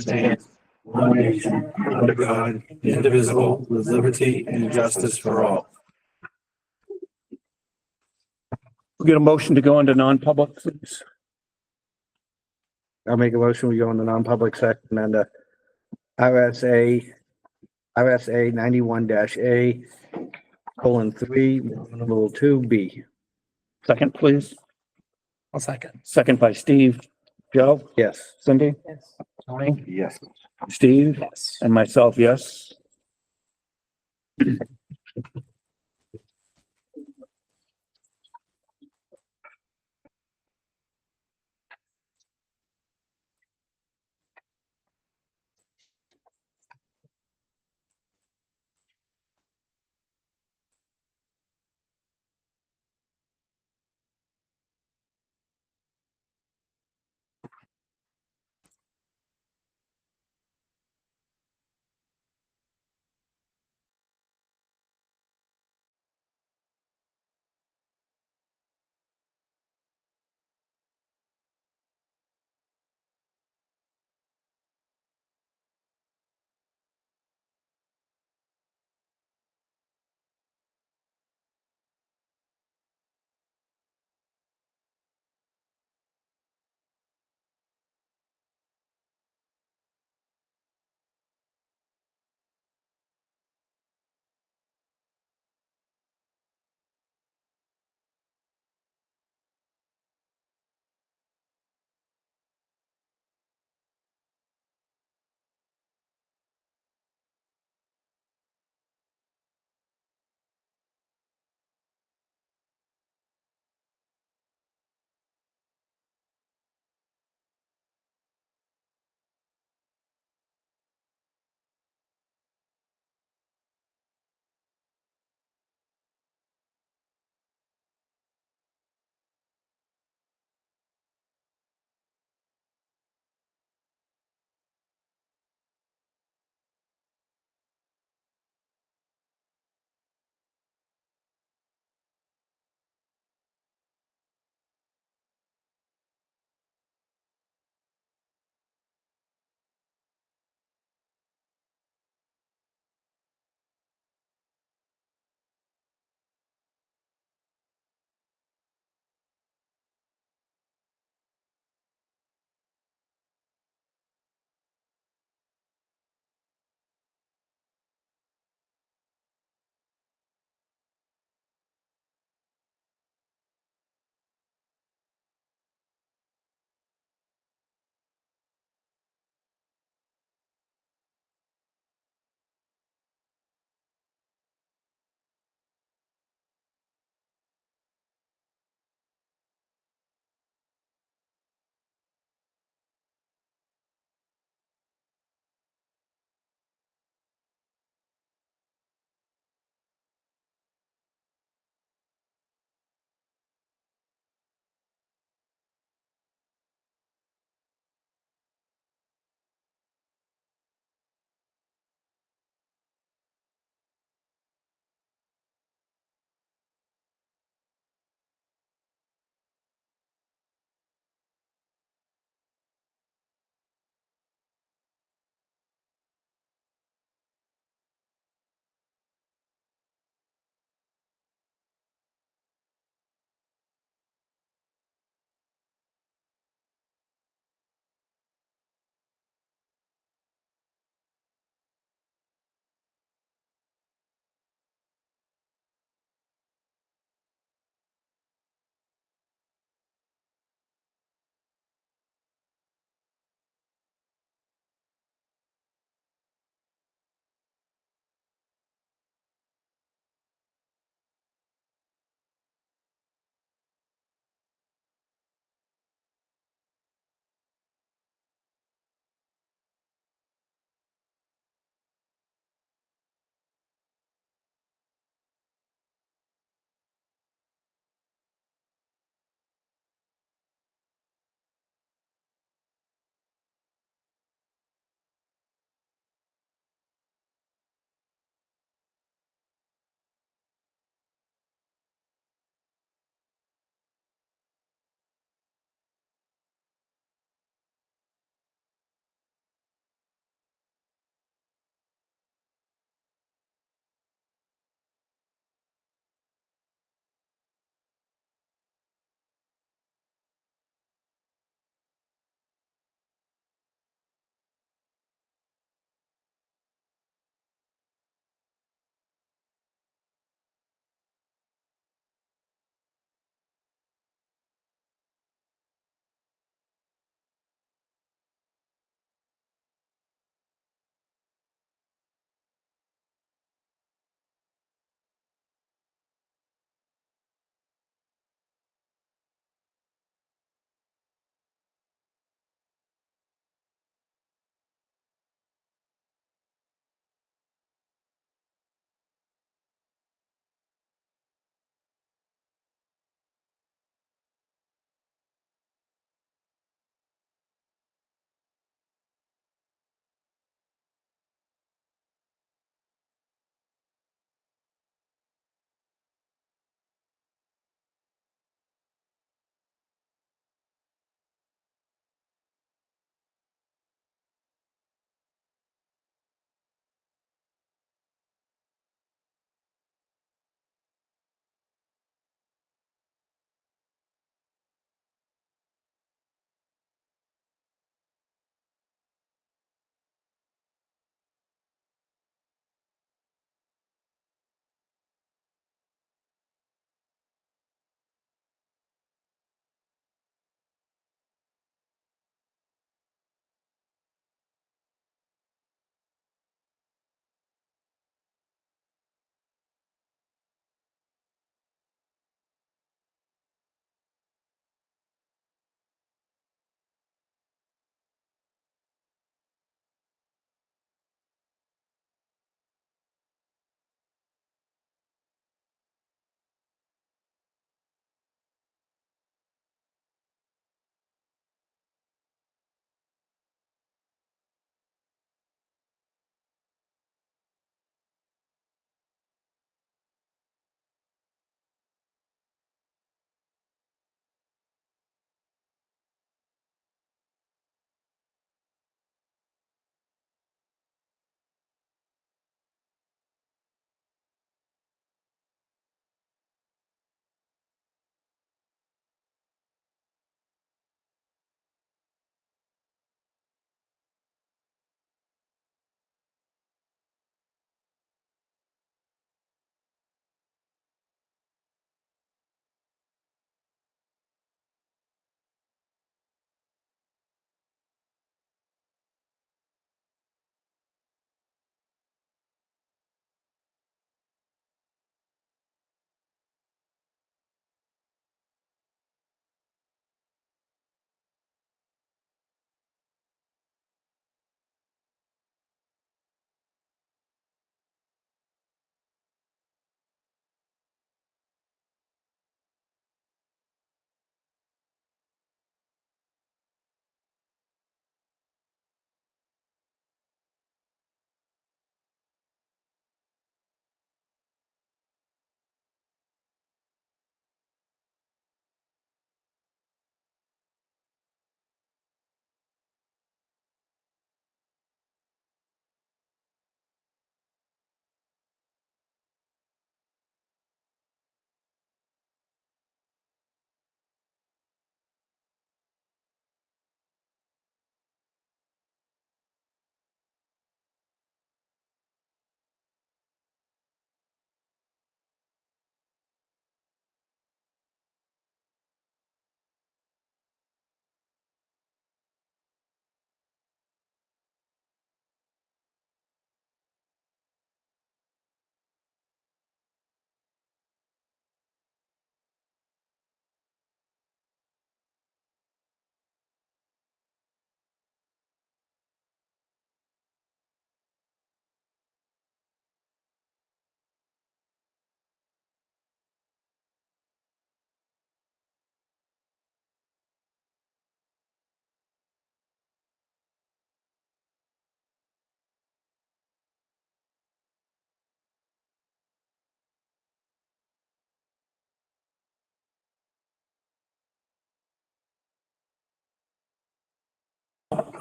stands one nation under God, indivisible, with liberty and justice for all. We'll get a motion to go into non-public, please. I'll make a motion. We go in the non-public section and RSA 91-A :3, number 2B. Second, please. I'll second. Second by Steve. Joe, Yes. Cindy, Yes. Tony, Yes. Steve, Yes. and myself, yes.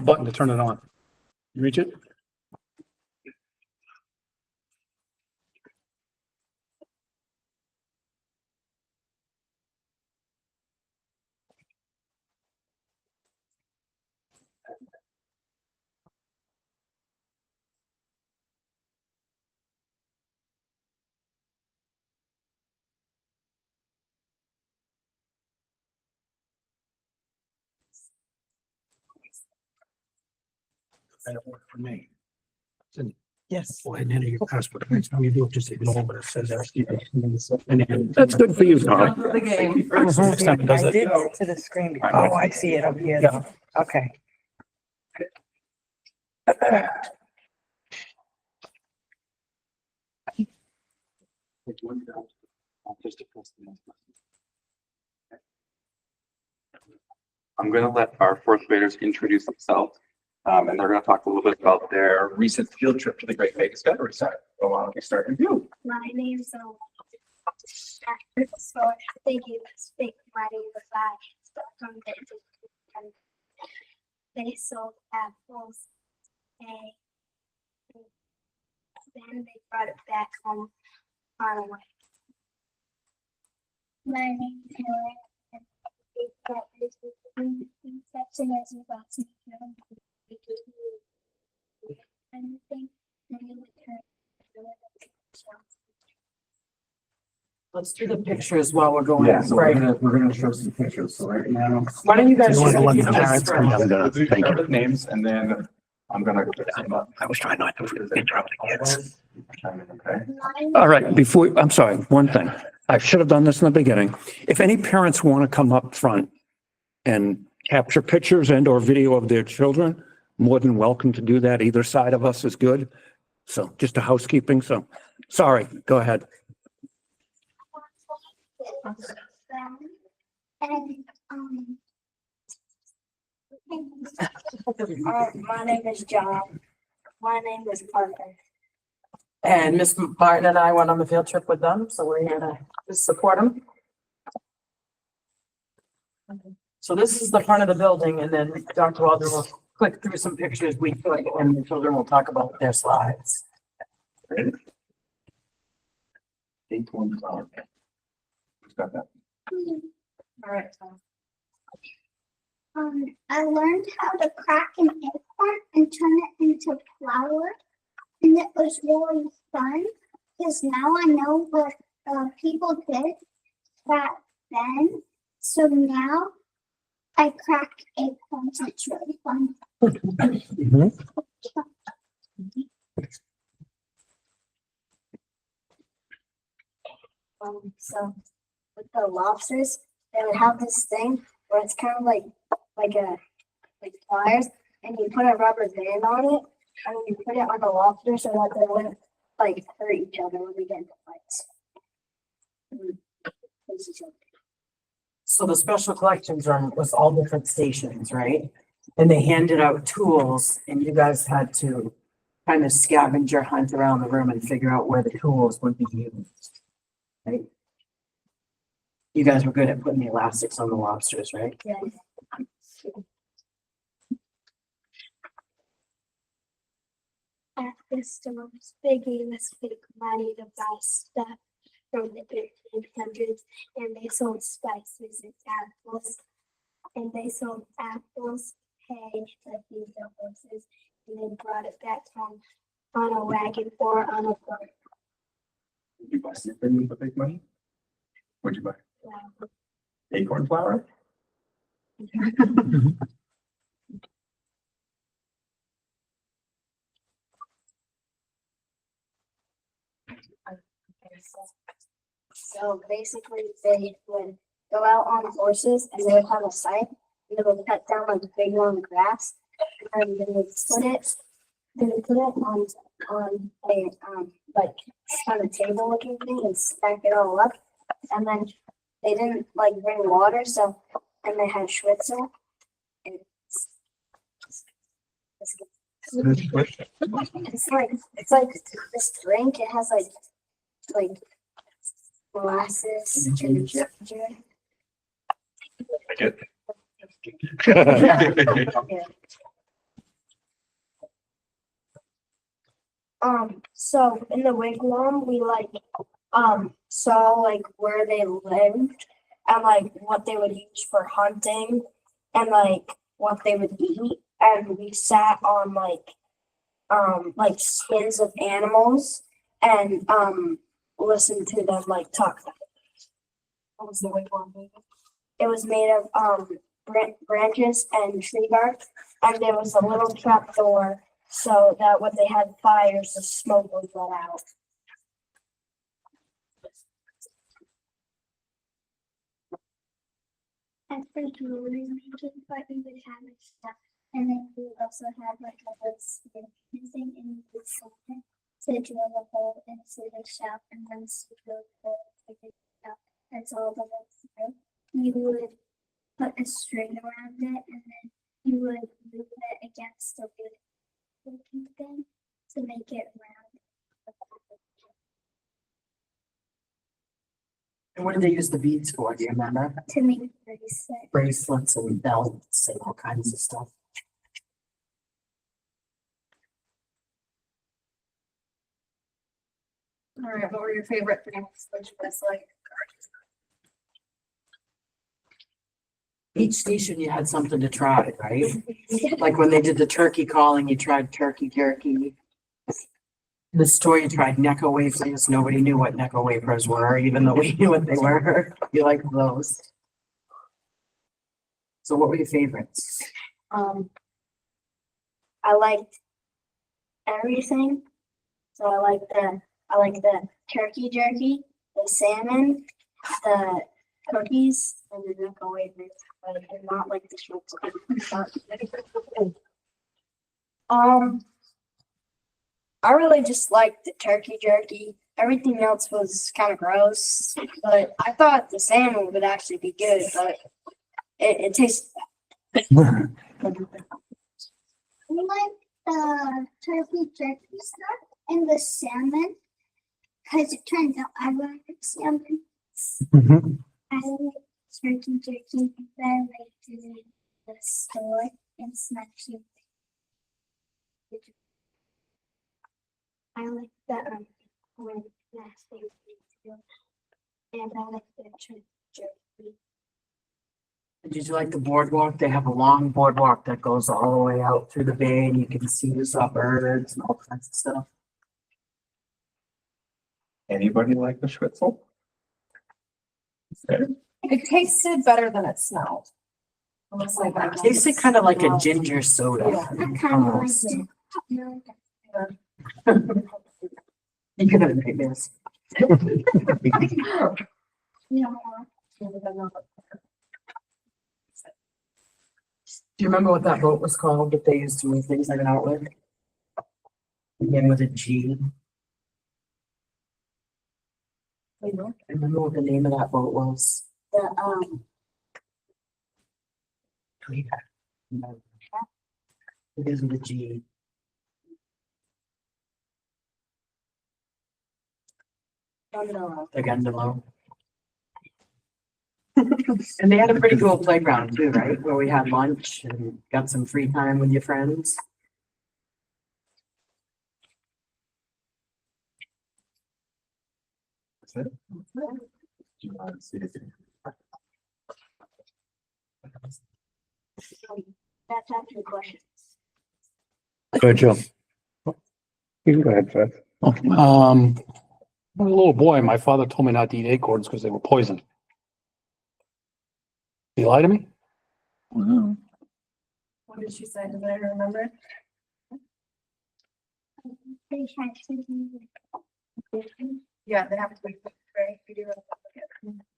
button to turn it on. You reach it? That'll work for me. Yes. Go ahead and enter your password. Next time you do it, just ignore what it says. That's good for you, Tom. The game. Next time it does I it. did get to the screen. Oh, I see it up here. Yeah. Okay. I'm going to let our fourth graders introduce themselves, and they're going to talk a little bit about their recent field trip to the Great Bay Discovery Center. So why don't you start with you? My name's so thank you. Speak my name is from they sold apples and then they brought it back home on a way. My name is Hillary and section as you got to anything and with her. Let's do the pictures while we're going. Yeah, so Right. we're gonna show some pictures. So right now. Why don't you guys? You want to just let the keep this parents straight? come down? Thank you. Start with names and then I'm gonna. I was trying not to interrupt the kids. Okay. All right, before, I'm sorry, one thing. I should have done this in the beginning. If any parents want to come up front and capture pictures and or video of their children, more than welcome to do that. Either side of us is good. So just a housekeeping. So, sorry, go ahead. And my name is John. My name is Parker. And Miss Martin and I went on the field trip with them, so we're here to just support them. So this is the front of the building, and then Dr. Walder will click through some pictures we took, and the children will talk about their slides. Acorn flower. Who's got that? All right. I learned how to crack an acorn and turn it into flour, and it was really fun because now I know what people did back then. So now I crack acorns. It's really fun. So with the lobsters, they would have this thing where it's kind of like pliers, and you put a rubber band on it, and you put it on the lobster so that they wouldn't like hurt each other when they get into fights. So the special collections room was all different stations, right? And they handed out tools, and you guys had to kind of scavenger hunt around the room and figure out where the tools would be used. Right? You guys were good at putting the elastics on the lobsters, right? Yeah. At the stores, Biggie was big money to buy stuff from the 1500s, and they sold spices and apples, and they sold apples, hay to feed the horses, and they brought it back home on a wagon or on a boat. Did you buy something with big money? What'd you buy? Acorn flour? So basically, they would go out on horses and they would have a scythe, and they would cut down like big long grass, and they would put it on a like on a table looking thing and stack it all up, and then they didn't like bring water, so and they had Schwitzel. And it's like this drink. It has like molasses and ginger. I get. Yeah. So in the wigwam, we saw like where they lived and like what they would use for hunting and like what they would eat. And we sat on like skins of animals and listened to them like talk. What was the wigwam made of? It was made of branches and tree bark, and there was a little trap door so that when they had fires, the smoke would let out. At first, we were making, but we would have like stuff, and then we would also have like a little stick missing in the center to drill a hole into the shell, and then to drill the hole to the shell. That's all the way through. You would put a string around it, and then you would move it against the wood looking thing to make it round. And what did they use the beads for? Do you remember? To make bracelets. Bracelets and belts and all kinds of stuff. All right, what were your favorite things? Which was like, Each station you had something to try, right? Like when they did the turkey calling, you tried turkey jerky. In the store, you tried Necco wafers. Nobody knew what Necco wafers were, even though we knew what they were. You liked those. So what were your favorites? I liked everything. So I like the turkey jerky, the salmon, the cookies, and the Necco wafers. But I did not like the shorts. I really just liked the turkey jerky. Everything else was kind of gross, but I thought the salmon would actually be good, but it tastes. I like the turkey jerky stuff and the salmon because it turns out I like salmon. I like turkey jerky that I like to in the store and snack cheap. I like the when last day and I like the turkey jerky. Did you like the boardwalk? They have a long boardwalk that goes all the way out through the bay and you can see the suburbs and all kinds of stuff. Anybody like the Schwitzel? it tasted better than it smelled. Almost like that. Tasted kind of like a ginger soda. Yeah. I kind of like Almost. it. No, You could have made this. no. Do you remember what that boat was called that they used to move things like that with? Began with a G. I remember what the name of that boat was. The It is with a G. The gondola. And they had a pretty cool playground too, right? Where we had lunch and got some free time with your friends. That's it? Do you want to see it? that's actually questions. Go ahead, Joe. You can go ahead, Fred. When I was a little boy, my father told me not to eat acorns because they were poison. Did he lie to me? What did she say? Did I remember? They had to be Yeah, they have to be cooked, right? You do have to cook it.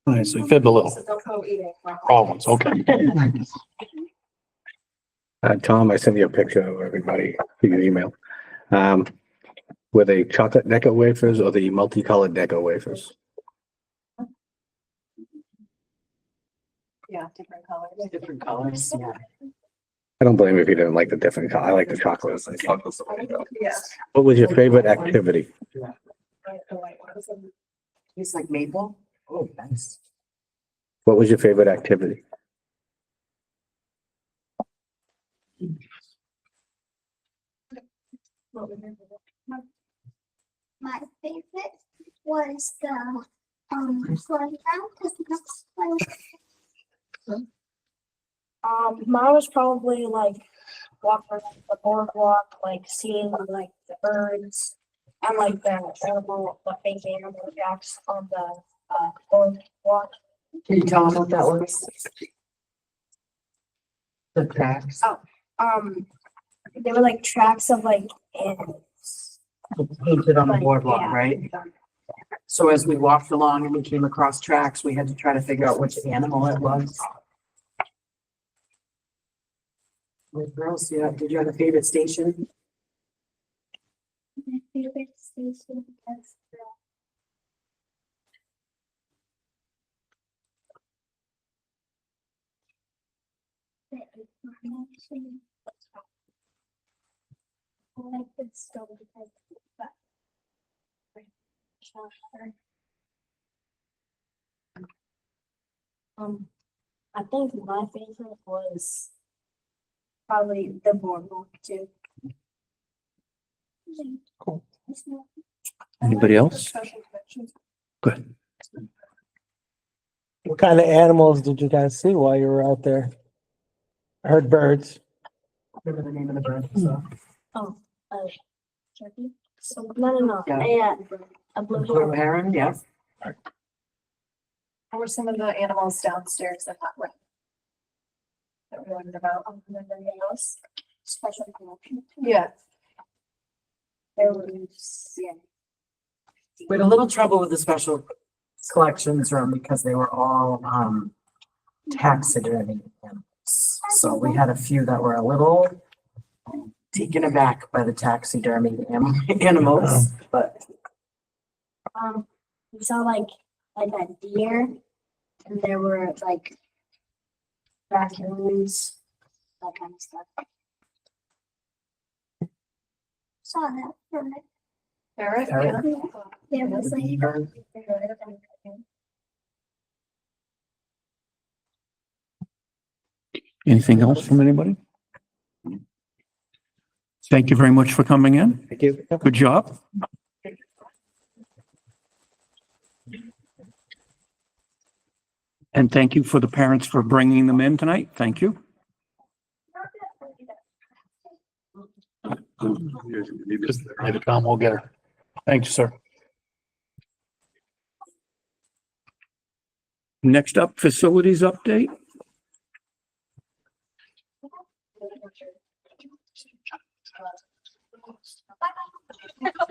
All right, so he fibbed a little. So don't go eating. Raw ones, okay. Tom, I sent you a picture of everybody, to your email. Were they chocolate Necco wafers or the multicolored Necco wafers? Yeah, different colors. Different colors, yeah. I don't blame you if you didn't like the different color. I like the chocolate. Yeah. What was your favorite activity? Right, the white ones. It's like maple. Oh, nice. What was your favorite activity? my favorite was the flying around because that's Mine was probably like walking around the boardwalk, like seeing like the birds and like the fake animal tracks on the boardwalk. Can you tell them what that was? The tracks. They were like tracks of like animals. Painted on the Like, boardwalk, yeah. right? So as we walked along and we came across tracks, we had to try to figure out which animal it was. Wait, girls, yeah, did you have a favorite station? My favorite station was the information. I like the story because I think my favorite was probably the boardwalk too. Cool. Anybody else? Good. What kind of animals did you guys see while you were out there? I heard birds. Remember the name of the bird? So, Turkey? So, no. Yeah. A blue Blue heron, yes. What were some of the animals downstairs that room? That we learned about on the house? special collection. Yeah. There was, yeah. We had a little trouble with the special collections room because they were all, taxidermy animals. So we had a few that were a little taken aback by the taxidermy animals, but We saw like a deer, and there were like raccoons, that kind of stuff. Saw that from it. Eric, Eric? yeah. There was like. Anything else from anybody? Thank you very much for coming in. Thank you. Good job. And thank you for the parents for bringing them in tonight. Thank you. Maybe Tom will get her. Thank you, sir. Next up, facilities update. I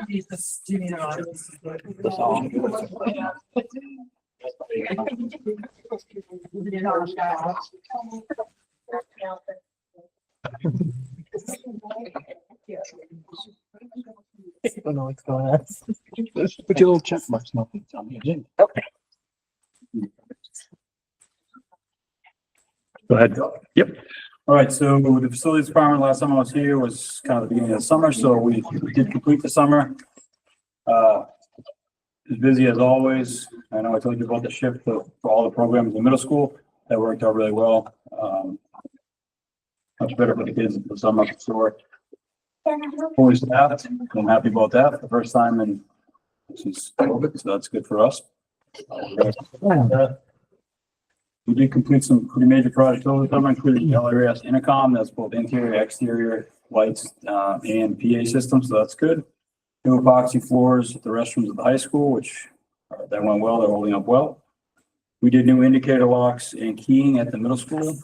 don't know what's going on. Put your little check marks, nothing on the agenda. Go ahead. Yep. All right, so the facilities department, last time I was here was kind of the beginning of the summer, so we did complete the summer. As busy as always. I know I told you about the shift for all the programs in the middle school. That worked out really well. Much better for the kids in the summer for sure. Fully staffed. I'm happy about that. The first time in since COVID, so that's good for us. We did complete some pretty major projects over the summer, including the LRS intercom. That's both interior, exterior lights, and PA systems. So that's good. New epoxy floors at the restrooms at the high school, which that went well. They're holding up well. We did new indicator locks and keying at the middle school.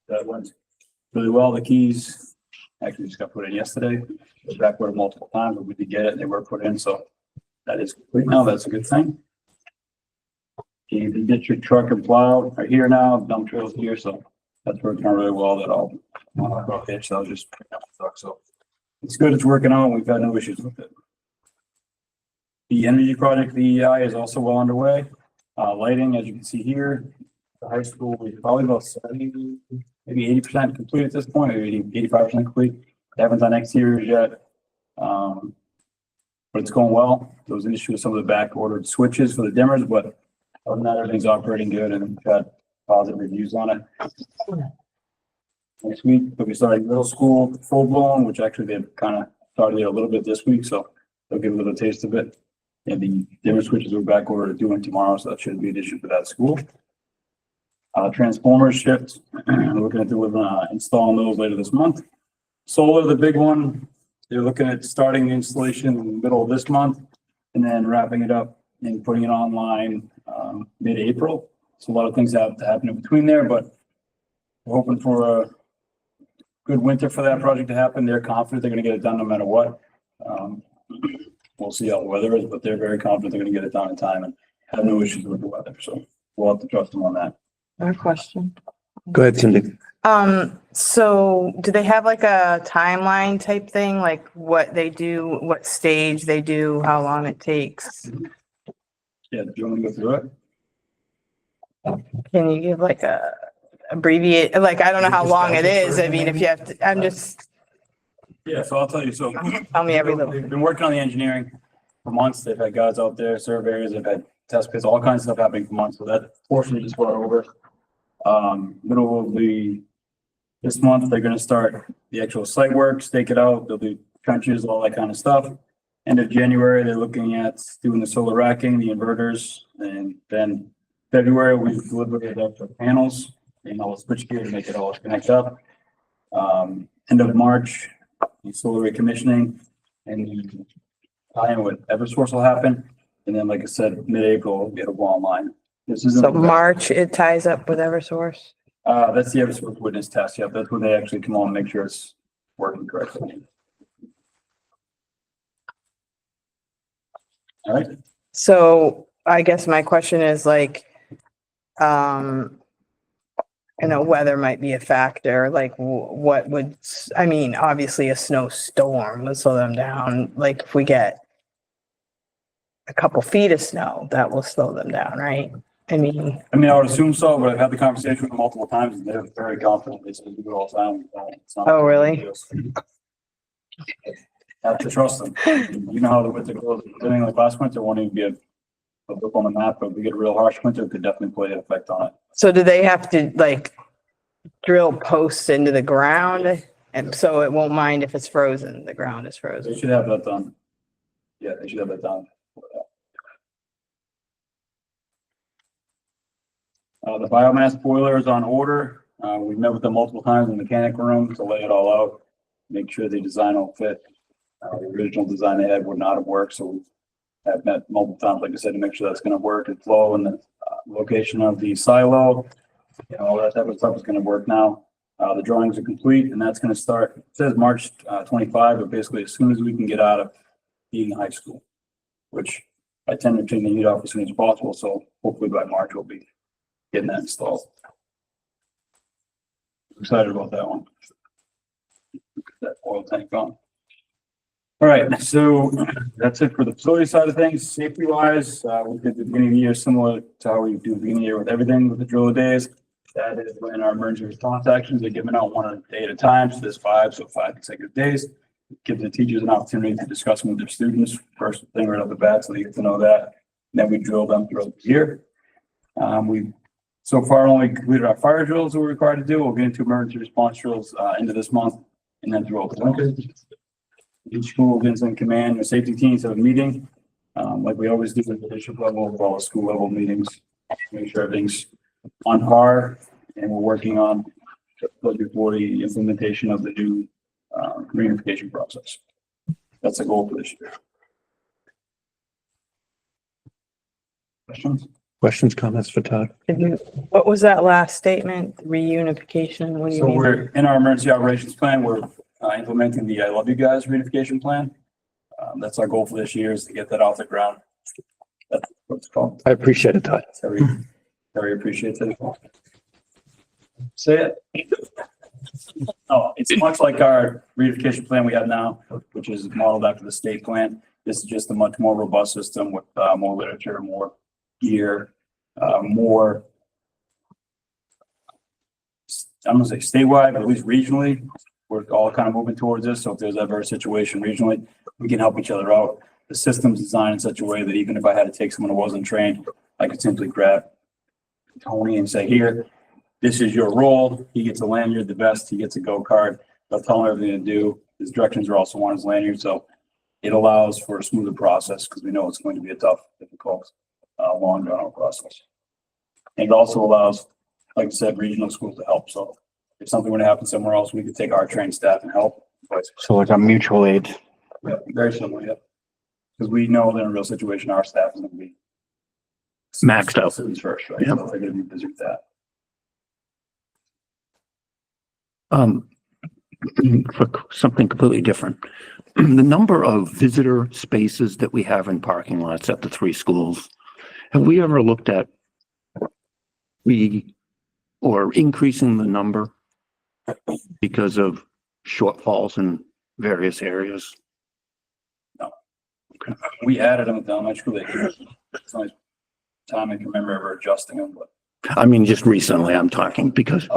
That went really well. The keys actually just got put in yesterday. It was backward multiple times, but we did get it and they were put in. So that is complete now. That's a good thing. Okay, the district truck and plow are here now. Dump trail's here, so that's working out really well. That all hitch. I was just picking up the truck, so it's good. It's working out. We've had no issues with it. The energy project, the EI, is also well underway. Lighting, as you can see here, the high school, we're probably about 70, maybe 80% complete at this point, maybe 85% complete. They haven't done exteriors yet. But it's going well. There was an issue with some of the back ordered switches for the dimmers, but other than that, everything's operating good and we've got positive reviews on it. Next week, we'll be starting middle school full blown, which actually they've kind of started it a little bit this week, so they'll give a little taste of it. And the dimmer switches are back ordered doing tomorrow, so that shouldn't be an issue for that school. Transformers shift, we're looking at delivering, installing those later this month. Solar, the big one, they're looking at starting the installation in the middle of this month and then wrapping it up and putting it online, mid-April. So a lot of things have to happen in between there, but we're hoping for a good winter for that project to happen. They're confident they're gonna get it done no matter what. We'll see how the weather is, but they're very confident they're gonna get it done in time and have no issues with the weather, so we'll have to trust them on that. A question. Go ahead, Cindy. So do they have like a timeline type thing, like what they do, what stage they do, how long it takes? Yeah, do you want me to go through it? Can you give like a abbreviate, like, I don't know how long it is. I mean, if you have to, I'm just, Yeah, so I'll tell you, so. tell me every little. They've been working on the engineering for months. They've had guys out there, surveyors, they've had test pits, all kinds of stuff happening for months. So that portion just brought over. Middle of this month, they're gonna start the actual site work, stake it out. They'll do trenches, all that kind of stuff. End of January, they're looking at doing the solar racking, the inverters, and then February, we deliver the panels and all the switch gear to make it all connect up. End of March, the solar recommissioning and the tie-in with Eversource will happen. And then, like I said, mid-April, it'll go online. This isn't. So March, it ties up with Eversource. That's the Eversource witness test. Yep, that's when they actually come on and make sure it's working correctly. All right. So I guess my question is like, weather might be a factor, like what would, I mean, obviously a snowstorm would slow them down. Like if we get a couple feet of snow, that will slow them down, right? I mean, I would assume so, but I've had the conversation with them multiple times and they're very confident. They say they do it all the time. It's not- Oh, really? Have to trust them. You know how the winter goes. Anything like last winter won't even be a book on the map, but if we get a real harsh winter, it could definitely play an effect on it. so do they have to like drill posts into the ground? And so it won't mind if it's frozen, the ground is They frozen. should have that done. Yeah, they should have that done. The biomass boiler is on order. We've met with them multiple times in the mechanic room to lay it all out, make sure the design will fit. The original design they had would not have worked, so we have met multiple times, like I said, to make sure that's gonna work and flow, and the location of the silo, all that type of stuff is gonna work now. The drawings are complete, and that's gonna start, it says March 25, but basically as soon as we can get out of being high school, which I tend to turn the heat off as soon as possible, so hopefully by March we'll be getting that installed. Excited about that one. That oil tank gone. All right, so that's it for the facility side of things. Safety wise, we did the beginning of the year similar to how we do the beginning of the year with everything with the drill days. That is when our emergency response actions are given out one day at a time. So there's 5 consecutive days. Give the teachers an opportunity to discuss them with their students first thing right off the bat, so they get to know that. Then we drill them throughout the year. We've so far only completed our fire drills that we're required to do. We'll get into emergency response drills into this month and then throughout the winter. Each school gets in command, the safety teams have a meeting, like we always do at the district level, with all the school level meetings, make sure everything's on par, and we're working on before the implementation of the new reunification process. That's the goal for this year. Questions? Questions, comments for Todd? What was that last statement? Reunification? What do you So mean? we're in our emergency operations plan, we're implementing the I Love You Guys reunification plan. That's our goal for this year, is to get that off the ground. That's what it's called. I appreciate it, Todd. Very, very appreciative. Say it. Oh, it's much like our reunification plan we have now, which is modeled after the state plan. This is just a much more robust system with more literature, more gear, more, I'm gonna say statewide, but at least regionally. We're all kind of moving towards this. So if there's ever a situation regionally, we can help each other out. The system's designed in such a way that even if I had to take someone who wasn't trained, I could simply grab Tony and say, here, this is your role. He gets a lanyard, the vest, he gets a go card. They'll tell him everything to do. His directions are also on his lanyard. So it allows for a smoother process because we know it's going to be a tough, difficult, long drawn out process. And it also allows, like I said, regional schools to help. So if something were to happen somewhere else, we could take our trained staff and help. So it's a mutual aid. Yeah, very similar, yeah. Because we know that in a real situation, our staff is going to be Maxed out. citizens first, right? Yeah. So they're going to be busy with that. For something completely different. The number of visitor spaces that we have in parking lots at the three schools, have we ever looked at or increasing the number because of shortfalls in various areas? We added them at the elementary school. It's the only time I can remember ever adjusting them, but, I mean, just recently I'm talking because,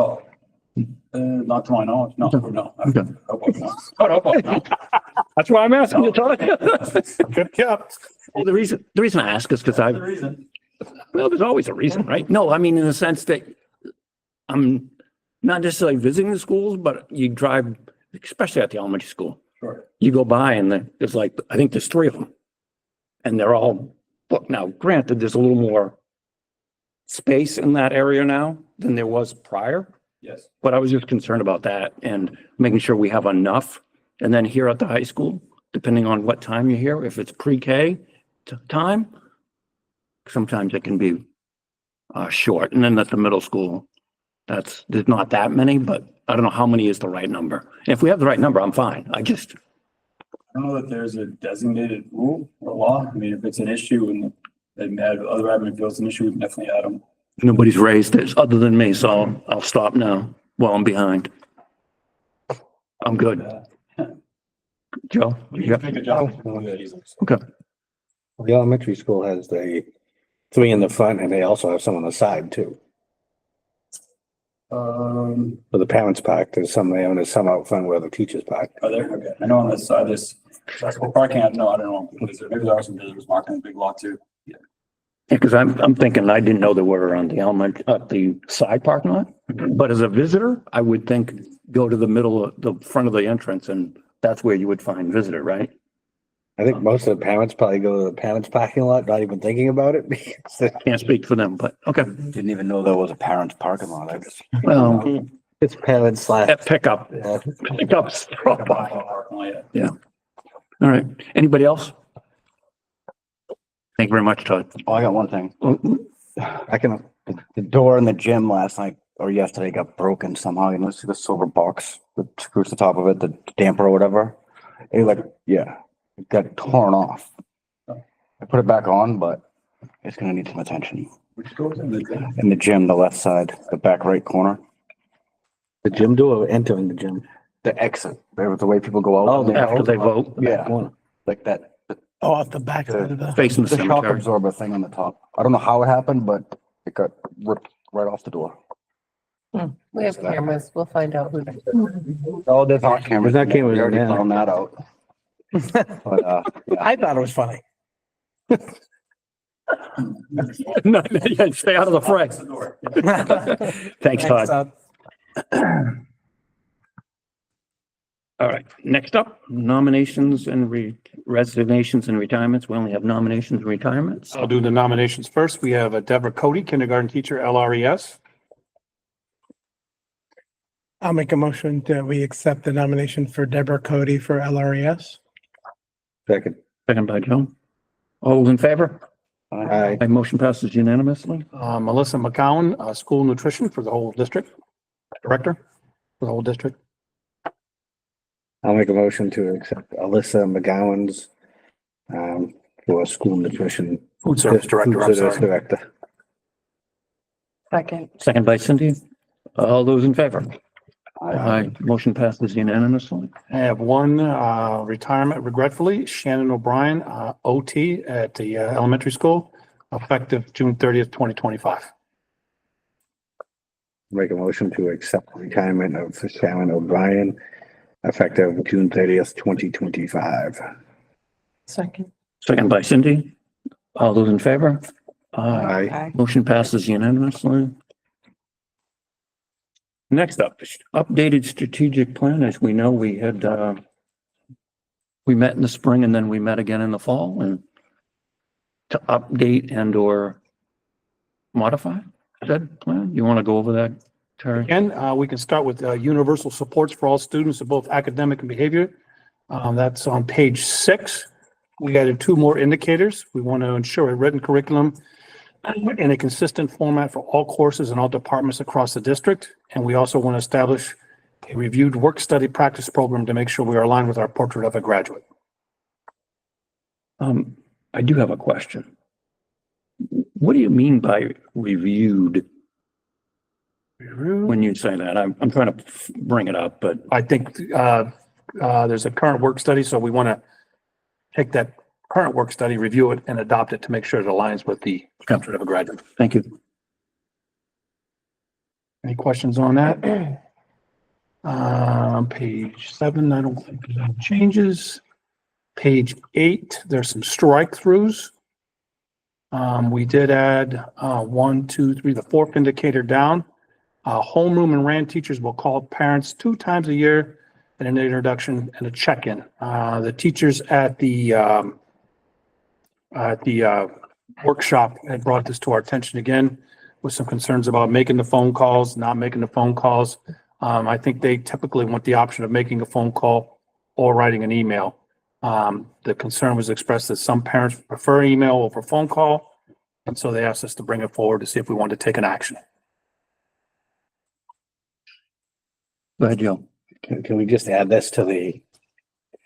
not to my knowledge, no. Okay. No. that's why I'm asking you, Todd. Good kept. Well, the reason I ask is because The reason. well, there's always a reason, right? No, I mean, in the sense that I'm not necessarily visiting the schools, but you drive, especially at the elementary school, Sure. you go by and there's like, I think there's three of them. And they're all booked. Now, granted, there's a little more space in that area now than there was prior, Yes. but I was just concerned about that and making sure we have enough. And then here at the high school, depending on what time you're here, if it's pre-K time, sometimes it can be short. And then at the middle school, there's not that many, but I don't know how many is the right number. If we have the right number, I'm fine. I don't know that there's a designated rule or law. I mean, if it's an issue and other admin feels an issue, we can definitely add them. nobody's raised this other than me, so I'll stop now while I'm behind. I'm good. Joe? We you can got- make adjustments. We'll do that easily. Okay. The elementary school has the three in the front and they also have some on the side too. For the parents park, there's some there and there's some out front where the teachers park. Are there? Okay. I know on this side, accessible parking, I don't know. Maybe there are some visitors marking the big lot too. Yeah, because I'm thinking, I didn't know there were around the side parking lot. But as a visitor, I would think go to the middle, the front of the entrance, and that's where you would find visitor, right? I think most of the parents probably go to the parents parking lot, not even thinking about it. because Can't speak for them, but okay. Didn't even know there was a parents parking lot. I just. Well, It's parents slash. at pickup, Yeah. pickups drop by. Parking lot, yeah. All right. Anybody else? Thank you very much, Todd. Oh, I got one thing. Oh, The door in the gym last night or yesterday got broken somehow. You know, see the silver box that screws the top of it, the damper or whatever. It got torn off. I put it back on, but it's gonna need some attention. Which goes in the. In the gym, the left side, the back right corner, The gym door or entering the gym? the exit, there was the way people go out. Oh, After they vote, Yeah, Corner. like that, Oh, off the back side of the. facing the the shock cemetery. absorber thing on the top. I don't know how it happened, but it got ripped right off the door. We have cameras. We'll find out who. Oh, there's not cameras. There's not cameras, We already yeah. found that out. But, yeah. I thought it was funny. No, yeah, stay out of the fray. That's the door. Thanks, Todd. All right, next up, nominations and resignations and retirements. We only have nominations and retirements. I'll do the nominations first. We have Deborah Cody, kindergarten teacher, LRES. I'll make a motion that we accept the nomination for Deborah Cody for LRES. Second. Second by Joe. All those in favor? Aye. My motion passes unanimously. Melissa McCowan, school nutrition for the whole district, director for the whole district. I'll make a motion to accept Alyssa McGowan's for school nutrition. Food service director, Food I'm service sorry. Director. Second. Second by Cindy. All those in favor? Aye. Motion passes unanimously. I have one retirement regretfully, Shannon O'Brien, OT at the elementary school, effective June 30th, 2025. Make a motion to accept the retirement of Sharon O'Brien effective June 30th, 2025. Second. Second by Cindy. All those in favor? Aye. Aye. Motion passes unanimously. Next up, updated strategic plan. As we know, we we met in the spring and then we met again in the fall and to update and or modify said plan? You want to go over that, Terry? Again, we can start with universal supports for all students of both academic and behavior. That's on page 6. We added 2 more indicators. We want to ensure a written curriculum in a consistent format for all courses and all departments across the district. And we also want to establish a reviewed work study practice program to make sure we are aligned with our portrait of a graduate. I do have a question. What do you mean by reviewed when you say that? I'm trying to bring it up, but I think there's a current work study, so we want to take that current work study, review it, and adopt it to make sure it aligns with the portrait of a graduate. thank you. Any questions on that? Page 7, I don't think there's any changes. Page 8, there's some strike throughs. We did add 1, 2, 3, the 4th indicator down. Homeroom and RAN teachers will call parents 2 times a year and an introduction and a check-in. The teachers at the workshop had brought this to our attention again with some concerns about making the phone calls, not making the phone calls. I think they typically want the option of making a phone call or writing an email. The concern was expressed that some parents prefer email over phone call. And so they asked us to bring it forward to see if we wanted to take an action. Go ahead, Joe. Can we just add this to the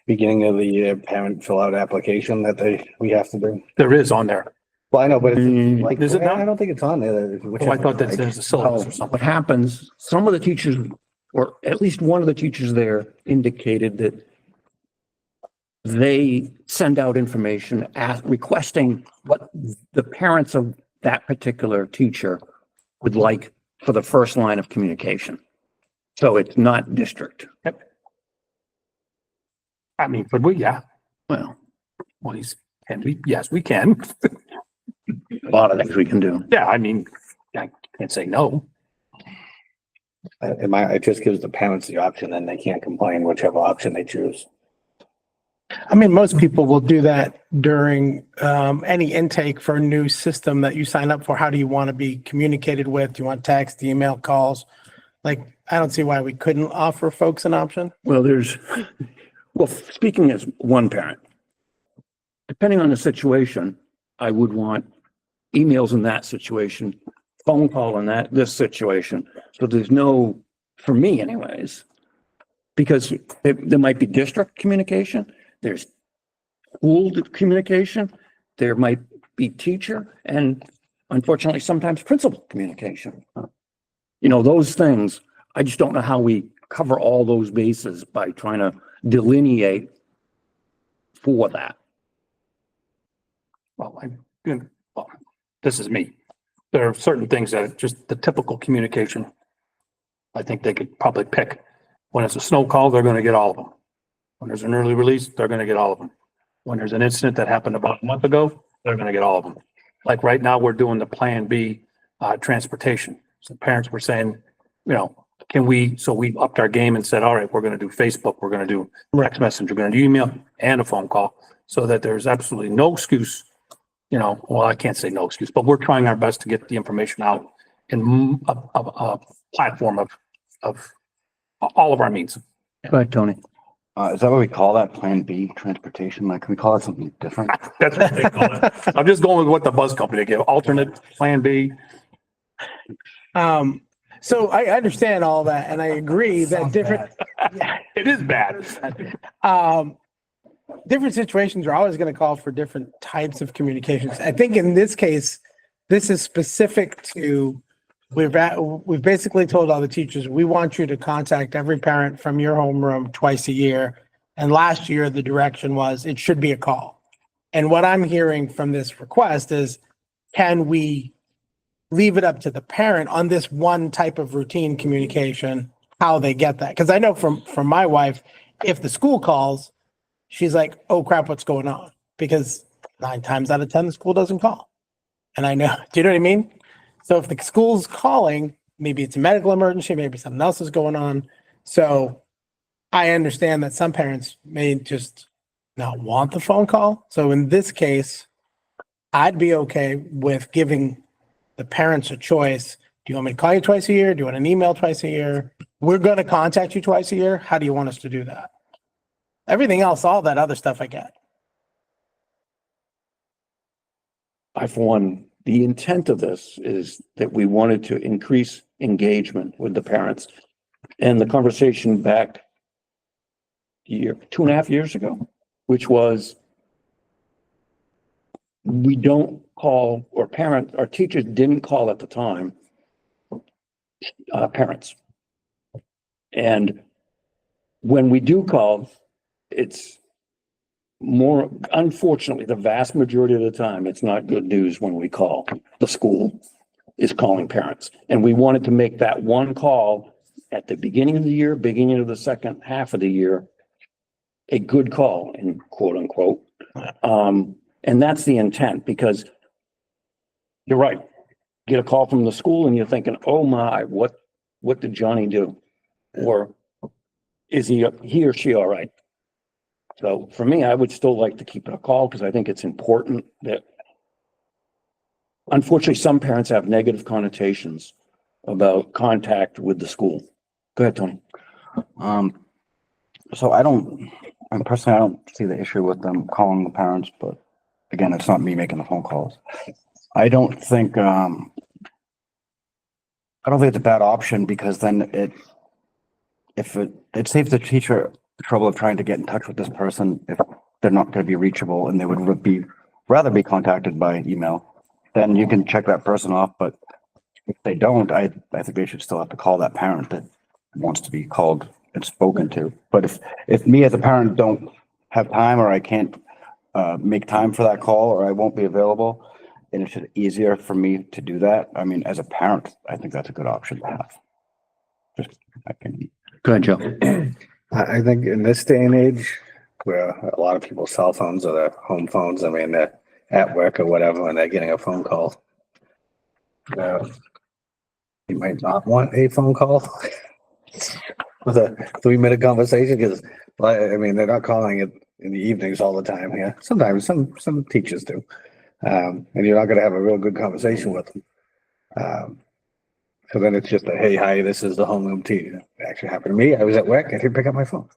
beginning of the year parent fill out application that we have to do? There is on there. Well, I know, but it's like, Is it not? I don't think it's on there. Oh, I thought that there's a syllabus or something. What happens, some of the teachers, or at least one of the teachers there indicated that they send out information requesting what the parents of that particular teacher would like for the first line of communication. So it's not district. I mean, but yeah. Well, Can we? Yes, we can. a lot of things we can do. Yeah, I mean, I can't say no. It just gives the parents the option and they can't complain whichever option they choose. I mean, most people will do that during any intake for a new system that you sign up for. How do you want to be communicated with? Do you want text, email, calls? Like, I don't see why we couldn't offer folks an option. Well, speaking as one parent, depending on the situation, I would want emails in that situation, phone call in this situation. So there's no, for me anyways, because there might be district communication, there's school communication, there might be teacher, and unfortunately, sometimes principal communication. You know, those things, I just don't know how we cover all those bases by trying to delineate for that. Well, this is me. There are certain things that are just the typical communication. I think they could probably pick. When it's a snow call, they're going to get all of them. When there's an early release, they're going to get all of them. When there's an incident that happened about a month ago, they're going to get all of them. Like right now, we're doing the Plan B transportation. So parents were saying, you know, so we upped our game and said, all right, we're going to do Facebook, we're going to do text message, we're going to do email and a phone call so that there's absolutely no excuse, you know, well, I can't say no excuse, but we're trying our best to get the information out in a platform of all of our means. Go ahead, Tony. Is that what we call that, Plan B transportation? Like, can we call it something different? That's what they call it. I'm just going with what the bus company gave, alternate Plan B. So I understand all that, and I agree that different, It is bad. different situations are always going to call for different types of communications. I think in this case, this is specific to, we've basically told all the teachers, we want you to contact every parent from your homeroom twice a year. And last year, the direction was it should be a call. And what I'm hearing from this request is, can we leave it up to the parent on this one type of routine communication, how they get that? Because I know from my wife, if the school calls, she's like, oh crap, what's going on? Because 9 times out of 10, the school doesn't call. And I know, do you know what I mean? So if the school's calling, maybe it's a medical emergency, maybe something else is going on. So I understand that some parents may just not want the phone call. So in this case, I'd be okay with giving the parents a choice. Do you want me to call you twice a year? Do you want an email twice a year? We're going to contact you twice a year. How do you want us to do that? Everything else, all that other stuff I get. I, for one, the intent of this is that we wanted to increase engagement with the parents. And the conversation back 2.5 years ago, which was, we don't call, or our teachers didn't call at the time, parents. And when we do call, it's more, unfortunately, the vast majority of the time, it's not good news when we call. The school is calling parents. And we wanted to make that one call at the beginning of the year, beginning of the second half of the year, a good call, in quote unquote. And that's the intent, because you're right. Get a call from the school and you're thinking, oh my, what did Johnny do? Or is he or she all right? So for me, I would still like to keep it a call, because I think it's important that, unfortunately, some parents have negative connotations about contact with the school. Go ahead, Tony. So I don't see the issue with them calling the parents, but again, it's not me making the phone calls. I don't think it's a bad option, because then it saves the teacher the trouble of trying to get in touch with this person if they're not going to be reachable, and they would rather be contacted by if then you can check that person off. But if they don't, I think they should still have to call that parent that wants to be called and spoken to. But if me as a parent don't have time, or I can't make time for that call, or I won't be available, and it's just easier for me to do that, I mean, as a parent, I think that's a good option to have. Just my opinion. Go ahead, Joe. I think in this day and age, where a lot of people's cell phones or their home phones, I mean, they're at work or whatever, and they're getting a phone call. You might not want a phone call with a 3-minute conversation, because, I mean, they're not calling it in the evenings all the time here. Sometimes some teachers do. And you're not going to have a real good conversation with them. So then it's just a, hey, hi, this is the homeroom teacher. It actually happened to me. I was at work. I didn't pick up my phone.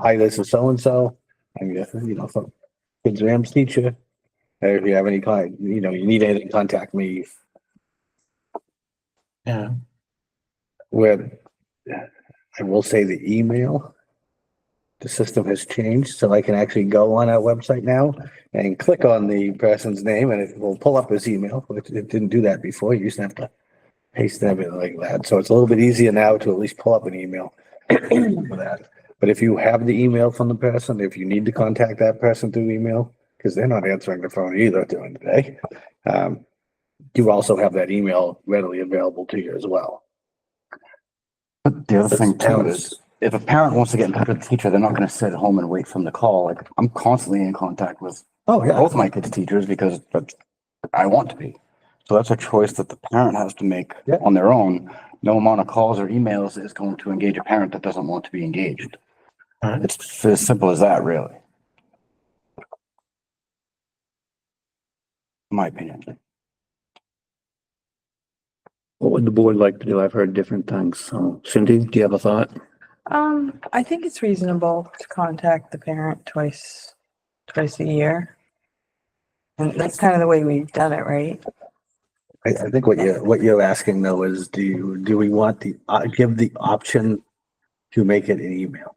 Hi, this is so-and-so. I'm from Kids Rams teacher. If you have any you need anything, contact me. Yeah. Where I will say the email, the system has changed, so I can actually go on our website now and click on the person's name, and it will pull up his email. It didn't do that before. You used to have to paste everything like that. So it's a little bit easier now to at least pull up an email for that. But if you have the email from the person, if you need to contact that person through email, because they're not answering the phone either during the day, you also have that email readily available to you as well. But the other thing too is, if a parent wants to get in touch with the teacher, they're not going to sit at home and wait for them to call. Like, I'm constantly in contact with both my kids' teachers, because I want to be. So that's a choice that the parent has to make on their own. No amount of calls or emails is going to engage a parent that doesn't want to be engaged. It's as simple as that, really. In my opinion. What would the board like to do? I've heard different things. So Cindy, do you have a thought? I think it's reasonable to contact the parent twice a year. And that's kind of the way we've done it, right? I think what you're asking though is, do we want give the option to make it an email?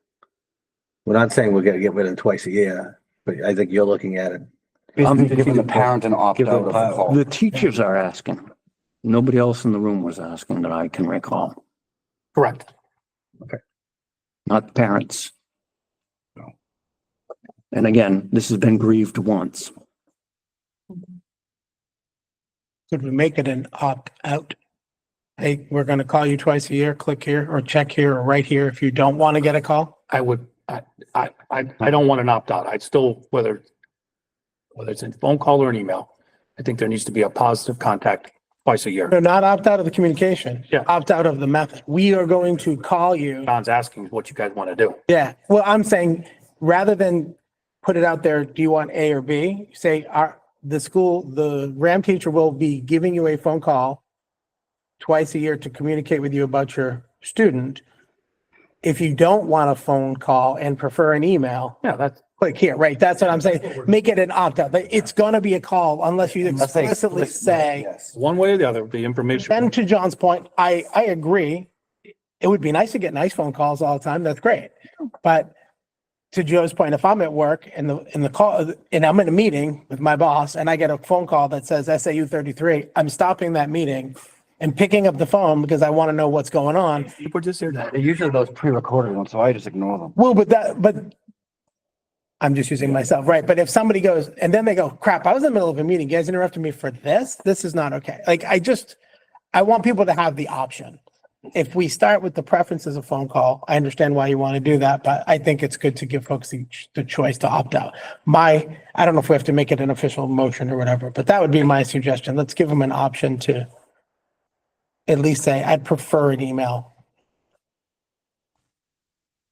We're not saying we're going to get rid of it twice a year, but I think you're looking at it. Giving the parent an opt out of the call. The teachers are asking. Nobody else in the room was asking that I can recall. Correct. Not the parents. And again, this has been grieved once. Could we make it an opt-out? Hey, we're going to call you twice a year. Click here or check here or right here if you don't want to get a call. I don't want an opt-out. I'd still, whether it's a phone call or an email, I think there needs to be a positive contact twice a year. No, not opt out of the communication. Yeah. Opt out of the method. We are going to call you. John's asking what you guys want to do. Yeah. Well, I'm saying rather than put it out there, do you want A or B? Say, the RAM teacher will be giving you a phone call twice a year to communicate with you about your student. If you don't want a phone call and prefer an email, Yeah, that's, click here, right? That's what I'm saying. Make it an opt-out. But it's gonna be a call unless you explicitly say. Yes. one way or the other, the information. And to John's point, I agree. It would be nice to get nice phone calls all the time. That's great. But to Joe's point, if I'm at work and the call, and I'm in a meeting with my boss and I get a phone call that says SAU 33, I'm stopping that meeting and picking up the phone because I want to know what's going on. People just hear that. They're usually those pre-recorded ones, so I just ignore them. Well, but I'm just using myself, right? But if somebody goes and then they go, crap, I was in the middle of a meeting. You guys interrupted me for this. This is not okay. Like, I want people to have the option. If we start with the preferences of phone call, I understand why you want to do that, but I think it's good to give folks the choice to opt out. I don't know if we have to make it an official motion or whatever, but that would be my suggestion. Let's give them an option to at least say, I'd prefer an email.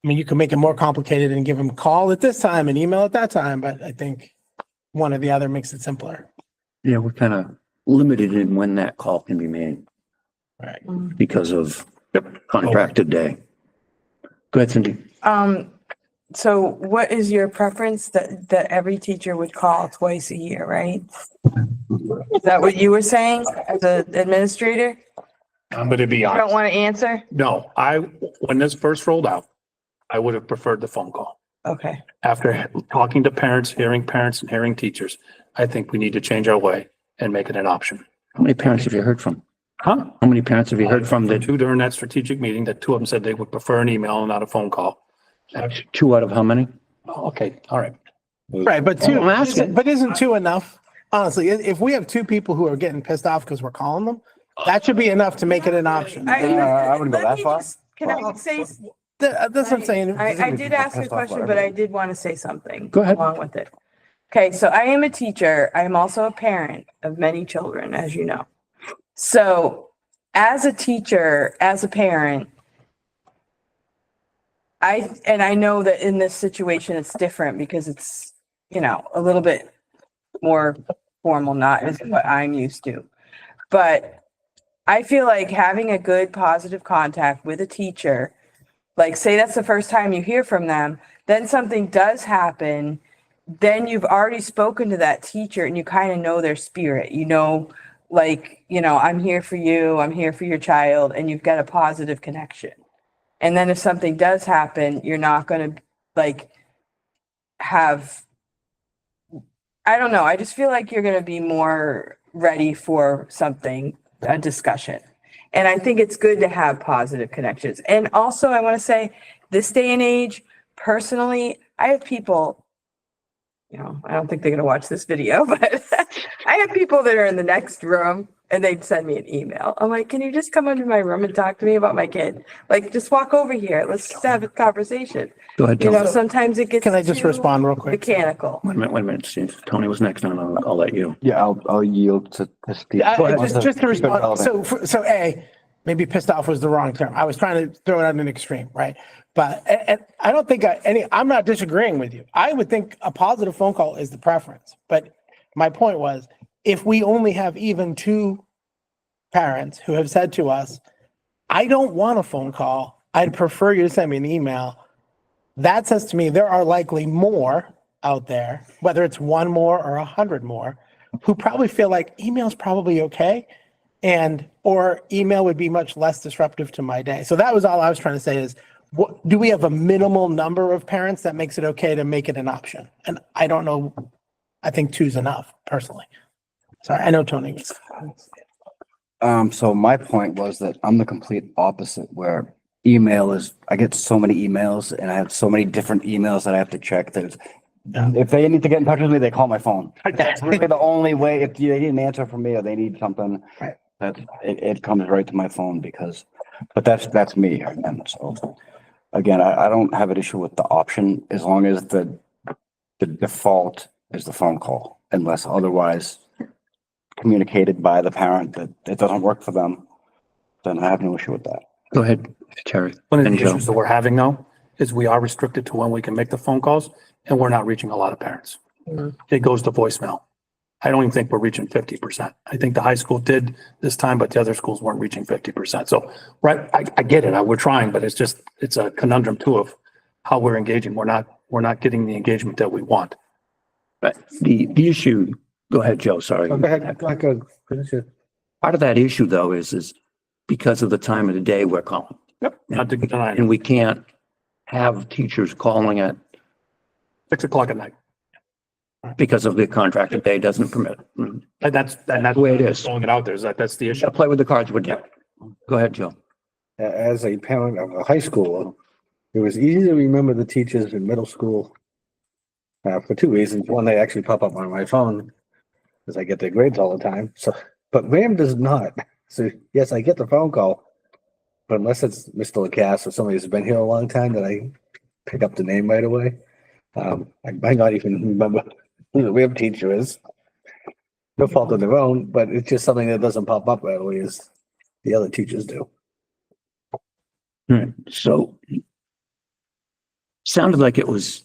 I mean, you can make it more complicated and give them a call at this time and email at that time, but I think one or the other makes it simpler. Yeah, we're kind of limited in when that call can be made Right. because of contracted day. Go ahead, Cindy. So what is your preference that every teacher would call twice a year, right? Is that what you were saying as an administrator? I'm gonna be You don't honest. want to answer? No, when this first rolled out, I would have preferred the phone call. Okay. After talking to parents, hearing parents and hearing teachers, I think we need to change our way and make it an option. How many parents have you heard from? Huh? How many parents have you heard from that? Two during that strategic meeting, that two of them said they would prefer an email and not a phone call. Two out of how many? Okay, all right. Right, but I'm asking. isn't two enough? Honestly, if we have two people who are getting pissed off because we're calling them, that should be enough to make it an option. I wouldn't go let that me far. just- Can I say, That's what I'm saying. I did ask a question, but I did want to say something. Go ahead. Along with it. Okay, so I am a teacher. I am also a parent of many children, as you know. So as a teacher, as a parent, I know that in this situation, it's different because it's, a little bit more formal, not as what I'm used to. But I feel like having a good positive contact with a teacher, like say that's the first time you hear from them, then something does happen, then you've already spoken to that teacher and you kind of know their spirit, I'm here for you, I'm here for your child, and you've got a positive connection. And then if something does happen, you're not going to I don't know. I just feel like you're going to be more ready for a discussion. And I think it's good to have positive connections. And also I want to say this day and age, personally, I have people, I don't think they're going to watch this video, but I have people that are in the next room and they'd send me an email. I'm like, can you just come into my room and talk to me about my kid? Like, just walk over here. Let's just have a conversation. Go ahead, Tony. Sometimes it gets Can I just too respond real quick? mechanical. Wait a minute, Steve. Tony was next, and I'll let you. Yeah, I'll yield to Steve. Just to respond, so A, maybe pissed off was the wrong term. I was trying to throw it at an extreme, right? But and I don't think I'm not disagreeing with you. I would think a positive phone call is the preference. But my point was, if we only have even two parents who have said to us, I don't want a phone call, I'd prefer you to send me an email. That says to me, there are likely more out there, whether it's one more or 100 more, who probably feel like email's probably okay. Or email would be much less disruptive to my day. So that was all I was trying to say is, do we have a minimal number of parents that makes it okay to make it an option? And I don't know. I think two's enough personally. Sorry, I know Tony was. So my point was that I'm the complete opposite, where I get so many emails and I have so many different emails that I have to check that if they need to get in touch with me, they call my phone. That's really the only way. If they need an answer from me or they need something, Right. it comes right to my phone but that's me. And so again, I don't have an issue with the option as long as the default is the phone call, unless otherwise communicated by the parent that it doesn't work for them, then I have no issue with that. Go ahead, Terry. One of And the Joe. issues that we're having now is we are restricted to when we can make the phone calls and we're not reaching a lot of parents. It goes to voicemail. I don't even think we're reaching 50%. I think the high school did this time, but the other schools weren't reaching 50%. So, right, I get it. We're trying, but it's a conundrum too of how we're engaging. We're not getting the engagement that we want. But the issue, go ahead, Joe, sorry. Go ahead, go, finish it. Part of that issue though is because of the time of the day we're calling. Yep. Not to deny it. And we can't have teachers calling at 6 o'clock at night. because of the contracted day doesn't permit. And that's the way it is. Throwing it out there is that's the issue. Gotta play with the cards we're dealt. Go ahead, Joe. As a parent of a high schooler, it was easy to remember the teachers in middle school for two reasons. One, they actually pop up on my phone because I get their grades all the time. So, but RAM does not. So yes, I get the phone call, but unless it's Mr. Lacasse or somebody who's been here a long time, that I pick up the name right away. I might not even remember who the RAM teacher is. No fault of their own, but it's just something that doesn't pop up right away as the other teachers do. Right, so sounded like it was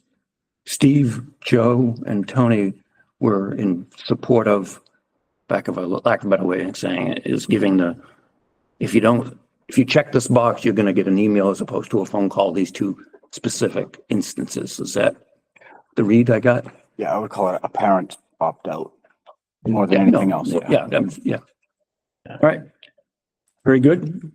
Steve, Joe, and Tony were in support of, lack of a better way of saying it, is giving if you check this box, you're gonna get an email as opposed to a phone call, these two specific instances. Is that the read I got? Yeah, I would call it a parent opt-out more than Yeah, anything no, else. Yeah, yeah. All right. Very good.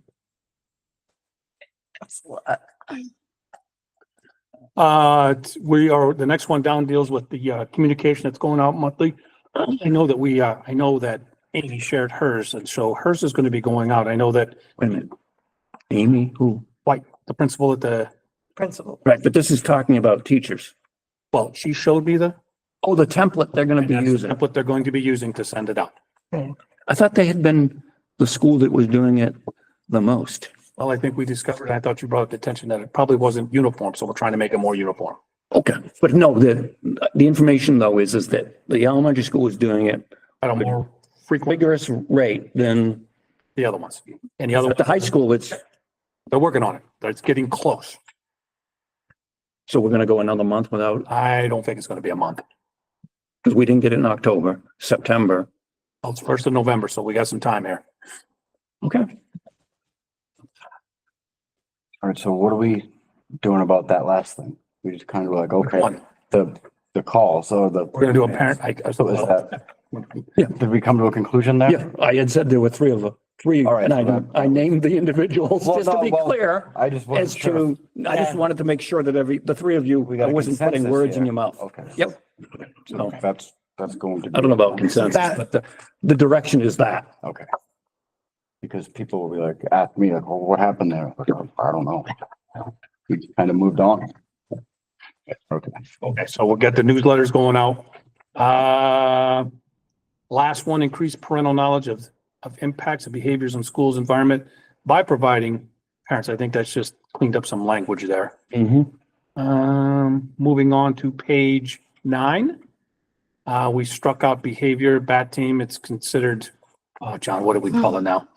The next one down deals with the communication that's going out monthly. I know that Amy shared hers, and so hers is going to be going out. I know that Wait a minute. Amy, who? White, the principal at the, Principal. Right, but this is talking about teachers. well, she showed me the Template they're gonna be using. template they're going to be using to send it out. I thought they had been the school that was doing it the most. Well, I think we discovered, I thought you brought the attention that it probably wasn't uniform, so we're trying to make it more uniform. Okay, but no, the information though is that the elementary school is doing it At a more frequent, vigorous rate than the other ones. And the other, at the high school. they're working on it. It's getting close. So we're gonna go another month without, I don't think it's going to be a month. because we didn't get it in October, September. Well, it's 1st of November, so we got some time here. Okay. All right, so what are we doing about that last thing? We just kind of like, okay, One, the call, so the. we're going to do a parent, So is that, Yeah. did we come to a conclusion there? Yeah, I had said there were three, All right, and so that- I named the individuals, Well, just to no, be well, clear. I just wasn't As sure. to, I just wanted to make sure that the three of you, We I got a wasn't putting consensus words in here. your mouth. Okay. Yep. So that's going to be. I don't know about consensus, but the direction is that. Okay. Because people will be like, ask me like, well, what happened there? I don't know. We kind of moved on. Okay. okay, so we'll get the newsletters going out. Last one, increase parental knowledge of impacts of behaviors in schools environment by providing parents. I think that's just cleaned up some language there. Moving on to page 9. We struck out behavior, BAT team. It's considered, oh, John, what do we call it now?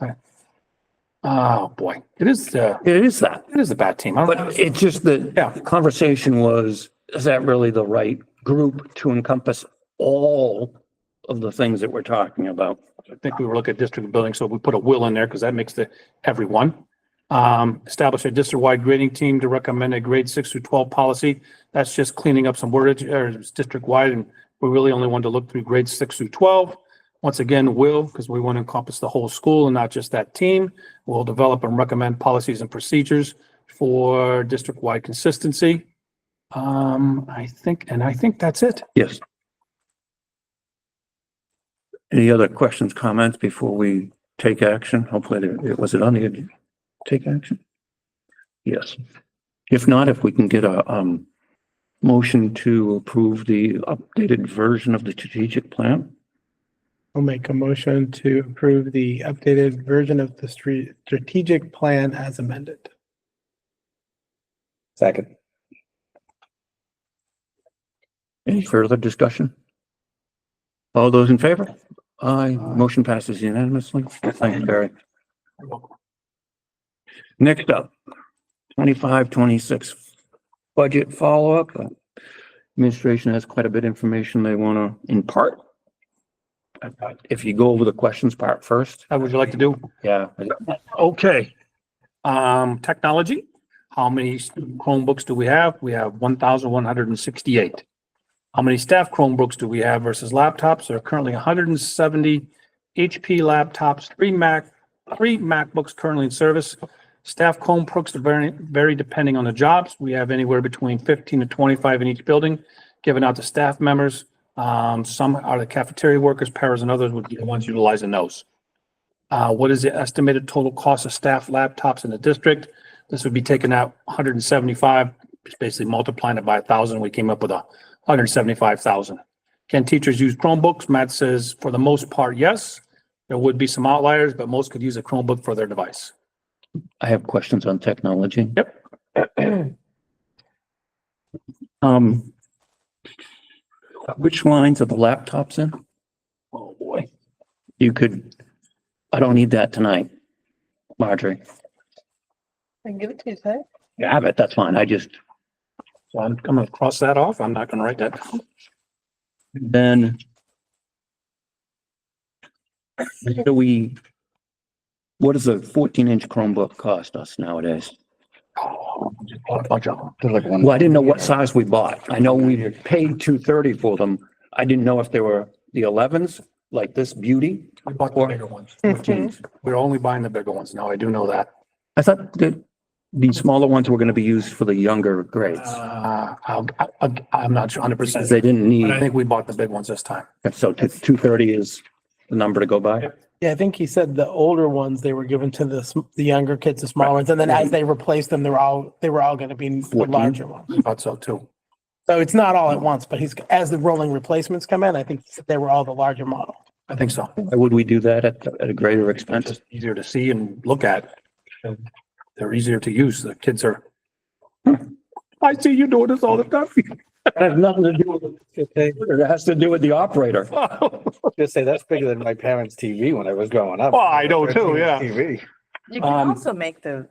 Oh, boy. It is It is that. the BAT team. I don't know. But it's just that Yeah. the conversation was, is that really the right group to encompass all of the things that we're talking about? I think we were looking at district building, so we put a will in there because that makes the everyone. Establish a district-wide grading team to recommend a grade 6 through 12 policy. That's just cleaning up some wordage, or it's district-wide, and we really only wanted to look through grades 6 through 12. Once again, will, because we want to encompass the whole school and not just that team. We'll develop and recommend policies and procedures for district-wide consistency. I think that's it. Yes. Any other questions, comments before we take action? Hopefully, was it on the take action? Yes. If not, if we can get a motion to approve the updated version of the strategic plan. I'll make a motion to approve the updated version of the strategic plan as amended. Second. Any further discussion? All those in favor? Aye. Motion passes unanimously. Thank you, Barry. Next up, 25-26 budget follow-up. Administration has quite a bit of information they want to impart. If you go over the questions part first. How would you like to do? Yeah. Okay. Technology, how many Chromebooks do we have? We have 1,168. How many staff Chromebooks do we have versus laptops? There are currently 170 HP laptops, three MacBooks currently in service. Staff Chromebooks vary depending on the jobs. We have anywhere between 15 to 25 in each building, given out to staff members. Some are the cafeteria workers, paras, and others would be the ones utilizing those. What is the estimated total cost of staff laptops in the district? This would be taking out 175, just basically multiplying it by 1,000. We came up with 175,000. Can teachers use Chromebooks? Matt says for the most part, yes. There would be some outliers, but most could use a Chromebook for their device. I have questions on technology. Yep. Which lines are the laptops in? Oh, boy. I don't need that tonight, Marjorie. I can give it to you, sir. You have it, that's fine. So I'm gonna cross that off. I'm not gonna write that down. Then what does a 14-inch Chromebook cost us nowadays? Oh, just bought a bunch of them. There's like one. Well, I didn't know what size we bought. I know we paid $230 for them. I didn't know if they were the 11s, like this beauty. We bought the bigger ones. 14s. We're only buying the bigger ones now. I do know that. I thought that the smaller ones were going to be used for the younger grades. I'm not sure 100%. They didn't need, But I think we bought the big ones this time. so 230 is the number to go by? Yeah, I think he said the older ones, they were given to the younger kids, the smaller ones, and then as they replaced them, they were all going to be the 14. larger ones. I thought so too. So it's not all at once, but as the rolling replacements come in, I think they were all the larger model. I think so. Why would we do that at a greater It's expense? just easier to see and look at. They're easier to use. The kids are. I see you doing this all the time. It has nothing to do with it has to do with the operator. Just say that's bigger than my parents' TV when I was growing up. Well, I know too, yeah. TV. You can also make the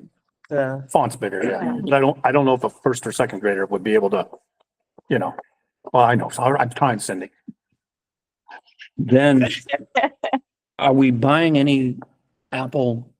Font's bigger, yeah. But I don't know if a first or second grader would be able to, well, I know. So I'm trying, Cindy. Then are we buying any Apple?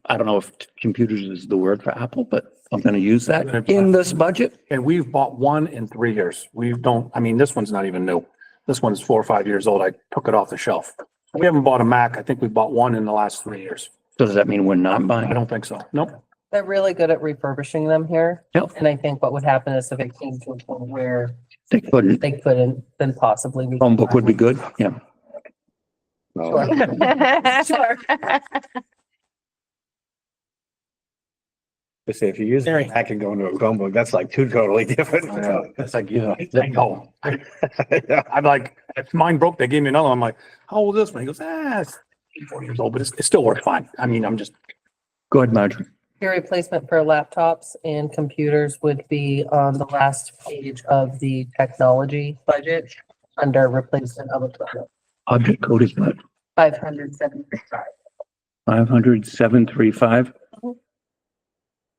I don't know if computers is the word for Apple, but I'm going to use that in this budget. And we've bought one in 3 years. This one's not even new. This one's 4 or 5 years old. I took it off the shelf. We haven't bought a Mac. I think we bought one in the last 3 years. So does that mean we're not I buying? don't think so. Nope. They're really good at refurbishing them here. Yep. And I think what would happen is if it came to a point where They couldn't. they couldn't, then possibly we. Chromebook would be good. Yeah. No. Sure. Just say if you use a Mac and go into a Chromebook, that's like two totally different. I know. It's like, I know. I'm like, if mine broke, they gave me another one. I'm like, how old is this one? He goes, it's 4 years old, but it still works fine. I'm just, Go ahead, Marjorie. Your replacement for laptops and computers would be on the last page of the technology budget under replacement of equipment, Object code is what? 575. 500,735.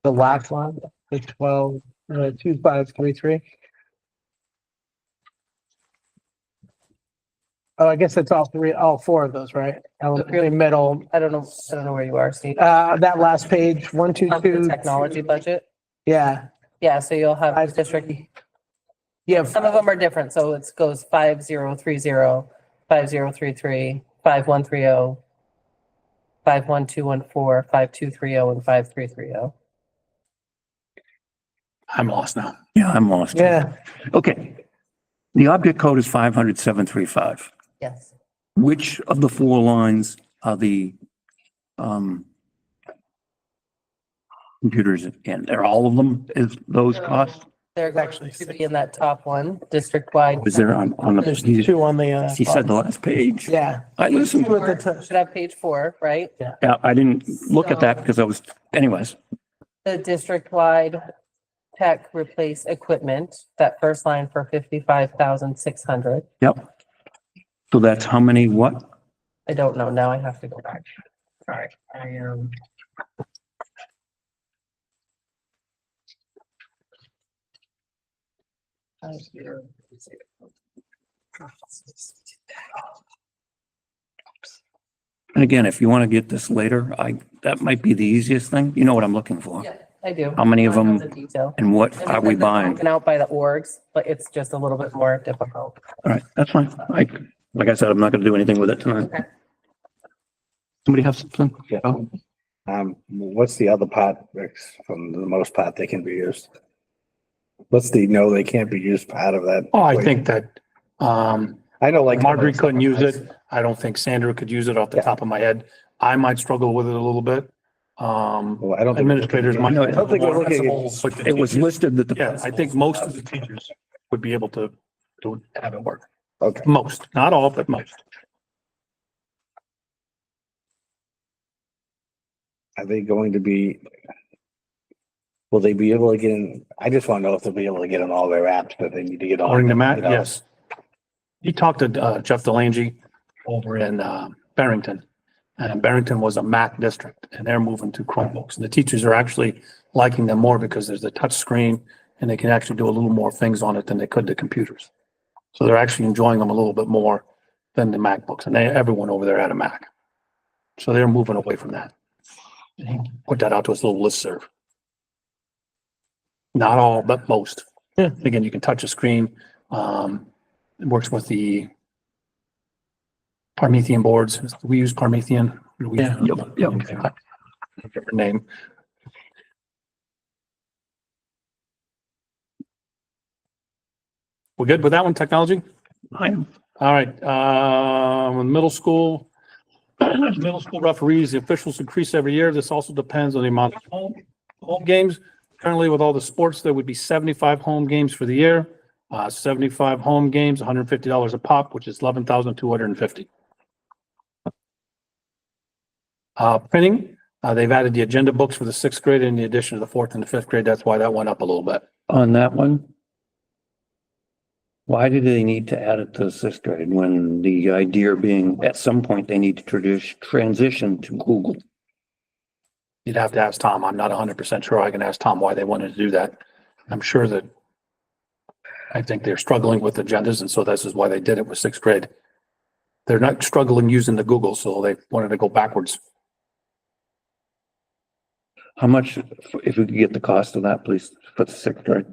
The last one, the 2533. Oh, I guess it's all four of those, right? Elementary, middle, I don't know where you are, Steve. that last page, 1, 2, Of the 2. technology budget. Yeah, Yeah, so you'll have district, yeah, some of them are different. So it goes 5030, 5033, 5130, 51214, 5230, and 5330. I'm lost now. Yeah, I'm lost. yeah. Okay. The object code is 500,735. Yes. Which of the four lines are the computers in? Are all of them is those costs? They're going Actually to be in that top one, district-wide. Is there on the, There's he two on the, said the last page. yeah. I listened. Two at the Should have page 4, right? Yeah, I didn't look at that because I was, anyways. The district-wide tech replace equipment, that first line for 55,600. Yep. So that's how many, what? I don't know. Now I have to go back. Sorry. And again, if you want to get this later, that might be the easiest thing. You know what I'm looking for. Yeah, I do. How many of I know them the detail. and what And are we because it's buying? broken out by the orgs, but it's just a little bit more difficult. All right, that's fine. Like I said, I'm not going to do anything with it tonight. Okay. Somebody have something? Yeah. Oh, What's the other part, Rex, from the most part they can be used? What's the no, they can't be used part of that? Oh, I think that, I know like. Marjorie couldn't use it. I don't think Sandra could use it off the Yeah. top of my head. I might struggle with it a little bit. Well, I don't. think- Administrators might. No, I don't think we're looking at- But the it was teachers- listed that the. Yeah, I think most of the teachers would be able to have it work. Okay. Most, not all, but most. Are they going to be? Will they be able to get in? I just want to know if they'll be able to get on all their apps that they need to get on. According to Matt, you know? yes. He talked to Jeff Delange over in Barrington. And Barrington was a Mac district and they're moving to Chromebooks. And the teachers are actually liking them more because there's a touch screen and they can actually do a little more things on it than they could the computers. So they're actually enjoying them a little bit more than the MacBooks. And everyone over there had a Mac. So they're moving away from that. And he put that out to his little listserv. Not all, but most. Yeah. Again, you can touch a screen. It works with the Promethean boards. We use Promethean. Yeah. Yep. Okay. Different name. We're good with that one, technology? I am. All right, middle school. Middle school referees, the officials increase every year. This also depends on the amount of home games. Currently, with all the sports, there would be 75 home games for the year. 75 home games, $150 a pop, which is $11,250. Printing, they've added the agenda books for the sixth grade in the addition to the fourth and the fifth grade. That's why that went up a little bit. On that one. Why do they need to add it to the sixth grade when the idea being at some point they need to transition to Google? You'd have to ask Tom. I'm not 100% sure. I can ask Tom why they wanted to do that. I'm sure that I think they're struggling with agendas, and so this is why they did it with sixth grade. They're not struggling using the Google, so they wanted to go backwards. How much, if we could get the cost of that, please, for the sixth grade?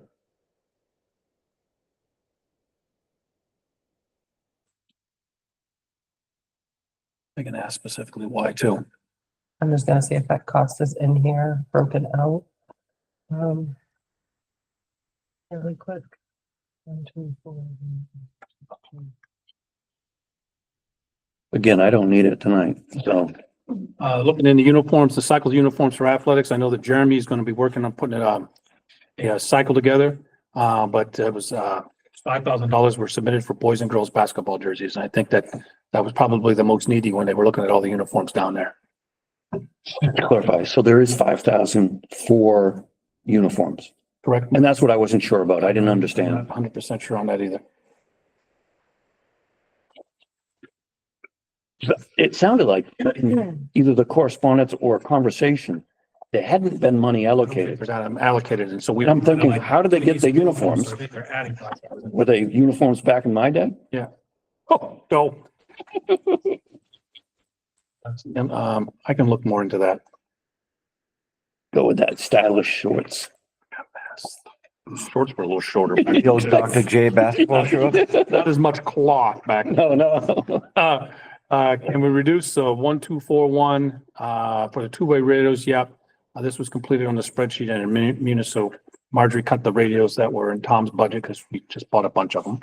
I can ask specifically why too. I'm just gonna see if that cost is in here, broken out. Really quick. 1, 2, 4. Again, I don't need it tonight, so. Looking in the uniforms, the cycle uniforms for athletics, I know that Jeremy is going to be working on putting a cycle together. But it was $5,000 were submitted for boys and girls basketball jerseys. And I think that was probably the most needy when they were looking at all the uniforms down there. To clarify, so there is 5,000 for uniforms, Correct? and that's what I wasn't sure about. I didn't I'm understand. not 100% sure on that either. It sounded like in either the correspondence or conversation, there hadn't been money allocated. For that, I'm allocated, and so we. And I'm thinking, how did they get the uniforms? They're adding 5,000. Were they uniforms back in my day? Oh, go. And, I can look more into that. Go with that stylish shorts. Shorts were a little shorter. The old Dr. J basketball shorts. Not as much cloth back then. No. Can we reduce 1241 for the two-way radios? Yep. This was completed on the spreadsheet and in Munis, so Marjorie cut the radios that were in Tom's budget because we just bought a bunch of them.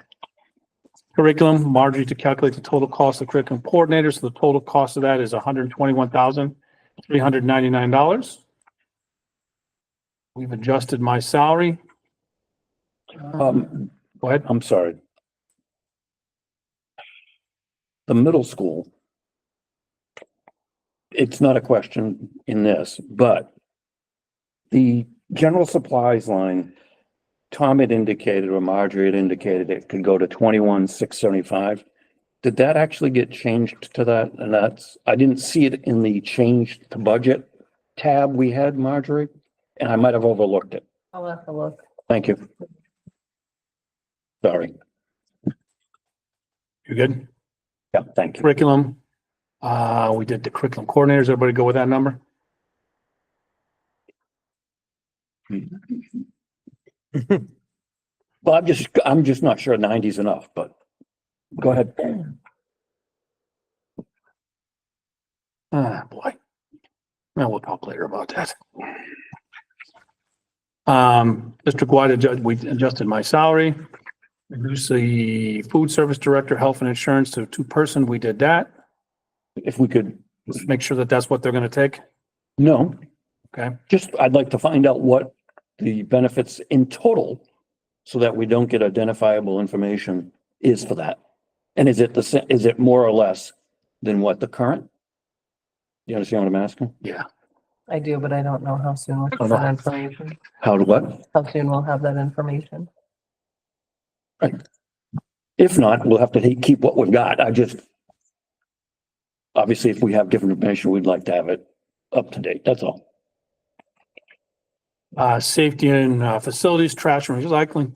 Curriculum, Marjorie to calculate the total cost of curriculum coordinators. So the total cost of that is $121,399. We've adjusted my salary. Go ahead. I'm sorry. The middle school. It's not a question in this, but the general supplies line, Tom had indicated, or Marjorie had indicated it could go to 21,675. Did that actually get changed to that? And I didn't see it in the changed to budget tab we had, Marjorie, and I might have overlooked it. I'll have to look. Thank you. Sorry. You good? Yeah, thank you. Curriculum. We did the curriculum coordinators. Everybody go with that number? Well, I'm just not sure 90 is enough, but go ahead. Ah, boy. Well, we'll talk later about that. District-wide we adjusted my salary. Reduce the food service director, health and insurance to 2-person. We did that. If we could, Let's make sure that that's what they're gonna take. no, Okay. just, I'd like to find out what the benefits in total so that we don't get identifiable information is for that. And is it more or less than what the current? You understand what I'm asking? Yeah. I do, but I don't know how soon we'll have that information. How to what? How soon we'll have that information. If not, we'll have to keep what we've got. Obviously, if we have different information, we'd like to have it up to date. That's all. Safety and facilities, trash and recycling.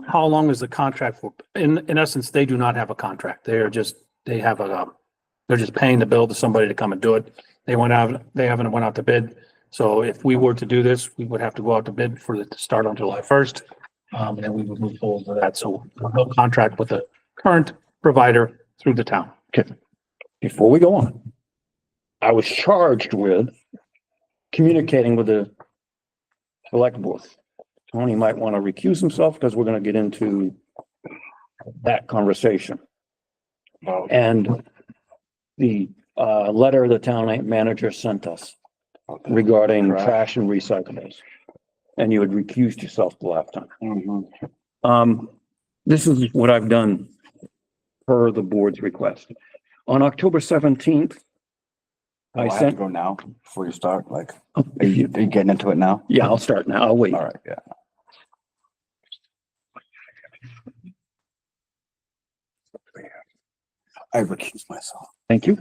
How long is the contract for? In essence, they do not have a contract. They're just paying the bill to somebody to come and do it. They haven't went out to bid. So if we were to do this, we would have to go out to bid for it to start on July 1st. And then we would move forward with that. So no contract with the current provider through the town. Okay. Before we go on, I was charged with communicating with the select board. Tony might want to recuse himself because we're going to get into that conversation. And the letter the town manager sent us regarding trash and recyclables. And you had recused yourself the last time. This is what I've done per the board's request. On October 17th, I have to go now before you start, like, are you getting into it now? Yeah, I'll start now. I'll wait. All right, yeah. I recuse myself. Thank you.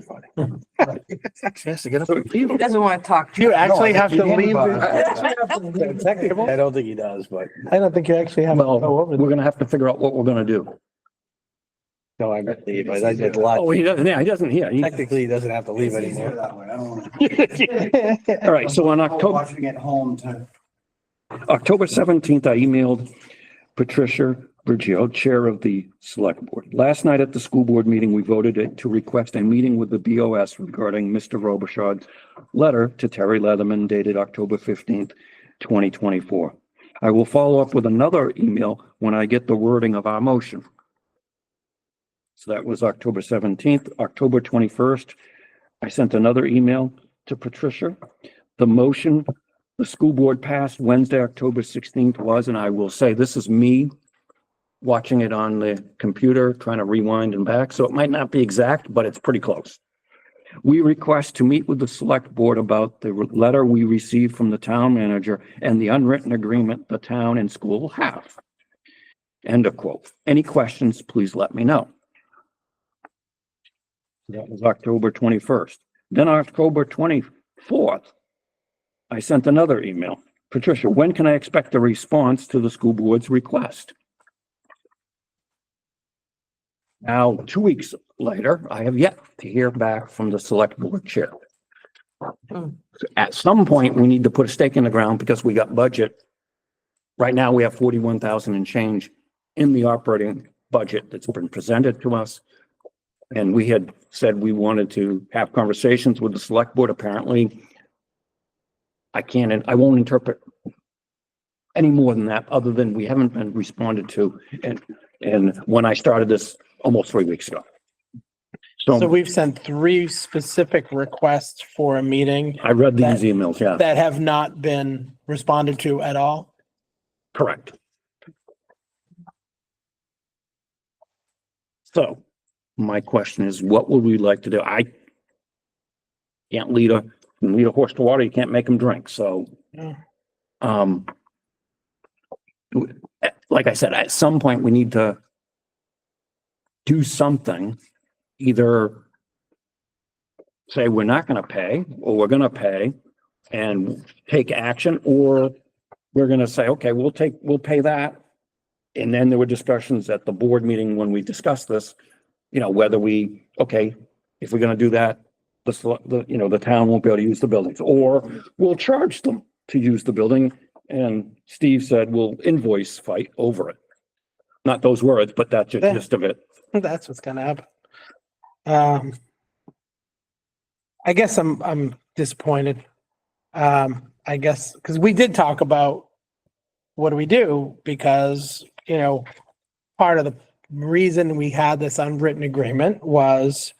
Yes, to get up. He doesn't want to talk. You actually No, I have to think leave. I don't think he does, but I don't think you actually have to Well, go over we're there. gonna have to figure out what we're gonna do. no, I believe, I did a lot. Oh, he doesn't, yeah, he doesn't hear. Technically, he doesn't have to leave anymore. All right, so on October, Watching at home to. October 17th, I emailed Patricia Bergio, Chair of the Select Board. Last night at the school board meeting, we voted to request a meeting with the BOS regarding Mr. Robichaud's letter to Terry Leatherman dated October 15th, 2024. I will follow up with another email when I get the wording of our motion. So that was October 17th. October 21st, I sent another email to Patricia. The motion the school board passed Wednesday, October 16th was, and I will say this is me watching it on the computer, trying to rewind and back. So it might not be exact, but it's pretty close. We request to meet with the select board about the letter we received from the town manager and the unwritten agreement the town and school have. End of quote. Any questions, please let me know. That was October 21st. Then October 24th, I sent another email. Patricia, when can I expect a response to the school board's request? Now, 2 weeks later, I have yet to hear back from the select board chair. At some point, we need to put a stake in the ground because we got budget. Right now, we have 41,000 and change in the operating budget that's been presented to us. And we had said we wanted to have conversations with the select board. Apparently, I won't interpret any more than that, other than we haven't been responded to. And when I started this almost 3 weeks ago. So we've sent 3 specific requests for a meeting I read these emails, yeah, that have not been responded to at all. correct. So my question is, what would we like to do? I can't lead a horse to water. You can't make him drink. So, Yeah. Like I said, at some point we need to do something, either say we're not going to pay, or we're going to pay and take action, or we're going to say, okay, we'll pay that And then there were discussions at the board meeting when we discussed this, whether we, okay, if we're gonna do that, the town won't be able to use the buildings, or we'll charge them to use the building. And Steve said, we'll invoice fight over it. Not those words, but that's the Yeah. gist of it. That's what's gonna happen. I guess I'm disappointed. I guess, because we did talk about what do we do? Because, part of the reason we had this unwritten agreement was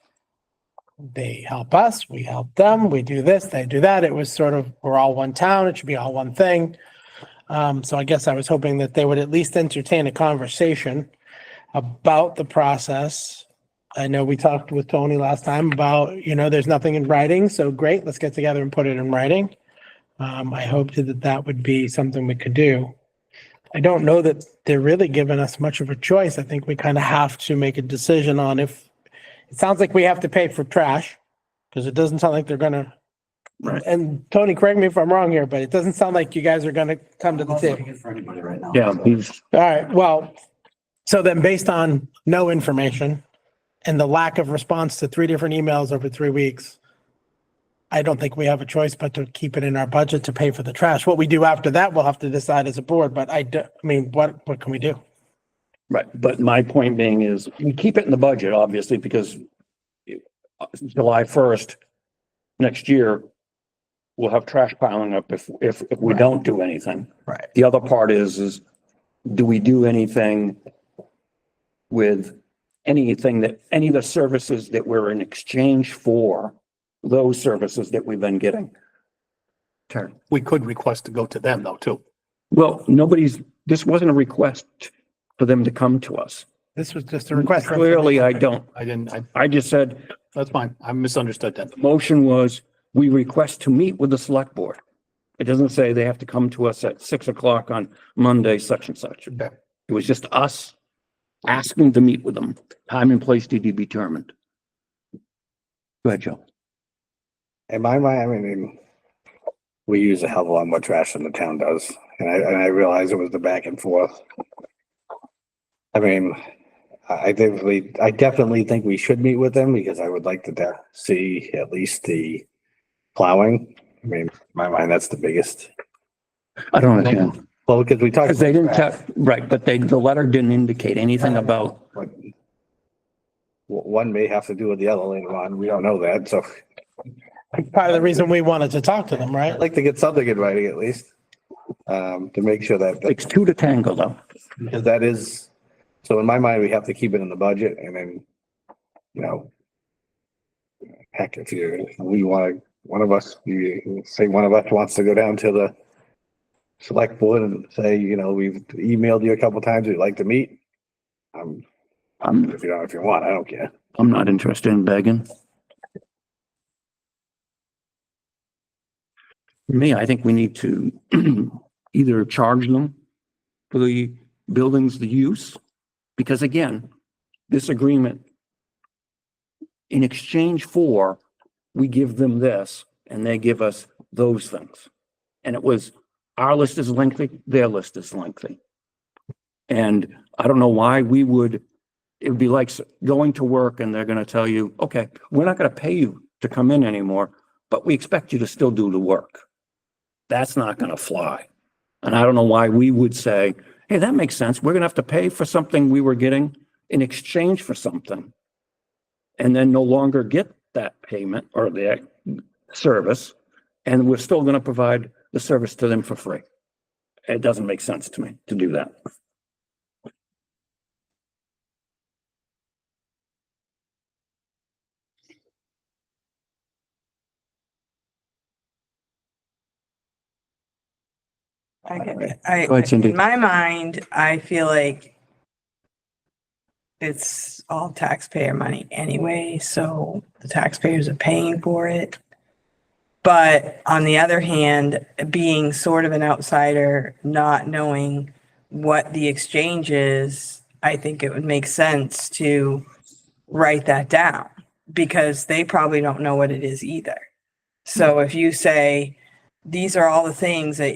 they help us, we help them, we do this, they do that. It was sort of, we're all one town, it should be all one thing. So I guess I was hoping that they would at least entertain a conversation about the process. I know we talked with Tony last time about, there's nothing in writing, so great, let's get together and put it in writing. I hoped that would be something we could do. I don't know that they're really giving us much of a choice. I think we kind of have to make a decision on if, it sounds like we have to pay for trash, because it doesn't sound like they're gonna. Right. And Tony, correct me if I'm wrong here, but it doesn't sound like you guys are gonna come to the table. For anybody right now. Yeah, he's, All right, well, so then based on no information and the lack of response to 3 different emails over 3 weeks, I don't think we have a choice but to keep it in our budget to pay for the trash. What we do after that, we'll have to decide as a board, but what can we do? right. But my point being is we keep it in the budget, obviously, because July 1st, next year, we'll have trash piling up if we don't do anything. Right. The other part is do we do anything with any of the services that we're in exchange for those services that we've been getting? We could request to go to them though, too. Well, this wasn't a request for them to come to us. This was just a request. for Clearly, I information. don't. I just said, That's fine. I misunderstood that. the motion was, we request to meet with the select board. It doesn't say they have to come to us at 6 o'clock on Monday, such and such. Okay. It was just us asking to meet with them. Time and place to be determined. Go ahead, Joe. In my mind, I mean, we use a hell of a lot more trash than the town does, and I realize it was the back and forth. I mean, I definitely think we should meet with them because I would like to see at least the plowing. I mean, in my mind, that's the biggest. I don't understand. Well, because we talked. Because they didn't tell, right, but the letter didn't indicate anything about, But one may have to do with the other later on. We don't know that, so Part of the reason we wanted to talk to them, right? I'd like to get something in writing at least. To make sure that, it's 2 to tango though. because that is, so in my mind, we have to keep it in the budget and then, heck, if we want to, one of us wants to go down to the select board and say, we've emailed you a couple times, we'd like to meet. If you want, I don't care. I'm not interested in begging. For me, I think we need to either charge them for the buildings, the use, because again, this agreement, in exchange for, we give them this and they give us those things. And it was, our list is lengthy, their list is lengthy. And I don't know why it would be like going to work and they're going to tell you, okay, we're not going to pay you to come in anymore, but we expect you to still do the work. That's not going to fly. And I don't know why we would say, hey, that makes sense. We're going to have to pay for something we were getting in exchange for something. And then no longer get that payment or the service. And we're still going to provide the service to them for free. It doesn't make sense to me to do that. I, Go ahead, Cindy. in my mind, I feel like it's all taxpayer money anyway, so the taxpayers are paying for it. But on the other hand, being sort of an outsider, not knowing what the exchange is, I think it would make sense to write that down because they probably don't know what it is either. So if you say, these are all the things that,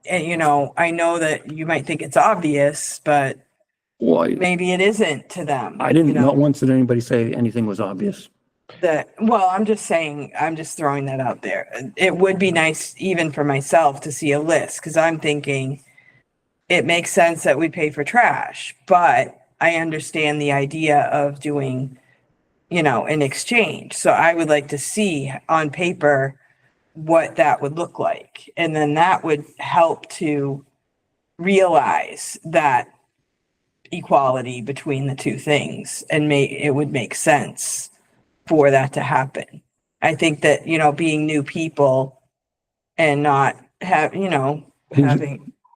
and I know that you might think it's obvious, but Well, maybe it isn't to them. I didn't, you know? not once did anybody say anything was obvious. That, well, I'm just saying, I'm just throwing that out there. It would be nice even for myself to see a list, because I'm thinking it makes sense that we pay for trash, but I understand the idea of doing, you know, an exchange. So I would like to see on paper what that would look like. And then that would help to realize that equality between the two things, and it would make sense for that to happen. I think that, you know, being new people and not having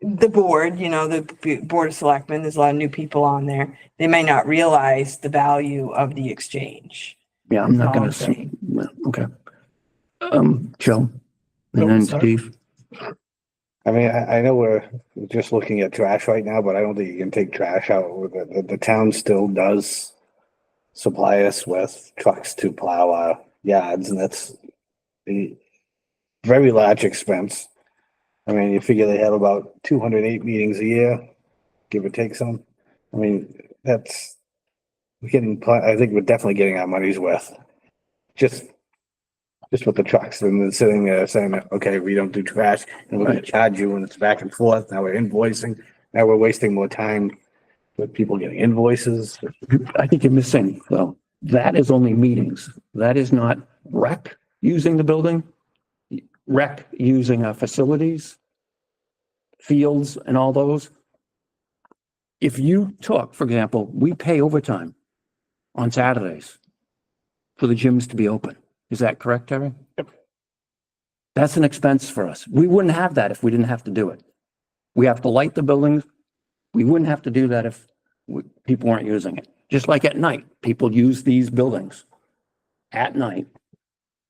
the board, you know, the Board of Selectmen, there's a lot of new people on there. They may not realize the value of the exchange. Yeah, I'm not gonna That's all I'm say, okay. Joe, and No, then sorry. Steve. I mean, I know we're just looking at trash right now, but I don't think you can take trash out. The town still does supply us with trucks to plow our yards, and that's a very large expense. I mean, you figure they have about 208 meetings a year, give or take some. I mean, I think we're definitely getting our money's worth. Just with the trucks, and then sitting there saying, okay, we don't do trash, and we're gonna charge you, and it's back and forth. Now we're invoicing. Now we're wasting more time with people getting invoices. I think you're missing, though. That is only meetings. That is not rec using the building, rec using our facilities, fields and all those. If you took, for example, we pay overtime on Saturdays for the gyms to be open. Is that correct, Terry? Yep. That's an expense for us. We wouldn't have that if we didn't have to do it. We have to light the buildings. We wouldn't have to do that if people weren't using it. Just like at night, people use these buildings at night,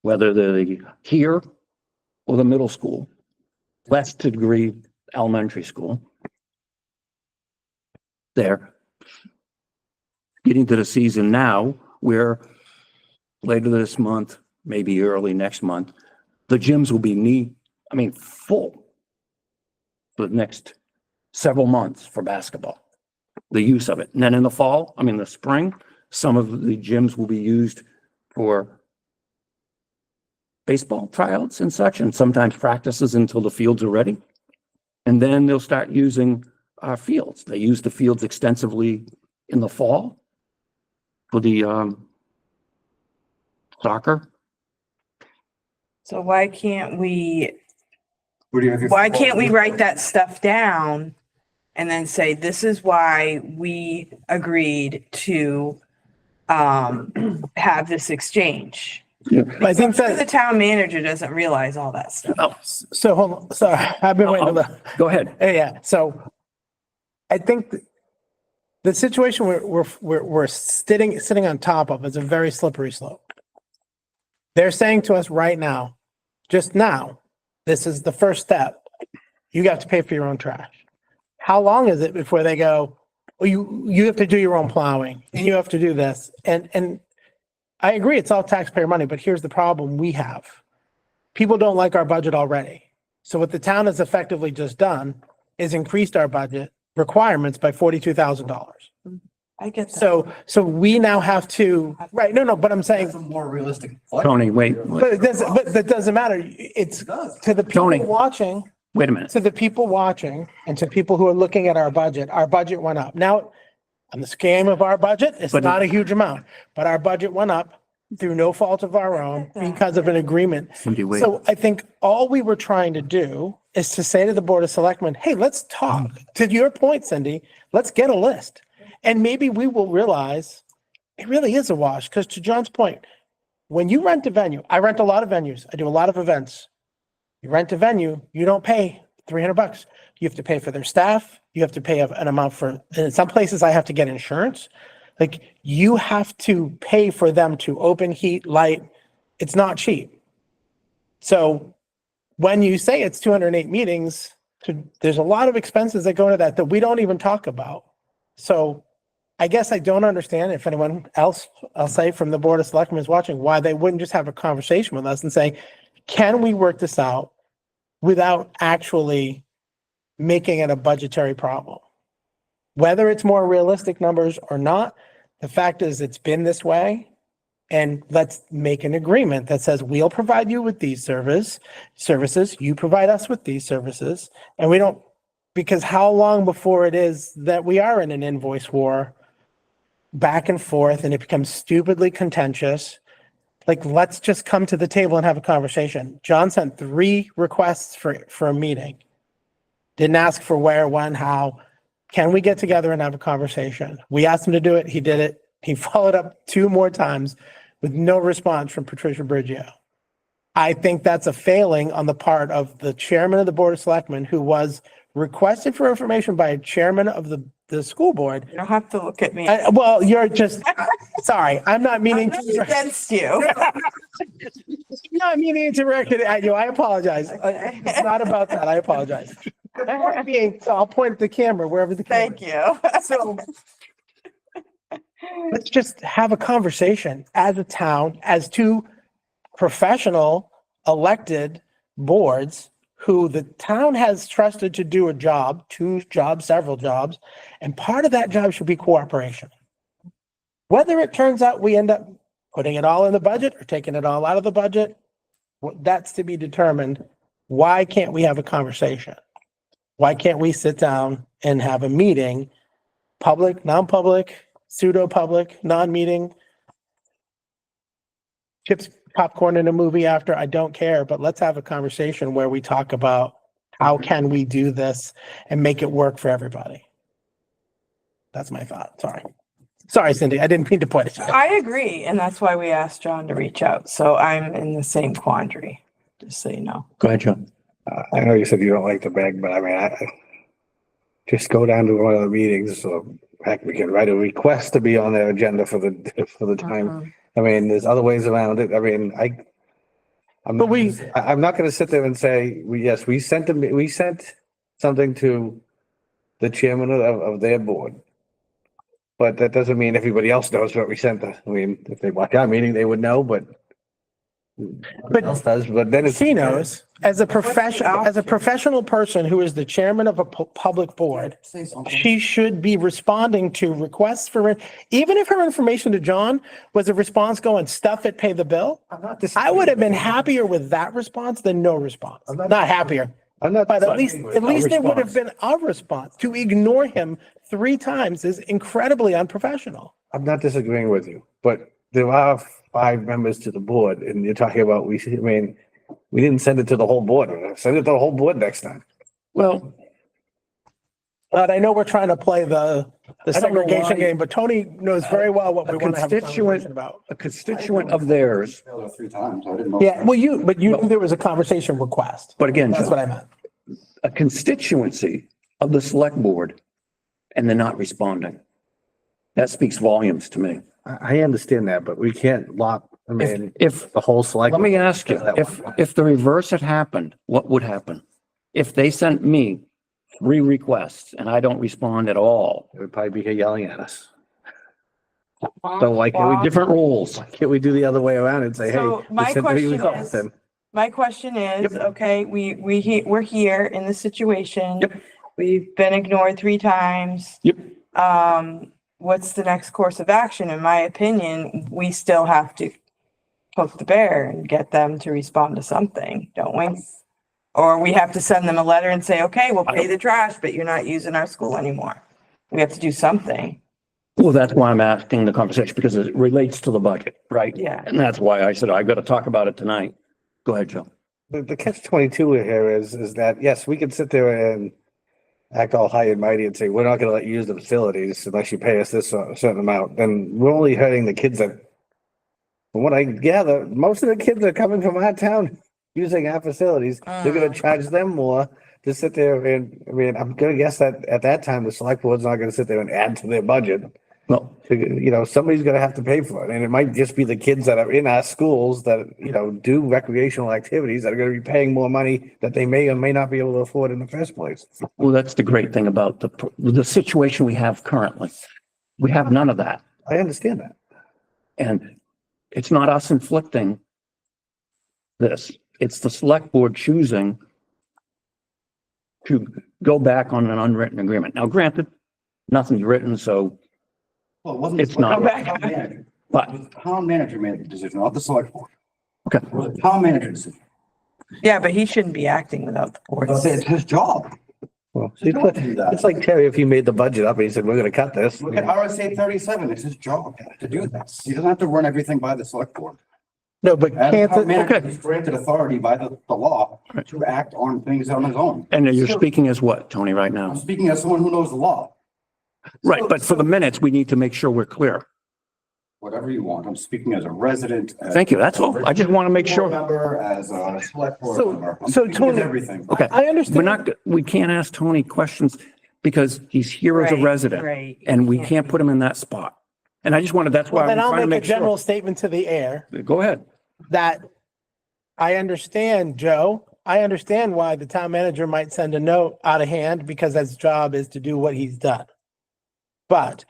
whether they're here or the middle school, less to degree elementary school. They're getting to the season now where later this month, maybe early next month, the gyms will be full for the next several months for basketball, the use of it. And then in the spring, some of the gyms will be used for baseball tryouts and such, and sometimes practices until the fields are ready. And then they'll start using our fields. They use the fields extensively in the fall for the soccer. So why can't we write that stuff down and then say, this is why we agreed to have this exchange? I think The that, town manager doesn't realize all that stuff. so hold on, sorry, I've been waiting. Go ahead. Yeah, so I think the situation we're sitting on top of is a very slippery slope. They're saying to us right now, just now, this is the first step. You have to pay for your own trash. How long is it before they go, well, you have to do your own plowing and you have to do this? And I agree, it's all taxpayer money, but here's the problem we have. People don't like our budget already. So what the town has effectively just done is increased our budget requirements by $42,000. I get that. So we now have to, right, no, but I'm saying, more realistic. Tony, wait, but that doesn't matter. It's to the people Tony. watching, wait a minute. to the people watching and to people who are looking at our budget went up. Now, on the scheme of our budget, it's But- not a huge amount, but our budget went up through no fault of our own because of an agreement. Cindy, wait. So I think all we were trying to do is to say to the Board of Selectmen, hey, let's talk. To your point, Cindy, let's get a list. And maybe we will realize it really is a wash. Because to John's point, when you rent a venue, I rent a lot of venues. I do a lot of events. You rent a venue, you don't pay $300. You have to pay for their staff. You have to pay an amount for, in some places I have to get insurance. Like you have to pay for them to open, heat, light. It's not cheap. So when you say it's 208 meetings, there's a lot of expenses that go into that we don't even talk about. So I guess I don't understand if anyone else, I'll say from the Board of Selectmen is watching, why they wouldn't just have a conversation with us and say, can we work this out without actually making it a budgetary problem? Whether it's more realistic numbers or not, the fact is it's been this way. And let's make an agreement that says we'll provide you with these services, you provide us with these services, and we don't, because how long before it is that we are in an invoice war back and forth and it becomes stupidly contentious? Like, let's just come to the table and have a conversation. John sent 3 requests for a meeting. Didn't ask for where, when, how. Can we get together and have a conversation? We asked him to do it. He did it. He followed up 2 more times with no response from Patricia Brigio. I think that's a failing on the part of the chairman of the Board of Selectmen, who was requested for information by a chairman of the school board. You don't have to look at me. Well, you're just, sorry, I'm not meaning to. Against you. I'm not meaning to direct it at you. I apologize. It's not about that. I apologize. I'll point at the camera wherever the camera. Thank you. So let's just have a conversation as a town, as 2 professional elected boards who the town has trusted to do a job, 2 jobs, several jobs, and part of that job should be cooperation. Whether it turns out we end up putting it all in the budget or taking it all out of the budget, that's to be determined. Why can't we have a conversation? Why can't we sit down and have a meeting, public, non-public, pseudo-public, non-meeting, chips, popcorn in a movie after, I don't care, but let's have a conversation where we talk about how can we do this and make it work for everybody. That's my thought. Sorry, Cindy, I didn't mean to put it. I agree, and that's why we asked John to reach out. So I'm in the same quandary, just so you know. Go ahead, John. I know you said you don't like the bag, but I mean, I just go down to one of the meetings, so heck, we can write a request to be on their agenda for the time. I mean, there's other ways around it. I mean, I'm not gonna sit there and say, we sent something to the chairman of their board. But that doesn't mean everybody else knows what we sent. I mean, if they watch our meeting, they would know, but else does, but then it's. She knows, as a professional person who is the chairman of a public board, she should be responding to requests for, even if her information to John was a response going, stuff it, pay the bill. I would have been happier with that response than no response. Not happier, but at least it would have been a response. To ignore him 3 times is incredibly unprofessional. I'm not disagreeing with you, but there are 5 members to the board, and you're talking about, we didn't send it to the whole board. Send it to the whole board next time. Well, But I know we're trying to play the I don't know segregation why- game, but Tony knows very well what we A want to have a constituent- conversation about. a constituent of theirs, 3 times. I didn't know. Yeah, well, you knew there was a conversation request. but again, That's what I meant. a constituency of the select board, and they're not responding. That speaks volumes to me. I understand that, but we can't lock, I mean, If, the whole select. let me ask you, if the reverse had happened, what would happen? If they sent me 3 requests and I don't respond at all, It would probably be yelling at us. So why can't we, different rules. can't we do the other way around and say, hey. So my we sent 3 question results is- then. My question is, Yep. okay, we're here in this situation. Yep. We've been ignored 3 times. Yep. What's the next course of action? In my opinion, we still have to poke the bear and get them to respond to something, don't we? Or we have to send them a letter and say, okay, we'll pay the trash, but you're not using our school anymore. We have to do something. Well, that's why I'm asking the conversation, because it relates to the budget, right? Yeah. And that's why I said I've got to talk about it tonight. Go ahead, Joe. The catch-22 here is that, yes, we can sit there and act all high and mighty and say, we're not gonna let you use the facilities unless you pay us this certain amount, then we're only hurting the kids that, from what I gather, most of the kids are coming from our town using our facilities. They're gonna charge them more to sit there and, I mean, I'm gonna guess that at that time, the select board's not gonna sit there and add to their budget. Well, You know, somebody's gonna have to pay for it, and it might just be the kids that are in our schools that, you know, do recreational activities that are gonna be paying more money that they may or may not be able to afford in the first place. well, that's the great thing about the situation we have currently. We have none of that. I understand that. And it's not us inflicting this. It's the select board choosing to go back on an unwritten agreement. Now, granted, Nothing's written, so, Well, it wasn't. It's not. the town manager. but, The town manager made the decision, not the select board. okay. It was the town manager decision. Yeah, but he shouldn't be acting without the board. It's his job. Well, it's like Terry, if he made the budget up and he said, we're gonna cut this. Look at RSA 37. It's his job to do this. He doesn't have to run everything by the select board. No, but And the can't, town the- manager is granted authority by the law to act on things on his own. And you're speaking as what, Tony, right I'm now? speaking as someone who knows the law. Right, but for the minutes, we need to make sure we're clear. Whatever you want. I'm speaking as a resident. as Thank you, that's all. I just want to make board sure. Member, as a select board So- member. I'm so speaking as Tony- everything. Okay, I we're understand. not, we can't ask Tony questions because he's here as a Right, resident. right. And we can't put him in that spot. And I just wanted, that's why Well, I'm then I'll trying to make a make general sure. statement to the air Go ahead. that I understand, Joe. I understand why the town manager might send a note out of hand because his job is to do what he's done. But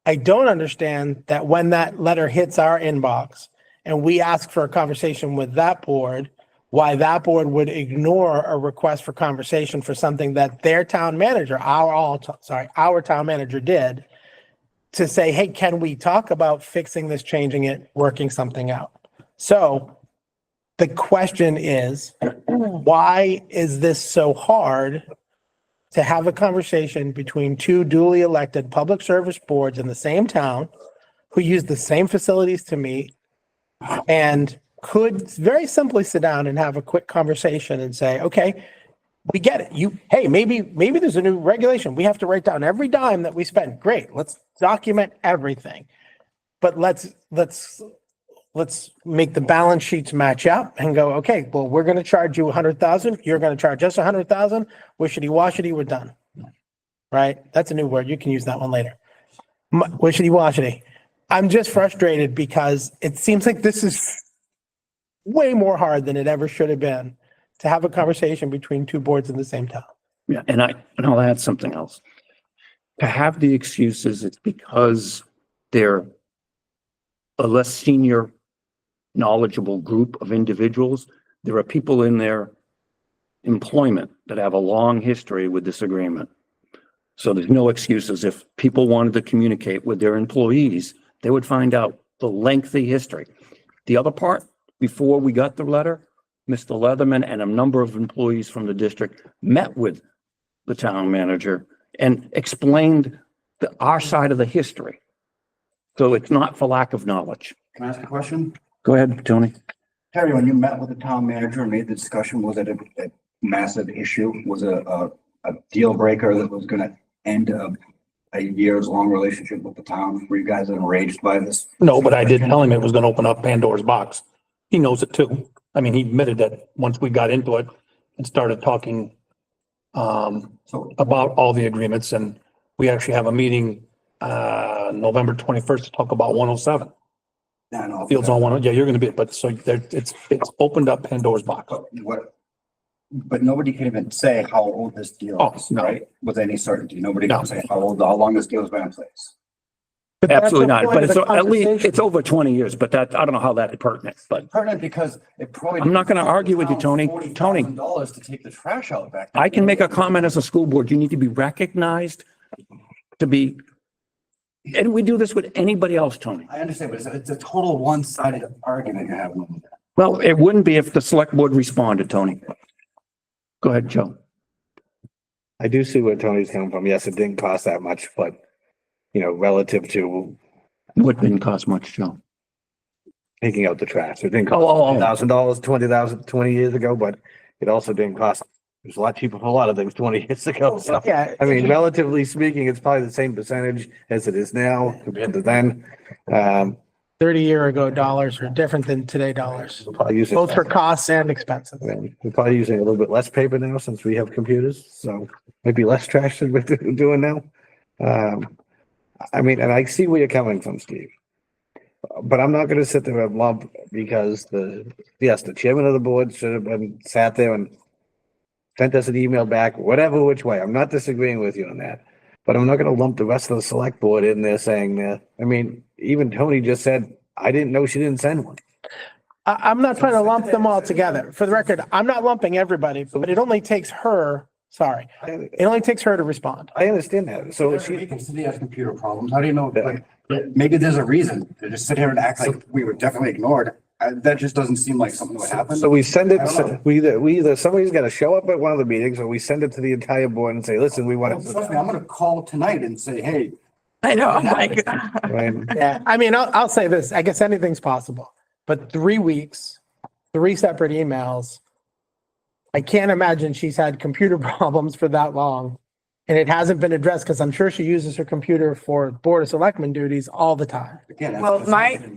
I don't understand that when that letter hits our inbox and we ask for a conversation with that board, why that board would ignore a request for conversation for something that their town manager, our town manager did to say, hey, can we talk about fixing this, changing it, working something out? So the question is, why is this so hard to have a conversation between two duly elected public service boards in the same town who use the same facilities to meet and could very simply sit down and have a quick conversation and say, okay, we get it. Hey, maybe there's a new regulation. We have to write down every dime that we spend. Great. Let's document everything. But let's make the balance sheets match up and go, okay, well, we're going to charge you 100,000. You're going to charge us 100,000. Wishity washity, we're done. Right? That's a new word. You can use that one later. Wishity washity. I'm just frustrated because it seems like this is way more hard than it ever should have been to have a conversation between two boards in the same town. Yeah, and I'll add something else. To have the excuses, it's because they're a less senior, knowledgeable group of individuals. There are people in their employment that have a long history with this agreement. So there's no excuses. If people wanted to communicate with their employees, they would find out the lengthy history. The other part, before we got the letter, Mr. Leatherman and a number of employees from the district met with the town manager and explained our side of the history. So it's not for lack of knowledge. Can I ask a question? Go ahead, Tony. Terry, when you met with the town manager and made the discussion, was it a massive issue? Was it a deal breaker that was gonna end a years long relationship with the town? Were you guys enraged by this? No, but I did tell him it was gonna open up Pandora's box. He knows it too. I mean, he admitted that once we got into it and started talking about all the agreements, and we actually have a meeting November 21st to talk about 107. I know. Fields on one, yeah, you're gonna be, but so there, it's opened up Pandora's box. But nobody can even say how old this deal Oh, is, no. right? With any certainty. Nobody No. can say how long this deal's been in place. But that's Absolutely the not. point But of it's the at least, conversation. it's over 20 years, but that, I don't know how that's pertinent, but Pertinent because it probably. I'm not gonna argue with you, Tony. Tony. $40,000 to take the trash out back. I can make a comment as a school board. You need to be recognized to be, and we do this with anybody else, Tony. I understand, but it's a total one-sided argument you're having with that. Well, it wouldn't be if the select board responded, Tony. Go ahead, Joe. I do see where Tony's coming from. Yes, it didn't cost that much, but relative to What didn't cost much, Joe? taking out the trash, it didn't Oh, oh, cost oh. $1,000, 20,000, 20 years ago, but it also didn't cost, it was a lot cheaper for a lot of things 20 years ago. So, Yeah. I mean, relatively speaking, it's probably the same percentage as it is now compared to then. 30-year ago dollars are different than today dollars, We're probably using, both for costs and expenses. we're probably using a little bit less paper now since we have computers, so maybe less trash than we're doing now. I mean, and I see where you're coming from, Steve. But I'm not gonna sit there and lump because the chairman of the board should have been sat there and sent us an email back, whatever which way. I'm not disagreeing with you on that. But I'm not gonna lump the rest of the select board in there saying that, I mean, even Tony just said, I didn't know she didn't send one. I'm not trying to lump them all together. For the record, I'm not lumping everybody, but it only takes her Sorry. It only takes her to respond. I understand that. So She has computer problems. How do you know, like, maybe there's a reason to just sit here and act like we were definitely ignored. That just doesn't seem like something would happen. So we send it, I don't know. we either, somebody's gotta show up at one of the meetings or we send it to the entire board and say, listen, we want Trust me, I'm to. gonna call tonight and say, hey, I know, I'm like, Right? Yeah, I mean, I'll say this, I guess anything's possible, but 3 weeks, 3 separate emails. I can't imagine she's had computer problems for that long. And it hasn't been addressed because I'm sure she uses her computer for Board of Selectmen duties all the time. again. Well, Okay.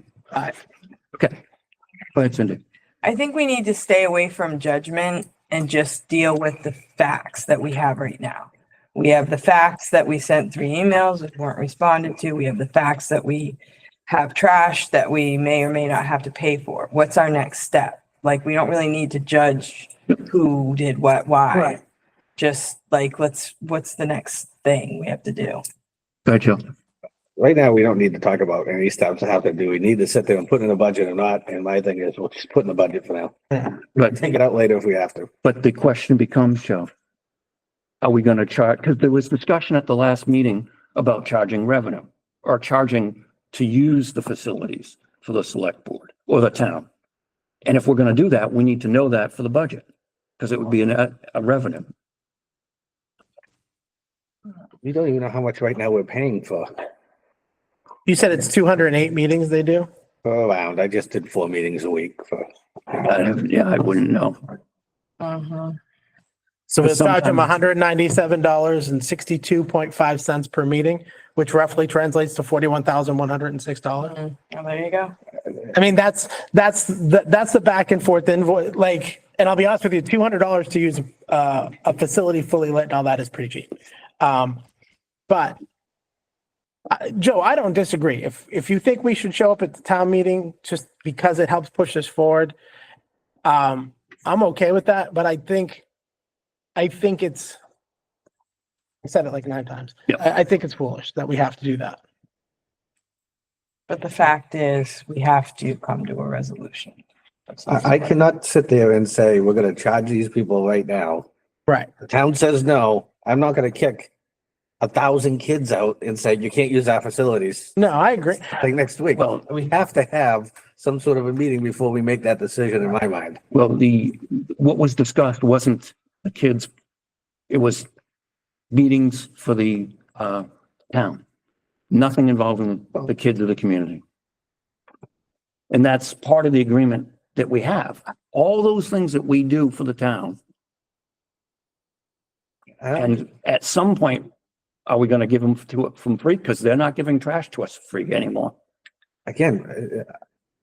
Go ahead, Cindy. I think we need to stay away from judgment and just deal with the facts that we have right now. We have the facts that we sent 3 emails that weren't responded to. We have the facts that we have trash that we may or may not have to pay for. What's our next step? Like, we don't really need to judge who did what, why. Right. Just like, what's the next thing we have to do? Go ahead, Joe. Right now, we don't need to talk about any steps to have to do. We need to sit there and put in the budget or not. And my thing is, we'll just put in the budget for now. But, Take it out later if we have to. but the question becomes, Joe, are we going to charge? Because there was discussion at the last meeting about charging revenue or charging to use the facilities for the select board or the town. And if we're going to do that, we need to know that for the budget because it would be a revenue. We don't even know how much right now we're paying for. You said it's 208 meetings they do? Around, I just did 4 meetings a week for. Yeah, I wouldn't know. So we'll charge them Sometimes- $197.62.5 per meeting, which roughly translates to $41,106. Oh, there you go. I mean, that's the back and forth invoice, like, and I'll be honest with you, $200 to use a facility fully lit and all that is pretty cheap. But Joe, I don't disagree. If you think we should show up at the town meeting just because it helps push us forward, I'm okay with that, but I think it's, I said it like 9 times. Yeah. I think it's foolish that we have to do that. But the fact is, we have to come to a resolution. I cannot sit there and say, we're gonna charge these people right now. Right. The town says no. I'm not gonna kick 1,000 kids out and say, you can't use our facilities No, I agree. like next week. Well- We have to have some sort of a meeting before we make that decision in my mind. Well, what was discussed wasn't the kids. It was meetings for the town. Nothing involving the kids of the community. And that's part of the agreement that we have. All those things that we do for the town. And at some point, are we going to give them from free? Because they're not giving trash to us free anymore. Again,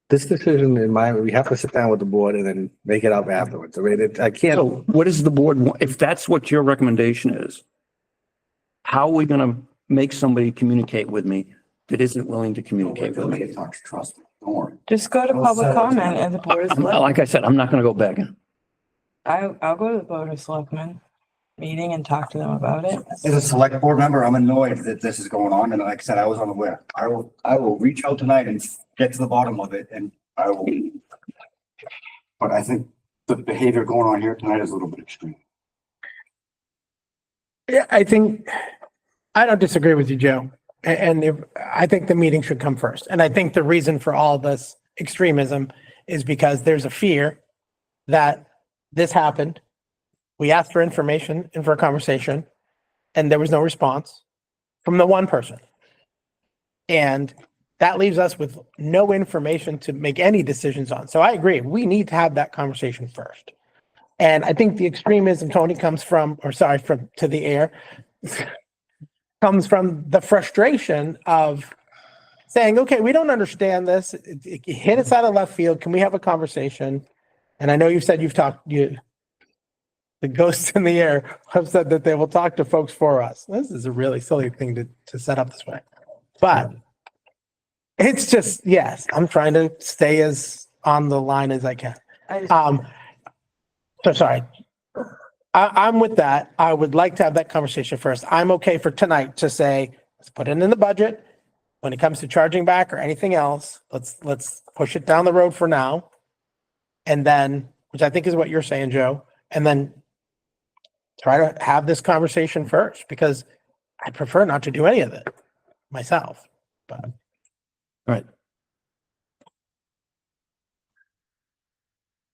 this decision in mind, we have to sit down with the board and then make it up afterwards. I mean, I So can't, what is the board, if that's what your recommendation is? How are we going to make somebody communicate with me that isn't willing to communicate with me? Trust me, don't worry. Just go to public comment and the board of selectmen. Like I said, I'm not going to go begging. I'll go to the board of selectmen meeting and talk to them about it. As a select board member, I'm annoyed that this is going on, and like I said, I was unaware. I will reach out tonight and get to the bottom of it, and I will. But I think the behavior going on here tonight is a little bit extreme. Yeah, I don't disagree with you, Joe. I think the meeting should come first. And I think the reason for all this extremism is because there's a fear that this happened. We asked for information and for a conversation, and there was no response from the one person. And that leaves us with no information to make any decisions on. So I agree. We need to have that conversation first. And I think the extremism, Tony, comes from to the air, comes from the frustration of saying, okay, we don't understand this. It hit us out of left field. Can we have a conversation? And I know you've said the ghosts in the air have said that they will talk to folks for us. This is a really silly thing to set up this way. But it's just, yes, I'm trying to stay as on the line as I can. So sorry. I'm with that. I would like to have that conversation first. I'm okay for tonight to say, let's put it in the budget. When it comes to charging back or anything else, let's push it down the road for now. And then, which I think is what you're saying, Joe, and then try to have this conversation first, because I prefer not to do any of it myself, but. Right.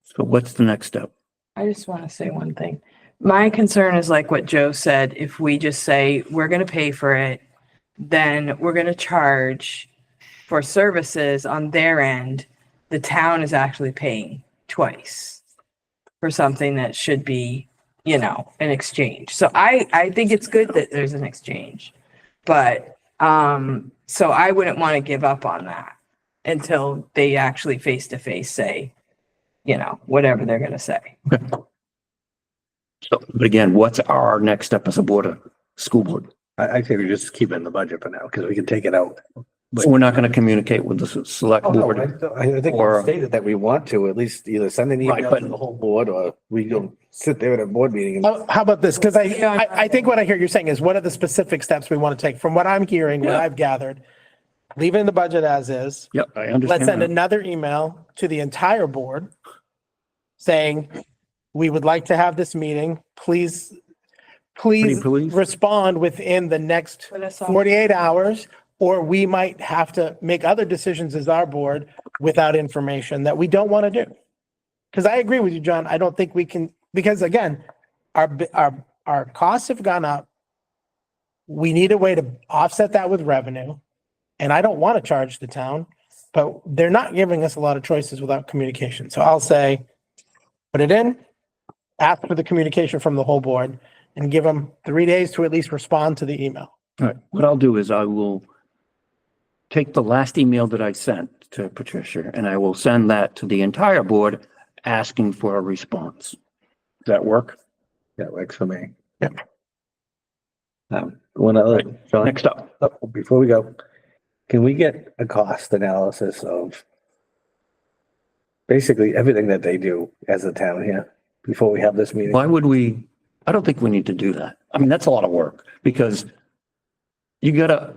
So what's the next step? I just want to say one thing. My concern is like what Joe said, if we just say, we're going to pay for it, then we're going to charge for services on their end. The town is actually paying twice for something that should be, an exchange. So I think it's good that there's an exchange. But, so I wouldn't want to give up on that until they actually face to face say, whatever they're going to say. So, but again, what's our next step as a board of school board? I think we just keep it in the budget for now, because we can take it out. So we're not going to communicate with the select Oh, no, board. I think or- we stated that we want to at least either send an Right, email but- to the whole board, or we don't sit there at a board meeting and How about this? Because I think what I hear you're saying is, what are the specific steps we want to take? From what I'm hearing, what Yeah. I've gathered, leave it in the budget as is. Yep, I Let's understand send that. another email to the entire board saying, we would like to have this meeting. Please Please. respond within the next Put us on- 48 hours, or we might have to make other decisions as our board without information that we don't want to do. Because I agree with you, John. I don't think we can, because again, our costs have gone up. We need a way to offset that with revenue. And I don't want to charge the town, but they're not giving us a lot of choices without communication. So I'll say, put it in, ask for the communication from the whole board, and give them 3 days to at least respond to the email. All right, what I'll do is I will take the last email that I sent to Patricia and I will send that to the entire board asking for a response. Does that work? that works for me. Yep. One other, John, Next up, before we go, can we get a cost analysis of basically everything that they do as a town here before we have this meeting? why would we, I don't think we need to do that. I mean, that's a lot of work because you gotta,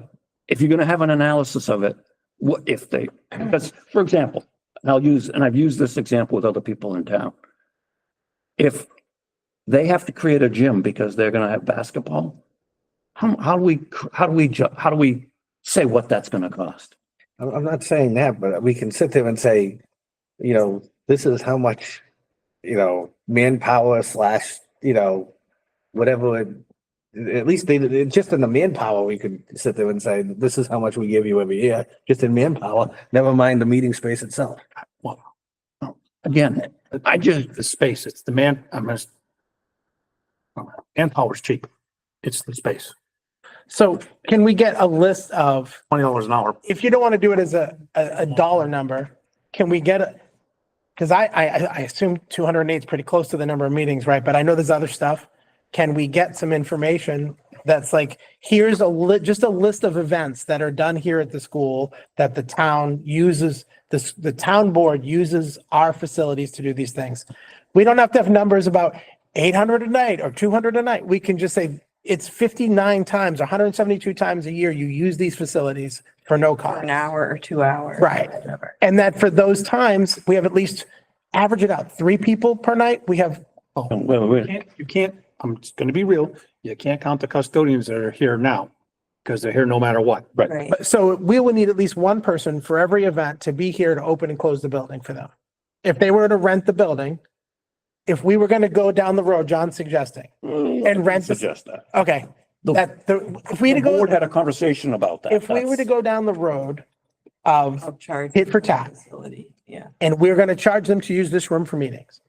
if you're gonna have an analysis of it, what if they, because for example, and I've used this example with other people in town. If they have to create a gym because they're gonna have basketball, how do we say what that's gonna cost? I'm not saying that, but we can sit there and say, this is how much, manpower slash, whatever, at least just in the manpower, we could sit there and say, this is how much we give you every year, just in manpower, never mind the meeting space itself. Well, Again, I just, the space, it's the man, manpower's cheap. It's the space, So can we get a list of, $20 an hour. if you don't want to do it as a dollar number, can we get a, because I assume 208 is pretty close to the number of meetings, right? But I know there's other stuff. Can we get some information that's like, here's just a list of events that are done here at the school that the town uses, the town board uses our facilities to do these things. We don't have to have numbers about 800 a night or 200 a night. We can just say it's 59 times, 172 times a year you use these facilities for no For cost. an hour or 2 hours. Right. Whatever. And that for those times, we have at least average it out, 3 people per night. We have, You can't, I'm just gonna be real, you can't count the custodians that are here now, because they're here no matter what. Right. so we will need at least one person for every event to be here to open and close the building for them. If they were to rent the building, if we were going to go down the road, John's suggesting, and rent, suggest that. okay. If we had The to go, board had a conversation about that. if we were to go down the road of I'll charge. tit for tat, Facility, yeah. and we're going to charge them to use this room for meetings.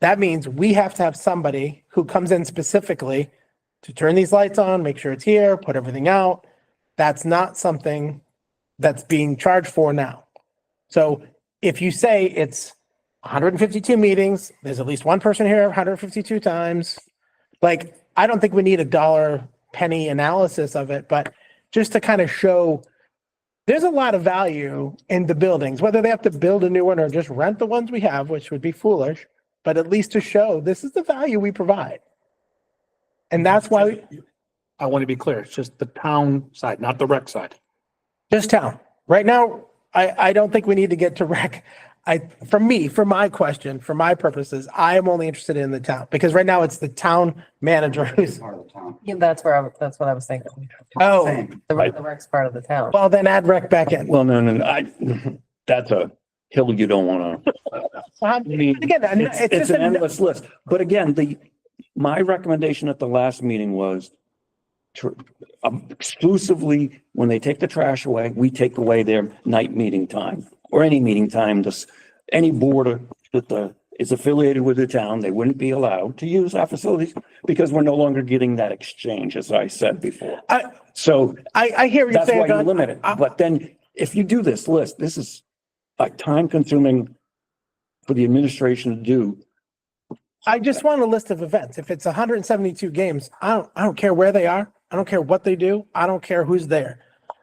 That means we have to have somebody who comes in specifically to turn these lights on, make sure it's here, put everything out. That's not something that's being charged for now. So if you say it's 152 meetings, there's at least one person here 152 times. Like, I don't think we need a dollar penny analysis of it, but just to kind of show there's a lot of value in the buildings, whether they have to build a new one or just rent the ones we have, which would be foolish, but at least to show this is the value we provide. And that's why, I want to be clear, it's just the town side, not the rec side. just town. Right now, I don't think we need to get to rec. for my question, for my purposes, I am only interested in the town, because right now it's the town manager who's, Part of the town. Yeah, that's what I was thinking. oh, The rec's part of the town. well, then add rec back in. Well, no, that's a hill you don't want to. Again, It's just an a- endless list. But again, my recommendation at the last meeting was exclusively, when they take the trash away, we take away their night meeting time or any meeting time. Any board that is affiliated with the town, they wouldn't be allowed to use our facilities because we're no longer getting that exchange, as I said before. So I hear what you're that's why saying, you John. limit it. But then if you do this list, this is a time consuming for the administration to do. I just want a list of events. If it's 172 games, I don't care where they are. I don't care what they do. I don't care who's there.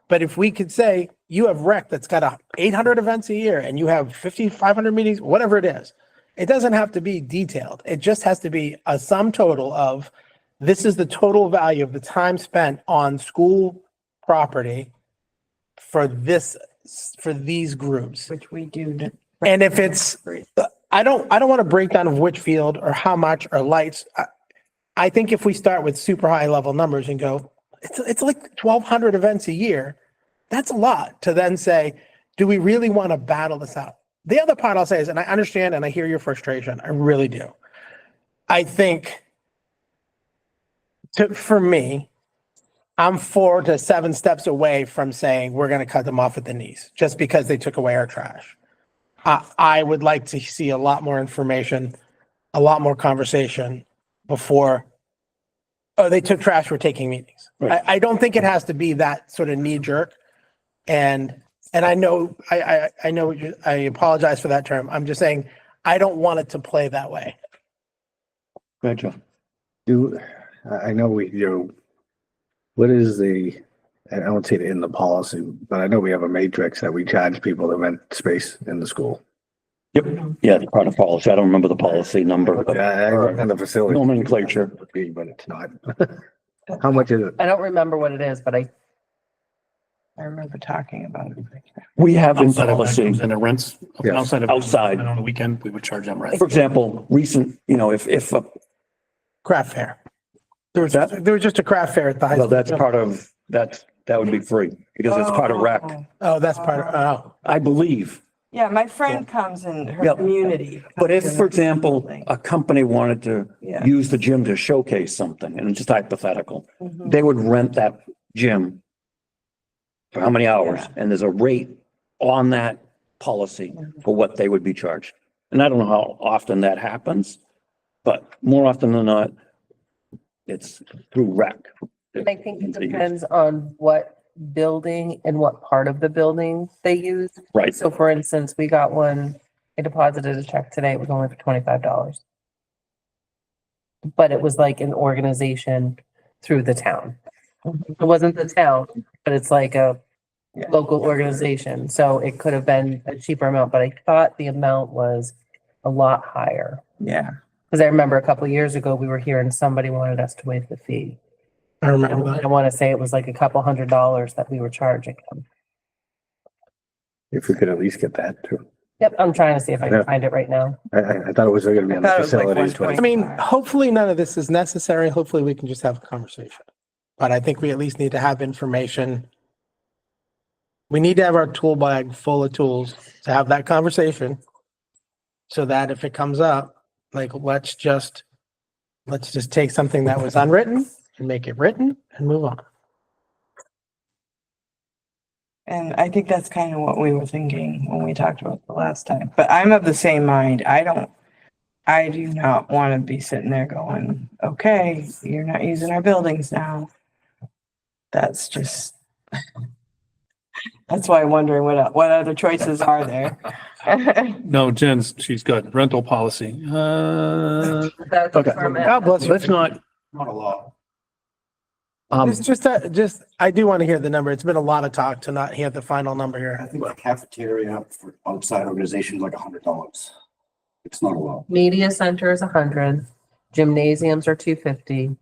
But if we could say you have rec that's got 800 events a year and you have 500 meetings, whatever it is, it doesn't have to be detailed. It just has to be a sum total of this is the total value of the time spent on school property for these groups. Which we do. And if it's, I don't want a breakdown of which field or how much or lights. I think if we start with super high level numbers and go, it's like 1,200 events a year. That's a lot to then say, do we really want to battle this out? The other part I'll say is, and I understand and I hear your frustration. I really do. I think for me, I'm 4 to 7 steps away from saying we're going to cut them off at the knees just because they took away our trash. I would like to see a lot more information, a lot more conversation before, oh, they took trash, we're taking meetings. Right. I don't think it has to be that sort of knee jerk. And I know, I know, I apologize for that term. I'm just saying, I don't want it to play that way. Go ahead, Joe. I know what is I don't see it in the policy, but I know we have a matrix that we charge people to rent space in the school. Yep. Yeah, it's part of policy. I don't remember the policy number. but- I looked in the facility. Nomenclature. But it's not. How much is it? I don't remember what it is, but I remember talking about it. We have in Outside of policy, bedrooms and the rents, Yes. outside of. Outside. And on the weekend, we would charge them rent. for example, if Craft fair. There was just a craft fair at the high well, school. that's part of, that would be free because it's part of rec, Oh, that's part of, oh. I believe. Yeah, my friend comes in her Yeah. community. But if, comes in for her example, building. a company wanted to Yeah. use the gym to showcase something, and it's just hypothetical, Mhm. they would rent that gym for how many hours? Yeah. And there's a rate on that policy for what they would be charged. And I don't know how often that happens, but more often than not, it's through rec. I think it depends on what building and what part of the building they use. Right. So for instance, we got one, I deposited a check today, it was only for $25. But it was like an organization through the town. It wasn't the town, but it's like a local organization, so it could have been a cheaper amount, but I thought the amount was a lot higher. Yeah. Because I remember a couple of years ago, we were here and somebody wanted us to waive the fee. I remember that. I want to say it was like a couple $100 that we were charging them. If we could at least get that too. Yep, I'm trying to see if I Yeah. can find it right now. I thought it was gonna be on the I thought it was like facilities, but 120. I mean, hopefully none of this is necessary. Hopefully we can just have a conversation. But I think we at least need to have information. We need to have our tool bag full of tools to have that conversation. So that if it comes up, like, let's just take something that was unwritten and make it written and move on. And I think that's kind of what we were thinking when we talked about it the last time. But I'm of the same mind. I do not want to be sitting there going, okay, you're not using our buildings now. That's just, that's why I'm wondering what other choices are there. No, Jen's, she's good. Rental policy. That's Okay. God bless you. Let's not, Not a law. Just, I do want to hear the number. It's been a lot of talk to not hear the final number I here. think the cafeteria for outside organizations like $100. It's not a law. Media center is 100, gymnasiums are 250,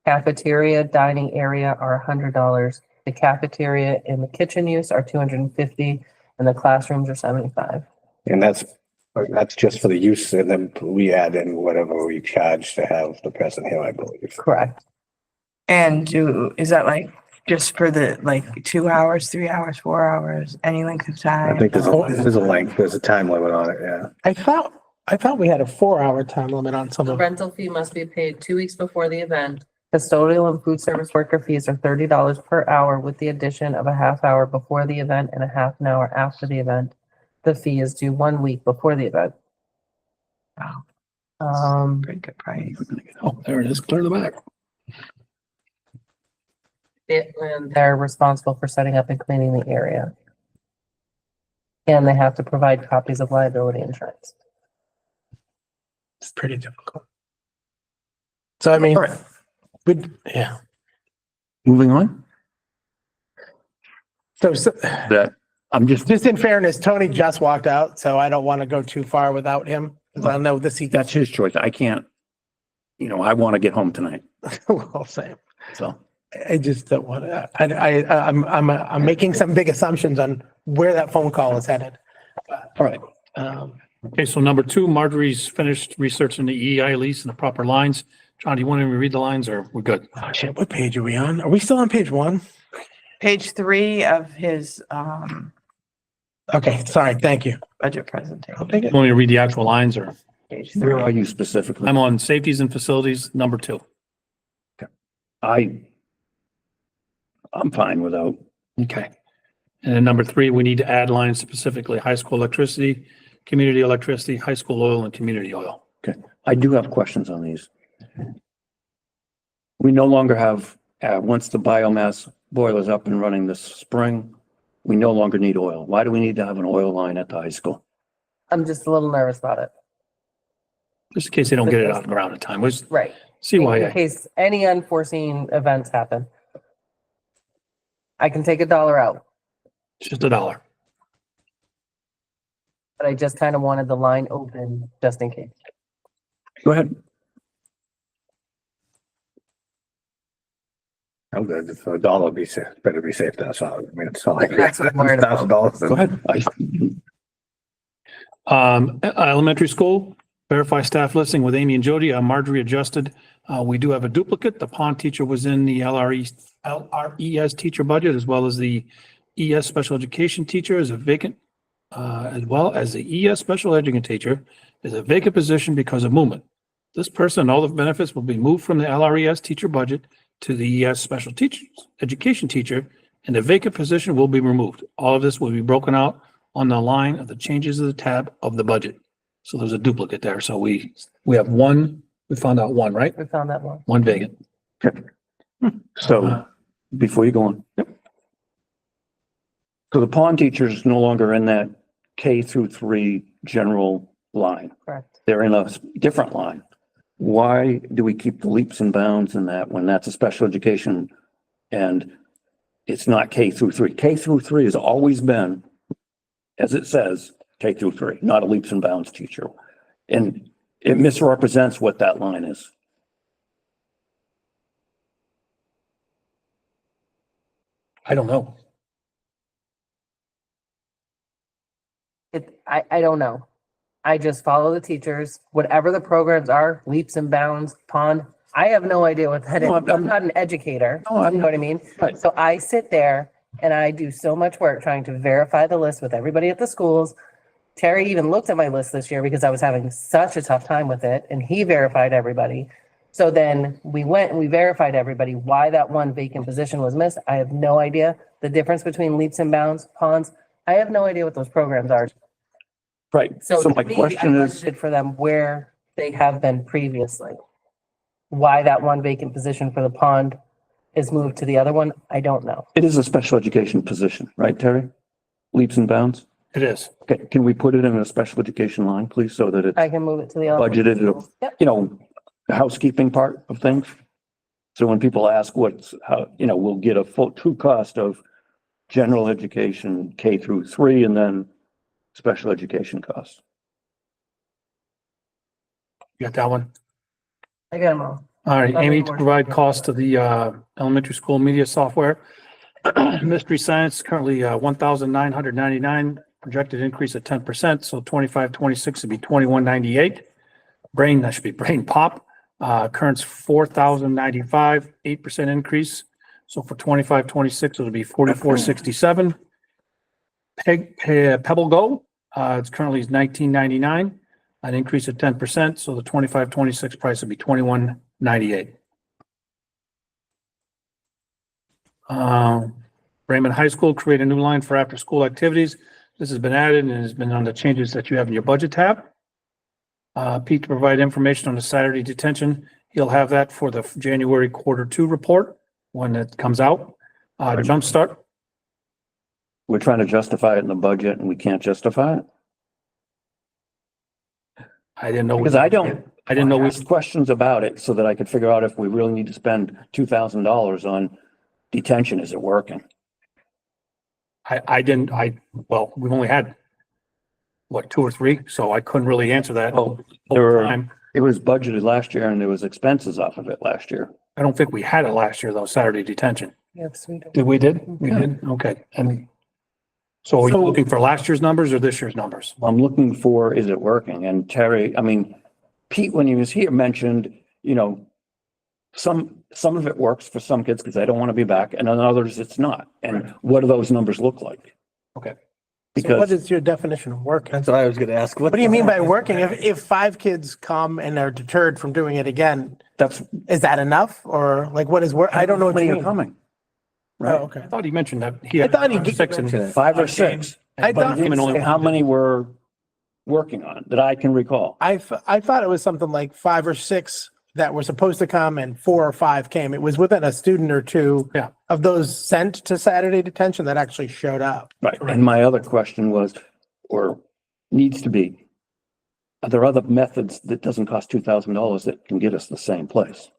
cafeteria, dining area are $100. The cafeteria and the kitchen use are 250, and the classrooms are 75. and that's But that's just for the use and then we add in whatever we charge to have the person here, I believe. Correct. And is that like just for the, like 2 hours, 3 hours, 4 hours, any length of time? I think there's a length, there's a time limit on it, yeah. I thought we had a 4-hour time limit on some The of. rental fee must be paid 2 weeks before the event. Custodial and food service worker fees are $30 per hour with the addition of a half hour before the event and a half an hour after the event. The fee is due 1 week before the event. Wow. Pretty good price. Oh, there it is. Clear the back. And they're responsible for setting up and cleaning the area. And they have to provide copies of liability insurance. It's pretty difficult. So I mean, All right, yeah. moving on. So That, I'm just, just in fairness, Tony just walked out, so I don't want to go too far without him. 'Cause I know this, that's his choice. I can't, I want to get home tonight, well, same. so. I just don't want to, I'm making some big assumptions on where that phone call is headed. All right. Okay, so number 2, Marjorie's finished researching the EI lease and the proper lines. John, do you want to read the lines or we're good? Oh shit, what page are we on? Are we still on page 1? Page 3 of his, Okay, sorry, thank you. budget presentation. I'll take it. Want me to read the actual lines or? Page Where 3. are you specifically? I'm on safeties and facilities, number 2. I'm fine without. Okay. And then number 3, we need to add lines specifically, high school electricity, community electricity, high school oil and community oil. I do have questions on these. We no longer have, once the biomass boiler's up and running this spring, we no longer need oil. Why do we need to have an oil line at the high school? I'm just a little nervous about it. Just in case they don't get it out of the ground in time. Was Right. In CYA. case any unforeseen events happen. I can take $1 out, It's just $1. but I just kind of wanted the line open just in case. Go ahead. I'm good. If a dollar be safe, better be safe than a solid. I mean, it's not like That's what I'm worried about. $1,000. Go ahead. Elementary school, verify staff listing with Amy and Jody. Marjorie adjusted. We do have a duplicate. The pond teacher was in the LRES teacher budget as well as the ES special education teacher is a vacant, as well as the ES special education teacher is a vacant position because of movement. This person and all the benefits will be moved from the LRES teacher budget to the ES special teachers, education teacher, and the vacant position will be removed. All of this will be broken out on the line of the changes of the tab of the budget. So there's a duplicate there. So we have one, we found out one, right? We found that one. One vacant. So before you go on. So the pond teacher is no longer in that K through 3 general line. Correct. They're in a different line. Why do we keep the leaps and bounds in that when that's a special education and it's not K through 3? K through 3 has always been, as it says, K through 3, not a leaps and bounds teacher. And it misrepresents what that line is. I don't know. I don't know. I just follow the teachers, whatever the programs are, leaps and bounds, pond. I have no idea what that is. No, I'm not an educator. No, I'm You know what I mean? Right. So I sit there and I do so much work trying to verify the list with everybody at the schools. Terry even looked at my list this year because I was having such a tough time with it and he verified everybody. So then we went and we verified everybody. Why that one vacant position was missed, I have no idea. The difference between leaps and bounds, ponds, I have no idea what those programs are. Right. So So to my me, question I is, budgeted for them where they have been previously. Why that one vacant position for the pond is moved to the other one, I don't know. it is a special education position, right, Terry? Leaps and bounds? It is. Okay, can we put it in a special education line, please, so that it's I can move it to the other. budgeted, Yep. the housekeeping part of things? So when people ask what's, how, we'll get a full true cost of general education K through 3 and then special education costs. You got that one? I got them all. All right, Nothing Amy, to more. provide cost of the elementary school media software. Mystery Science currently $1,999 projected increase of 10%. So 25-26 would be 2198. Brain, that should be Brain Pop. Current's 4,095, 8% increase. So for 25-26, it'll be 4467. Pebble Go, it's currently 1999, an increase of 10%. So the 25-26 price would be 2198. Raymond High School create a new line for after-school activities. This has been added and has been on the changes that you have in your budget tab. Pete to provide information on the Saturday detention. He'll have that for the January Q2 report when it comes out. Jumpstart, We're trying to justify it in the budget and we can't justify it. I didn't know. Because I didn't know we- with questions about it so that I could figure out if we really need to spend $2,000 on detention. Is it working? Well, we've only had, what, 2 or 3, so I couldn't really answer that. Oh, there were, it was budgeted last year and there was expenses off of it last year. I don't think we had it last year, though, Saturday detention. Yes, we do. Did we did? We did? Okay. And so are you looking for last year's numbers or this year's numbers? I'm looking for, is it working? And Terry, I mean, Pete, when he was here, mentioned, you know, some of it works for some kids because they don't want to be back, and on others it's not. And what do those numbers look like? Okay. So what Because is your definition of working? That's what I was gonna ask. What do you mean by working? If 5 kids come and are deterred from doing it again, that's. is that enough? Or like, what is work? I don't know what Many you are mean. coming. Oh, Right? okay. I thought he mentioned that he I had thought he 6 and 5 or 6. I but thought- he came in only How many were working on it that I can recall? I thought it was something like 5 or 6 that were supposed to come and 4 or 5 came. It was within a student or 2 Yeah. of those sent to Saturday detention that actually showed up. Right. And my other question was, or needs to be, are there other methods that doesn't cost $2,000 that can get us the same place?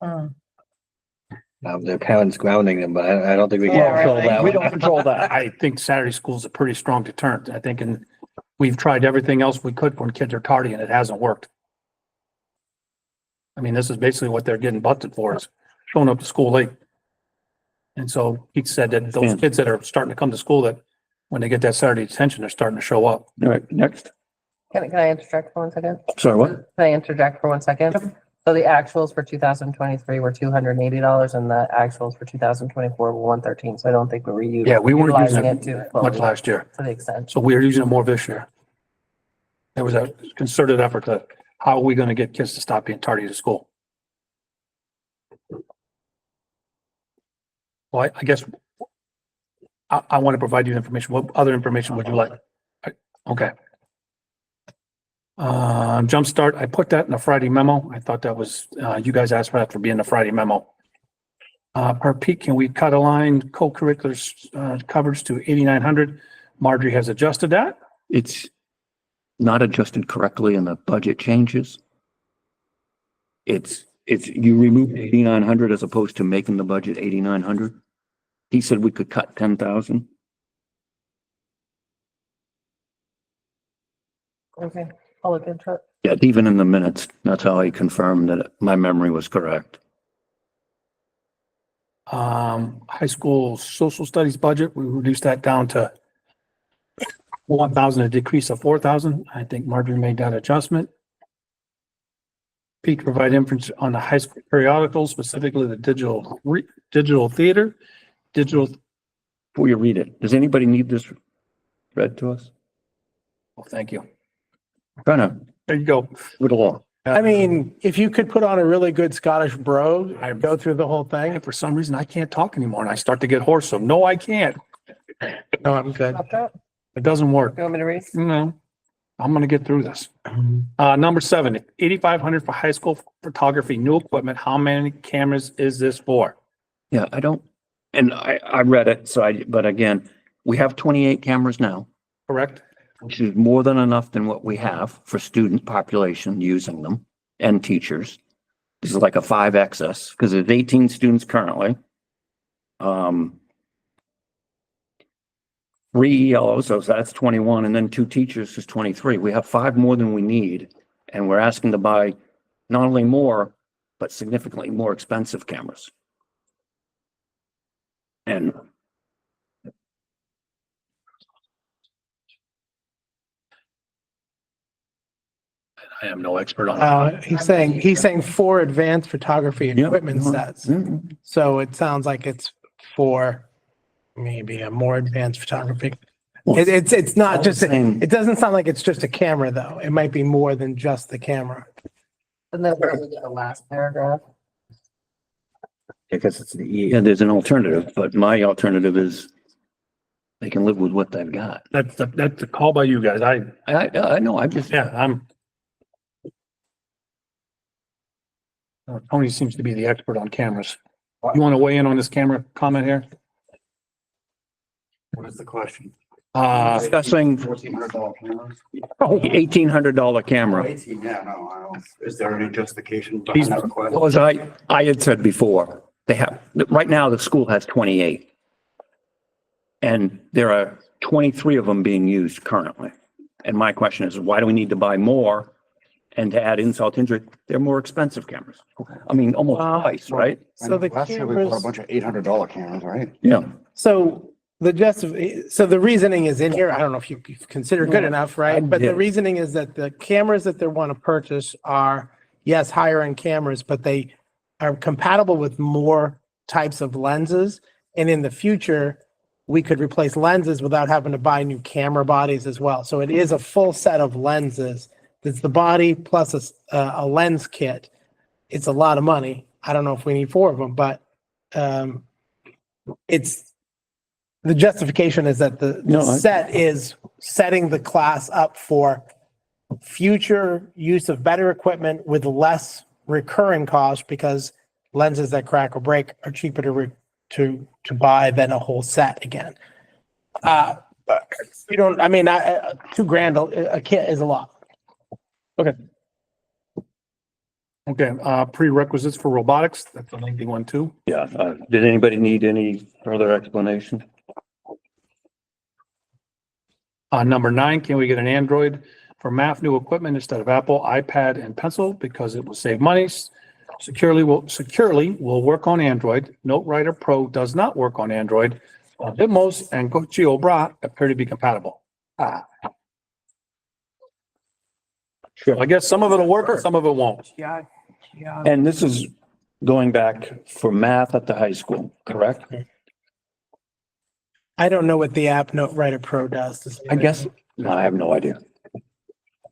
Their parents grounding them, but I don't think we Yeah, can control really. that We one. don't control that. I think Saturday school is a pretty strong deterrent. I think, and we've tried everything else we could when kids are tardy and it hasn't worked. I mean, this is basically what they're getting busted for, is showing up to school late. And so he said that those Understand. kids that are starting to come to school, that when they get that Saturday detention, they're starting to show up. All right, next. Can I interject for 1 second? Sorry, what? Can I interject for 1 second? So the actuals for 2023 were $280 and the actuals for 2024 were 113. So I don't think we were using. Yeah, we weren't using utilizing it it to much fully, last year. to the extent. So we are using it more this year. There was a concerted effort to, how are we going to get kids to stop being tardy to school? Well, I guess I want to provide you information. What other information would you like? Okay. Jumpstart, I put that in a Friday memo. I thought that was, you guys asked for that for being a Friday memo. Per Pete, can we cut a line co-curriculars coverage to 8,900? Marjorie has adjusted that. It's not adjusted correctly in the budget changes. It's, you removed 8,900 as opposed to making the budget 8,900. He said we could cut 10,000. Okay, I'll look into it. Yeah, even in the minutes, that's how I confirmed that my memory was correct. High school social studies budget, we reduced that down to 1,000, a decrease of 4,000. I think Marjorie made that adjustment. Pete provide inference on the high school periodicals, specifically the digital theater, digital. Before you read it, does anybody need this read to us? Oh, thank you. Trying to There you go. move it along. I mean, if you could put on a really good Scottish brogue and go through the whole thing. And for some reason, I can't talk anymore and I start to get hoarse. So no, I can't. No, I'm good. Stop that. It doesn't work. You want me to read? No, I'm gonna get through this. Number 7, 8,500 for high school photography, new equipment. How many cameras is this for? Yeah, I don't, and I read it, so but again, we have 28 cameras now, Correct? which is more than enough than what we have for student population using them and teachers. This is like a 5 excess because there's 18 students currently. 3 ELOs, so that's 21, and then 2 teachers is 23. We have 5 more than we need, and we're asking to buy not only more, but significantly more expensive cameras. And I am no expert on it. He's saying for advanced photography Yeah. equipment sets. Mm, So it sounds like it's for maybe a more advanced photography. Well, It's not just, same. it doesn't sound like it's just a camera though. It might be more than just the camera. And then the last paragraph. Because it's the E. Yeah, there's an alternative, but my alternative is they can live with what they've got. That's a call by you guys. I know, I just, Yeah, Tony seems to be the expert on cameras. You want to weigh in on this camera comment here? What is the question? discussing $1,400 cameras? $1,800 camera. 18, yeah, no, I don't, is there any justification He's- behind that request? Well, as I had said before, they have, right now, the school has 28. And there are 23 of them being used currently. And my question is, why do we need to buy more? And to add insult to injury, they're more expensive cameras. I mean, almost twice, right? So the Last year we bought a cameras, bunch of $800 cameras, right? Yeah. so so the reasoning is in here. I don't know if you consider good enough, right? But the did. reasoning is that the cameras that they want to purchase are, yes, higher end cameras, but they are compatible with more types of lenses. And in the future, we could replace lenses without having to buy new camera bodies as well. So it is a full set of lenses. It's the body plus a lens kit. It's a lot of money. I don't know if we need 4 of them, but it's the justification is that the set is setting the class up for future use of better equipment with less recurring costs because lenses that crack or break are cheaper to buy than a whole set again. You don't, I mean, $2,000 a kit is a lot. Okay, prerequisites for robotics. That's a lengthy one too. Yeah. Did anybody need any further explanation? Number 9, can we get an Android for math new equipment instead of Apple, iPad and pencil because it will save money? Securely will work on Android. NoteWriter Pro does not work on Android. Bitmos and GeoBra appear to be compatible. Sure. I guess some of it'll work or some of it won't. Yeah. And this is going back for math at the high school, correct? I don't know what the app NoteWriter Pro does. Does I guess, no, I have no idea.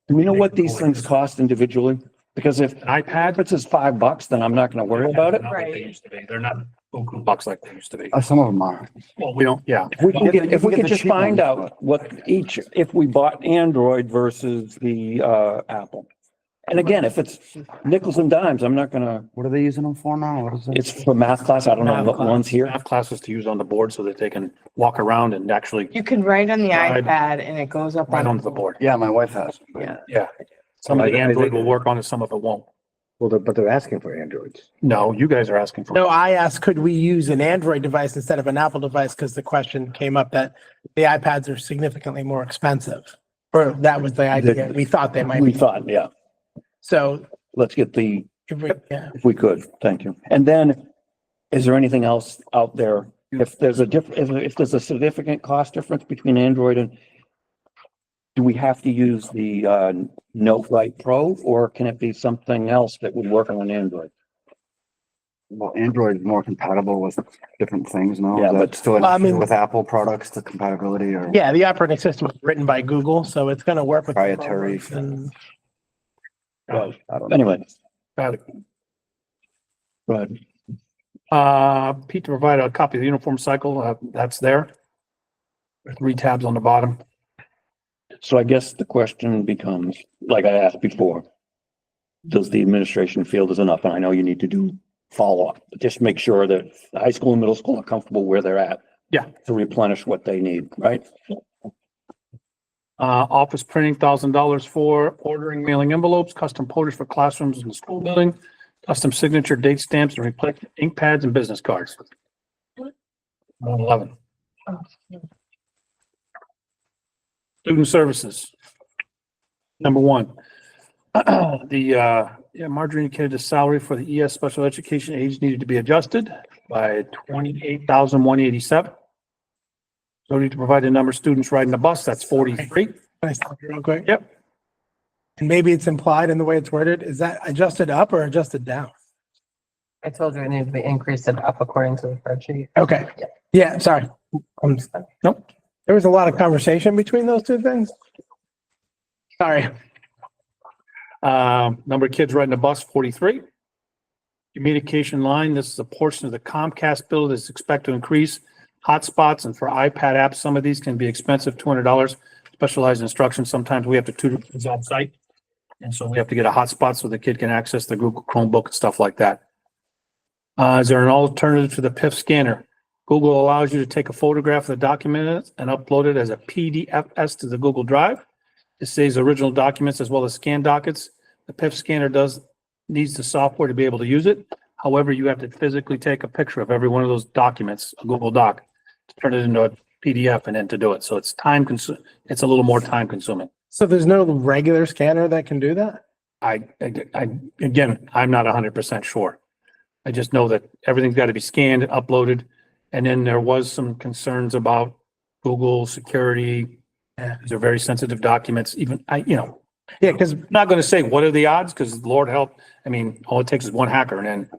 Do we know what these things cost individually? Because if An iPad. it's just $5, then I'm not gonna worry about it. Not like they used to be. They're not $bucks like they used to be. Some of them are. Well, we don't, yeah. If we get could the just cheap find ones, out what each, if we bought Android versus the Apple. And again, if it's nickels and dimes, I'm not gonna, What are they using them for now? What is it? it's for math class. I don't know what one's here. Have classes to use on the board so that they can walk around and actually You can write on the Right. iPad and it goes up write on onto the board. Yeah, my wife has. Yeah. Yeah. Some of the Android will work on it, some of it won't. Well, but they're asking for Androids. No, you guys are asking for. No, I asked, could we use an Android device instead of an Apple device? Because the question came up that the iPads are significantly more expensive. Or that was the idea. We thought they might We be. thought, yeah, So let's get the, if if we could, thank you. And then, is there anything else out there? If there's if there's a significant cost difference between Android and, do we have to use the NoteWrite Pro, or can it be something else that would work on an Android? Well, Android is more compatible with different things now. Yeah, Is that but- still an Well, I issue mean- with Apple products, the compatibility or? Yeah, the operating system was written by Google, so it's going to work with. the Proprietary. programs and- I don't know. Anyway, Got it. but Pete to provide a copy of the uniform cycle, that's there. There's 3 tabs on the bottom. so I guess the question becomes, like I asked before, does the administration feel there's enough? And I know you need to do follow-up, but just make sure that the high school and middle school are comfortable where they're at. Yeah. To replenish what they need, right? Office printing, $1,000 for ordering mailing envelopes, custom posters for classrooms in the school building, custom signature date stamps and replace ink pads and business cards. 111. Student services. Number 1. Marjorie indicated the salary for the ES special education age needed to be adjusted by $28,187. So we need to provide the number of students riding the bus, that's 43. Can I stop you real quick? Yep. and maybe it's implied in the way it's worded, is that adjusted up or adjusted down? I told you it needed to be increased and up according to the spreadsheet. Okay, yeah, sorry. Nope. There was a lot of conversation between those two things. Sorry. Number of kids riding the bus, 43. Communication line, this is a portion of the Comcast bill that's expected to increase. Hotspots and for iPad apps, some of these can be expensive, $200. Specialized instruction, sometimes we have to tutor kids on site. And so we have to get a hotspot so the kid can access the Google Chromebook and stuff like that. Is there an alternative to the PIF scanner? Google allows you to take a photograph of the document and upload it as a PDFs to the Google Drive. It saves original documents as well as scanned dockets. The PIF scanner needs the software to be able to use it. However, you have to physically take a picture of every one of those documents, a Google Doc, to turn it into a PDF and then to do it. So it's it's a little more time consuming. So there's no regular scanner that can do that? Again, I'm not 100% sure. I just know that everything's got to be scanned, uploaded. And then there was some concerns about Google security. These are very sensitive documents, even Yeah, because I'm not going to say what are the odds, because Lord help, I mean, all it takes is one hacker and then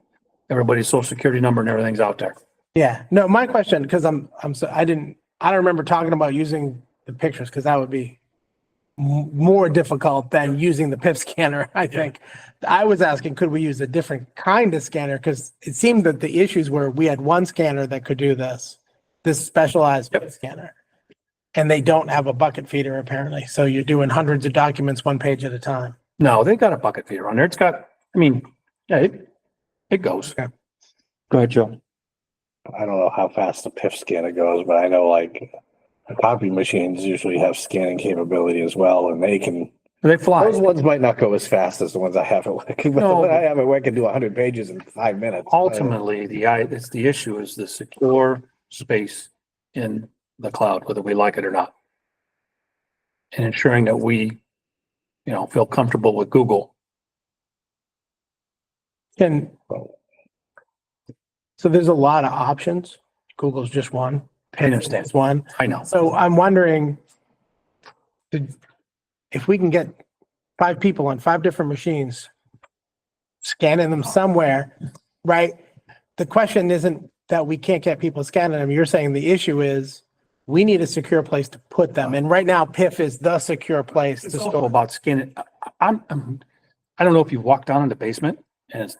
everybody's social security number and everything's out there. yeah, no, my question, because I don't remember talking about using the pictures because that would be more difficult than using the PIF scanner, I think. I was asking, could we use a different kind of scanner? Because it seemed that the issues were we had one scanner that could do this specialized PIF scanner. And they don't have a bucket feeder apparently. So you're doing hundreds of documents, one page at a time. No, they got a bucket feeder on there. It's got, I mean, yeah, it goes. Okay. Go ahead, Joe. I don't know how fast the PIF scanner goes, but I know like the copy machines usually have scanning capability as well, and they can. They fly. Those ones might not go as fast as the ones I have at work, but the No, one I have at work can do 100 pages in 5 minutes. Ultimately, it's the issue is the secure space in the cloud, whether we like it or not. And ensuring that we, feel comfortable with Google. And so there's a lot of options. Google's just one. I understand. Is one. I know. So I'm wondering if we can get 5 people on 5 different machines, scanning them somewhere, right? The question isn't that we can't get people scanning them. You're saying the issue is we need a secure place to put them. And right now PIF is the secure place It's to also store. about scanning. I don't know if you walked down in the basement and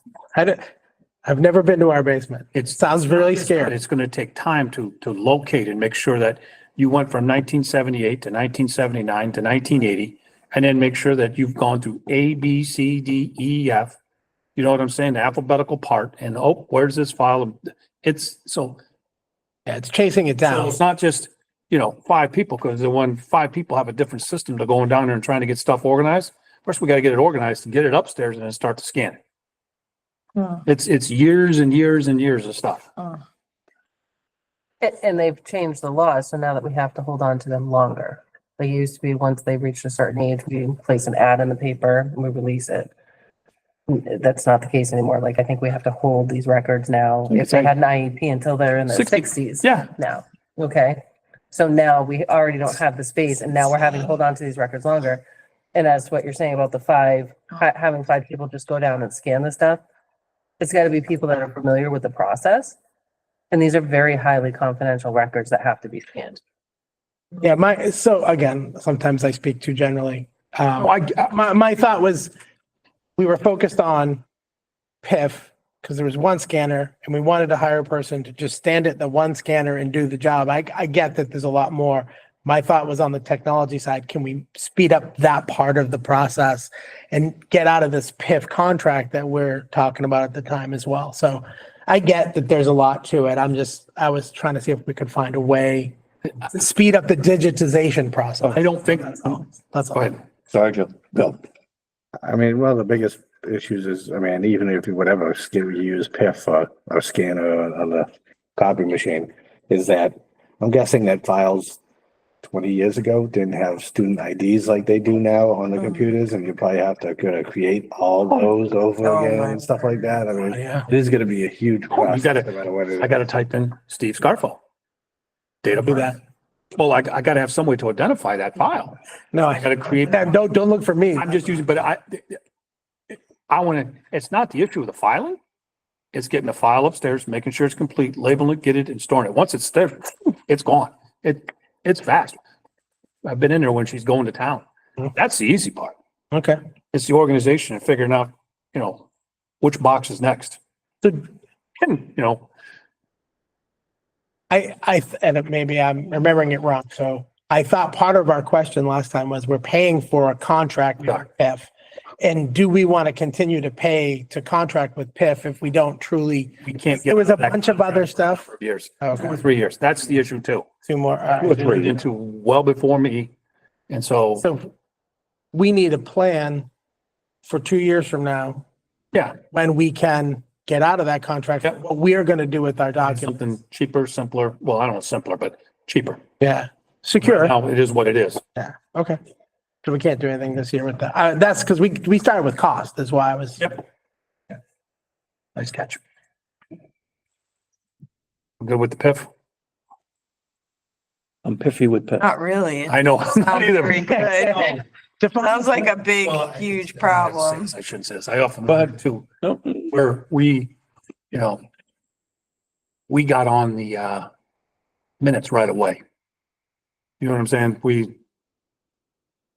I've never been to our basement. It sounds really but scary. it's going to take time to locate and make sure that you went from 1978 to 1979 to 1980, and then make sure that you've gone through A, B, C, D, E, F. You know what I'm saying? The alphabetical part, and where's this file? It's so. Yeah, it's chasing it So down. it's not just, 5 people, because when 5 people have a different system to going down there and trying to get stuff organized, first we got to get it organized and get it upstairs and then start to scan it. It's years and years and years of stuff. And they've changed the law, so now that we have to hold on to them longer. They used to be, once they reached a certain age, we place an ad in the paper and we release it. That's not the case anymore. Like, I think we have to hold these records now. If they had an IEP until they're in their 60. 60s. Yeah. Now, okay. So now we already don't have the space, and now we're having to hold on to these records longer. And as what you're saying about the 5, having 5 people just go down and scan the stuff, it's got to be people that are familiar with the process. And these are very highly confidential records that have to be scanned. Yeah, so again, sometimes I speak too generally. My thought was we were focused on PIF because there was one scanner and we wanted to hire a person to just stand at the one scanner and do the job. I get that there's a lot more. My thought was on the technology side, can we speed up that part of the process and get out of this PIF contract that we're talking about at the time as well? So I get that there's a lot to it. I was trying to see if we could find a way to speed up the digitization process. I don't think. That's all. Go ahead. Sorry, Joe. Bill. I mean, one of the biggest issues is, even if you whatever skill you use, PIF or scanner on the copy machine, is that I'm guessing that files 20 years ago didn't have student IDs like they do now on the computers, and you probably have to kind of create all those over again and stuff like that. Yeah. It is going to be a huge process. gotta- no matter what it is. I got to type in Steve Scarfo. Date of Do birth. that. Well, I gotta have some way to identify that file. No, I gotta create, don't look for me. I'm just using, but I wanna, it's not the issue of the filing. It's getting the file upstairs, making sure it's complete, labeling it, get it and storing it. Once it's there, it's gone. It's fast. I've been in there when she's going to town. That's the easy part. Okay. It's the organization and figuring out, you know, which box is next. And, you know, And maybe I'm remembering it wrong. So I thought part of our question last time was we're paying for a contract with PIF. And do we want to continue to pay to contract with PIF if we don't truly? we can't get. There was a that bunch of other stuff. for years, Okay. 2 or 3 years. That's the issue too. Two more. Into well before me. And so, So we need a plan for 2 years from now yeah, when we can get out of that contract, Yep. what we're going to do with our documents. something cheaper, simpler. Well, I don't know, simpler, but cheaper. Yeah. Secure. Now it is what it is. Yeah. Okay. So we can't do anything this year with that. That's because we started with cost. That's why I was. Yep. Nice catch. Good with the PIF? I'm piffy with pet. Not really. I know. Sounds very good. Sounds like a big, Well, huge problem. I shouldn't say this. I often Go ahead. run too, No, where we, you know, we got on the minutes right away. You know what I'm saying?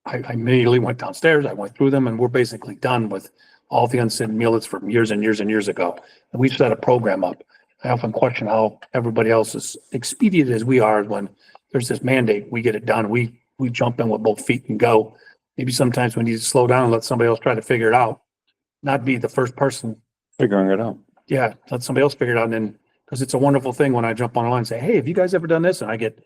I immediately went downstairs, I went through them, and we're basically done with all the unsent minutes from years and years and years ago. And we set a program up. I often question how everybody else is expedient as we are when there's this mandate, we get it done. We jump in with both feet and go. Maybe sometimes we need to slow down and let somebody else try to figure it out. Not be the first person. figuring it out. Yeah, let somebody else figure it out. And then, because it's a wonderful thing when I jump online and say, hey, have you guys ever done this? And I get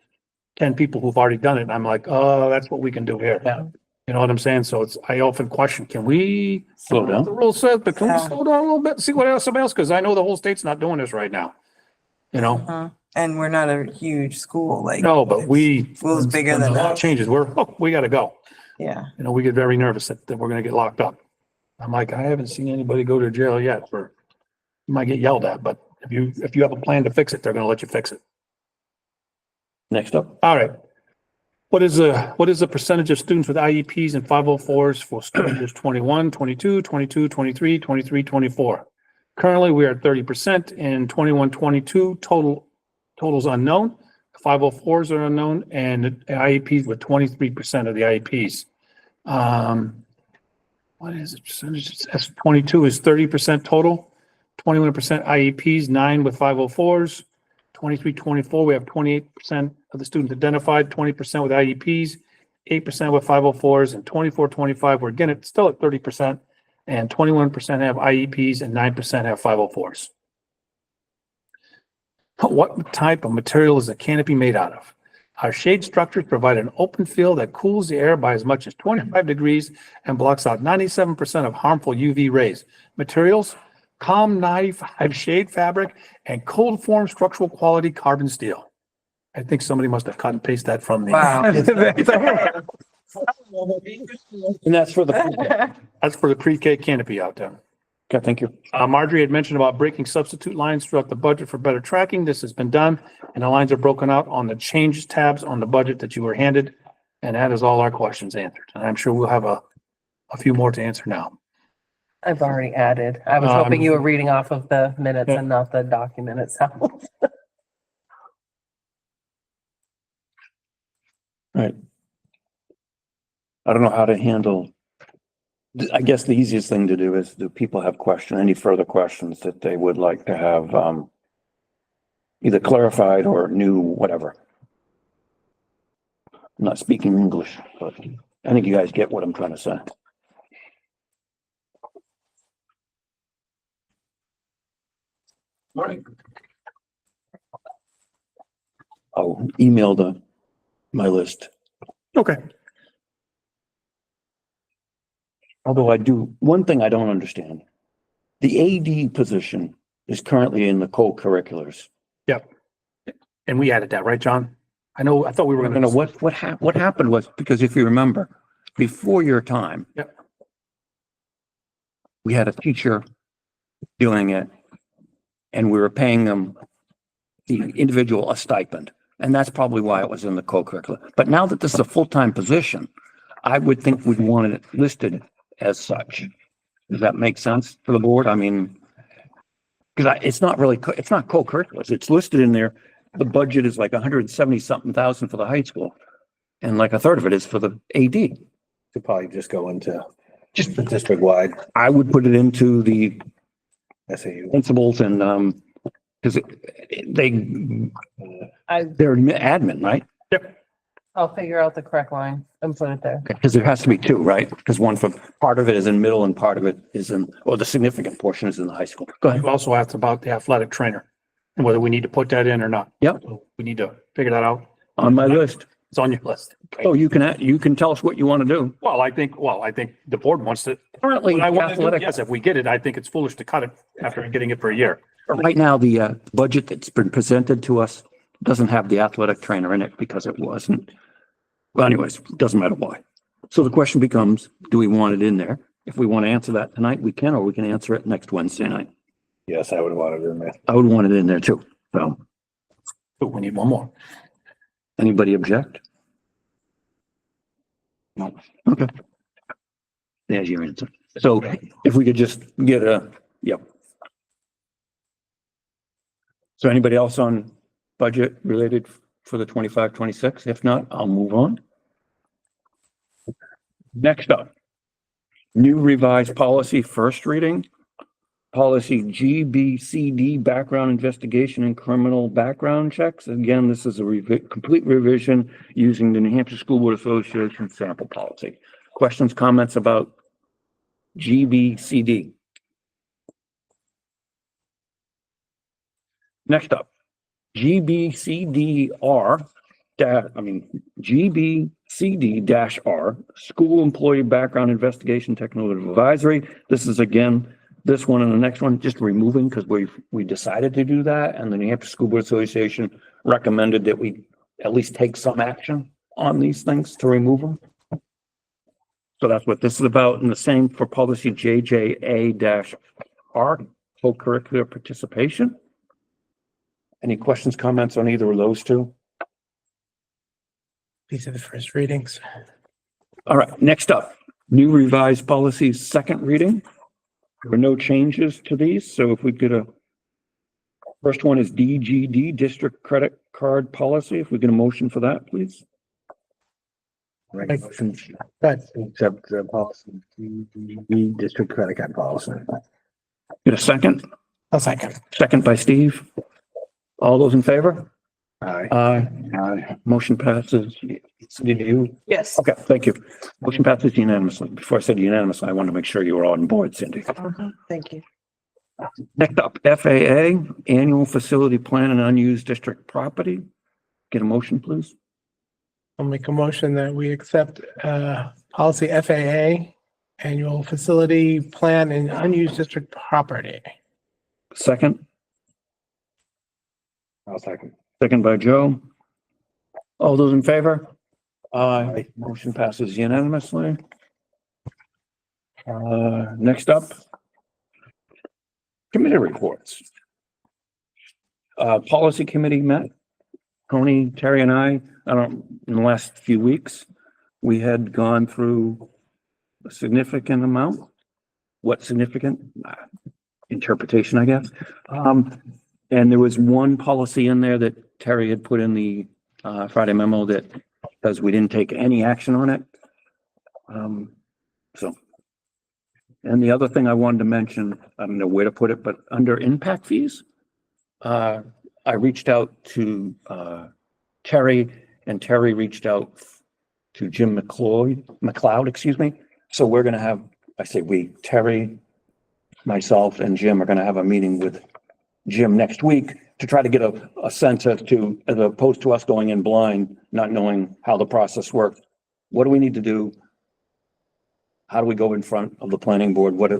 10 people who've already done it. And I'm like, oh, that's what we can do here. Yeah. You know what I'm saying? So I often question, can we? Slow down. The rule says, but can we Yeah. slow down a little bit, see what else, somebody else? Because I know the whole state's not doing this right now. You know? Uh-huh. And we're not a huge school, like. No, but we. School's bigger when the than law us. changes, we gotta go. Yeah. You know, we get very nervous that we're gonna get locked up. I'm like, I haven't seen anybody go to jail yet you might get yelled at, but if you have a plan to fix it, they're gonna let you fix it. Next up. All right. What is the percentage of students with IEPs and 504s for student years 21, 22, 22, 23, 23, 24? Currently, we are at 30% in 21, 22 totals unknown. 504s are unknown and IEPs with 23% of the IEPs. What is it? Percentage? That's 22 is 30% total, 21% IEPs, 9 with 504s. 23, 24, we have 28% of the students identified, 20% with IEPs, 8% with 504s, and 24, 25, we're again, it's still at 30%, and 21% have IEPs and 9% have 504s. What type of material is the canopy made out of? Our shade structures provide an open field that cools the air by as much as 25 degrees and blocks out 97% of harmful UV rays. Materials: COM 95 shade fabric and cold form structural quality carbon steel. I think somebody must have cut and pasted that from the. Wow. And that's for the, That's for the pre-K canopy out there. okay, thank you. Marjorie had mentioned about breaking substitute lines throughout the budget for better tracking. This has been done, and the lines are broken out on the changes tabs on the budget that you were handed. And that is all our questions answered. And I'm sure we'll have a few more to answer now. I've already added. I was hoping you were reading off of the minutes and not the document itself. Right. I don't know how to handle. I guess the easiest thing to do is, do people have any further questions that they would like to have, either clarified or new, whatever? I'm not speaking English, but I think you guys get what I'm trying to say. All right. I'll email my list. Okay. Although one thing I don't understand. The AD position is currently in the co-curriculars. Yep. And we added that, right, John? I thought we were I gonna. don't know what happened was, because if you remember, before your time. Yep. We had a teacher doing it and we were paying them, the individual, a stipend. And that's probably why it was in the co-curricular. But now that this is a full-time position, I would think we'd want it listed as such. Does that make sense for the board? I mean, because it's not really, it's not co-curriculars. It's listed in there. The budget is like 170 something thousand for the high school. And like a third of it is for the AD. Could probably just go into Just, the district wide I would put it into the SAU. principals and, because they're admin, right? I'll figure out the correct line and put it there. Because there has to be two, right? Because one for, part of it is in middle and part of it is in, or the significant portion is in the high school. Go ahead. You also asked about the athletic trainer and whether we need to put that in or not. Yep. So we need to figure that out. On my list. It's on your list. Oh, you can tell us what you want to do. Well, I think the board wants to. Currently, What I want to do, athletic, yes, if we get it, I think it's foolish to cut it after getting it for a year. right now, the budget that's been presented to us doesn't have the athletic trainer in it because it wasn't. Well, anyways, it doesn't matter why. So the question becomes, do we want it in there? If we want to answer that tonight, we can, or we can answer it next Wednesday night. Yes, I would want it in there. I would want it in there too. So, But we need one more. anybody object? No. Okay. There's your answer. So if we could just get yep. So anybody else on budget related for the 25-26? If not, I'll move on. Next up, new revised policy, first reading. Policy GBCD, background investigation and criminal background checks. Again, this is a complete revision using the New Hampshire School Board Association sample policy. Questions, comments about GBCD? Next up, GBCD-R, School Employee Background Investigation Technical Advisory. This is again, this one and the next one, just removing because we decided to do that. And the New Hampshire School Board Association recommended that we at least take some action on these things to remove them. So that's what this is about. And the same for policy JJA-R, co-curricular participation. Any questions, comments on either of those two? These are the first readings. All right, next up, new revised policies, second reading. There were no changes to these, so if we get first one is DGD, District Credit Card Policy. If we get a motion for that, please. Right. But Except the policy, the district credit card policy. Get a second? a second. Second by Steve. All those in favor? Aye. Aye. Motion passes. Did you? Yes. Okay, thank you. Motion passes unanimously. Before I said unanimously, I wanted to make sure you were on board, Cindy. Thank you. Next up, FAA, Annual Facility Plan and Unused District Property. Get a motion, please. I'll make a motion that we accept policy FAA, annual facility plan and unused district property. Second, I'll second. second by Joe. All those in favor? Aye. Motion passes unanimously. Next up, committee reports. Policy committee met. Tony, Terry and I, in the last few weeks, we had gone through a significant amount. What significant? Interpretation, I guess. And there was one policy in there that Terry had put in the Friday memo that, because we didn't take any action on it. And the other thing I wanted to mention, I don't know where to put it, but under impact fees, I reached out to Terry, and Terry reached out to Jim McLeod, excuse me. So we're gonna have, I say we, Terry, myself, and Jim are gonna have a meeting with Jim next week to try to get a sense as to, as opposed to us going in blind, not knowing how the process works. What do we need to do? How do we go in front of the planning board? What,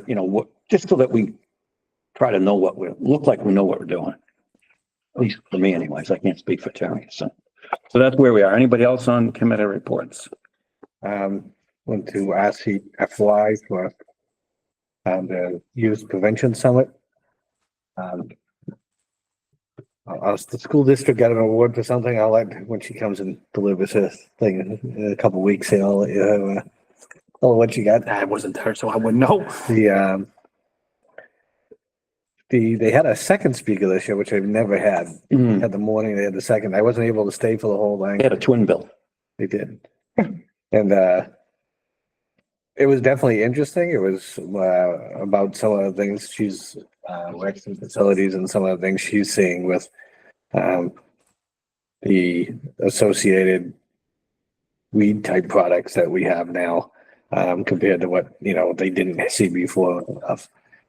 just so that we try to know what look like we know what we're doing. At least for me anyways, I can't speak for Terry, so that's where we are. Anybody else on committee reports? Went to RCFY for the Youth Prevention Summit. the school district got an award for something, I'll let, when she comes and delivers her thing in a couple weeks, here, I'll let you know, what you got. I wasn't there, so I wouldn't know. They had a second speaker this year, which they've never had. Mm. Had the morning, they had the second. I wasn't able to stay for the whole thing. They had a twin bill. They did. And, it was definitely interesting. It was, about some of the things she's, works in facilities and some of the things she's seeing with, the associated weed type products that we have now, compared to what, they didn't see before.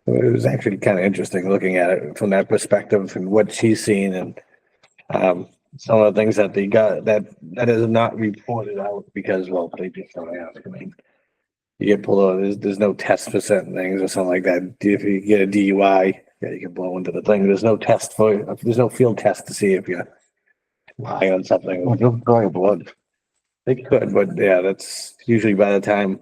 It was actually kind of interesting looking at it from that perspective and what she's seen and, some of the things that they got that is not reported out because, well, they just don't have it. I mean, you get pulled over, there's no test for certain things or something like that. If you get a DUI, yeah, you can blow into the thing. There's no field test to see if you're high on something. Well, they'll draw your blood. They could, but yeah, that's usually by the time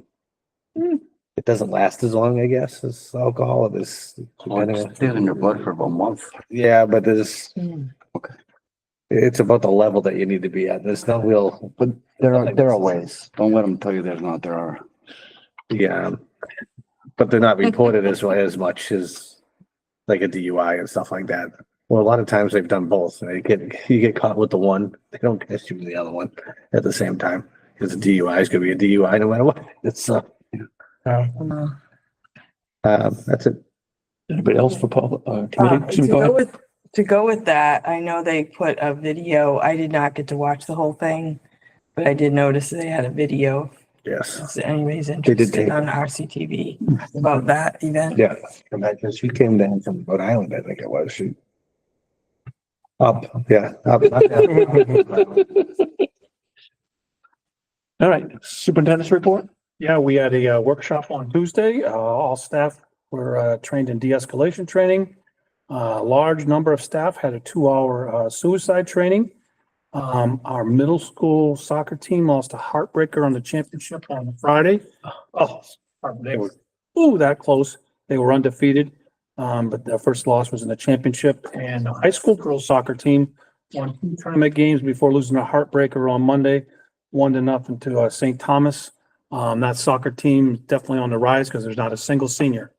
it doesn't last as long, I guess, as alcohol. This It stays in your blood for about a month. yeah, but there's Okay. it's about the level that you need to be at. There's no real But there are ways. Don't let them tell you there's not. There are. yeah, but they're not reported as much as like a DUI and stuff like that. Well, a lot of times they've done both. You get caught with the one, they don't catch you with the other one at the same time because the DUI is going to be a DUI no matter what. It's that's it. Anybody else for committee? To Go ahead. go with that, I know they put a video. I did not get to watch the whole thing, but I did notice they had a video. Yes. If anybody's did interested take- on RCTV about that event. Yeah. Imagine she came down from Rhode Island, I think it was. She up. All right, superintendent's report? Yeah, we had a workshop on Tuesday. All staff were trained in de-escalation training. A large number of staff had a 2-hour suicide training. Our middle school soccer team lost a heartbreaker on the championship on Friday. Oh, they were, that close. They were undefeated. But their first loss was in the championship, and the high school girls soccer team won 2 tournament games before losing a heartbreaker on Monday, 1-0 to St. Thomas. That soccer team is definitely on the rise because there's not a single senior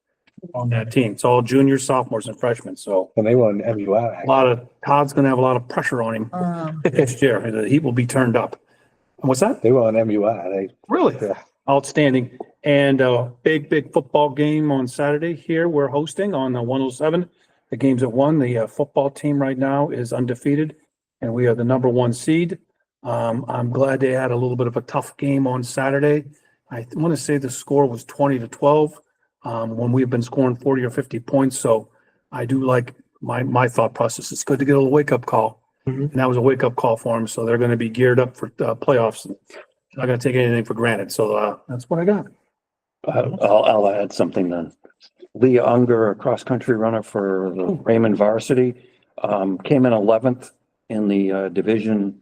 on that team. It's all juniors, sophomores, and freshmen. So And they won MUI. Todd's going to have a lot of pressure on him next year. The heat will be turned up. And what's that? They won MUI. Really? Yeah. Outstanding. And big football game on Saturday here. We're hosting on the 107. The game's at 1. The football team right now is undefeated, and we are the number 1 seed. I'm glad they had a little bit of a tough game on Saturday. I want to say the score was 20-12 when we've been scoring 40 or 50 points. So I do like my thought process. It's good to get a little wake-up call. And that was a wake-up call for them. So they're going to be geared up for playoffs. Not going to take anything for granted. So that's what I got. I'll add something then. Leah Unger, a cross-country runner for the Raymond varsity, came in 11th in the Division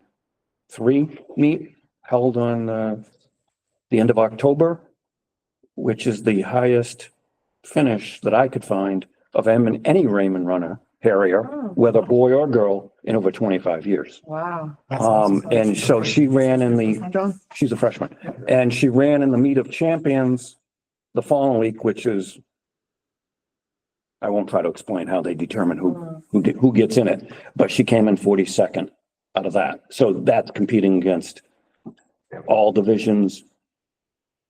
3 meet held on the end of October, which is the highest finish that I could find of any Raymond runner, Harrier, whether boy or girl, in over 25 years. Wow. And so she ran she's a freshman, and she ran in the meet of champions the following week, which is, I won't try to explain how they determine who gets in it, but she came in 42nd out of that. So that's competing against all divisions.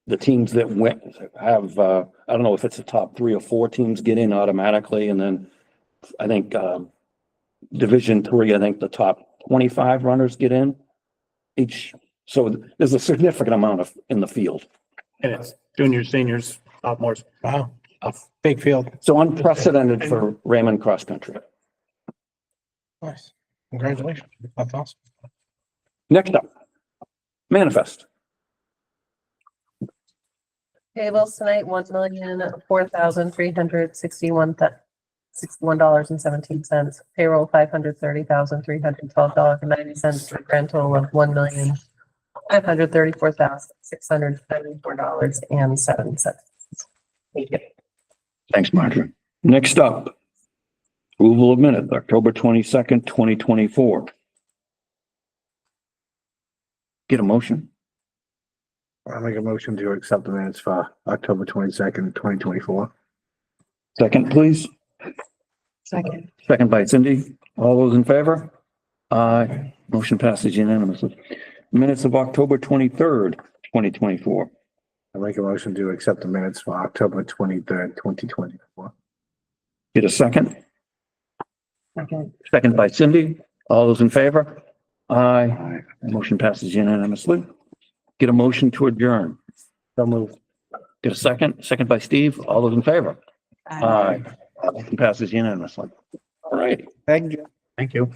The teams that have, I don't know if it's the top 3 or 4 teams get in automatically. And then I think, Division 3, I think the top 25 runners get in each. So there's a significant amount in the field. And it's juniors, seniors, sophomores. Wow. A big field. So unprecedented for Raymond cross country. Nice. Congratulations. That's awesome. Next up, manifest. Payables tonight, $1,04,361.17. Payroll, $530,312.90. For a grand total of $1,534,674.07. Thank you. Thanks, Marjorie. Next up, Approval of minutes, October 22nd, 2024. Get a motion? I'll make a motion to accept the minutes for October 22nd, 2024. Second, please. Second. Second by Cindy. All those in favor? Aye. Motion passes unanimously. Minutes of October 23rd, 2024. I'll make a motion to accept the minutes for October 23rd, 2024. Get a second? Second. Second by Cindy. All those in favor? Aye. Aye. Motion passes unanimously. Get a motion to adjourn. So moved. Get a second? Second by Steve. All those in favor? Aye. Motion passes unanimously. All right. Thank you. Thank you.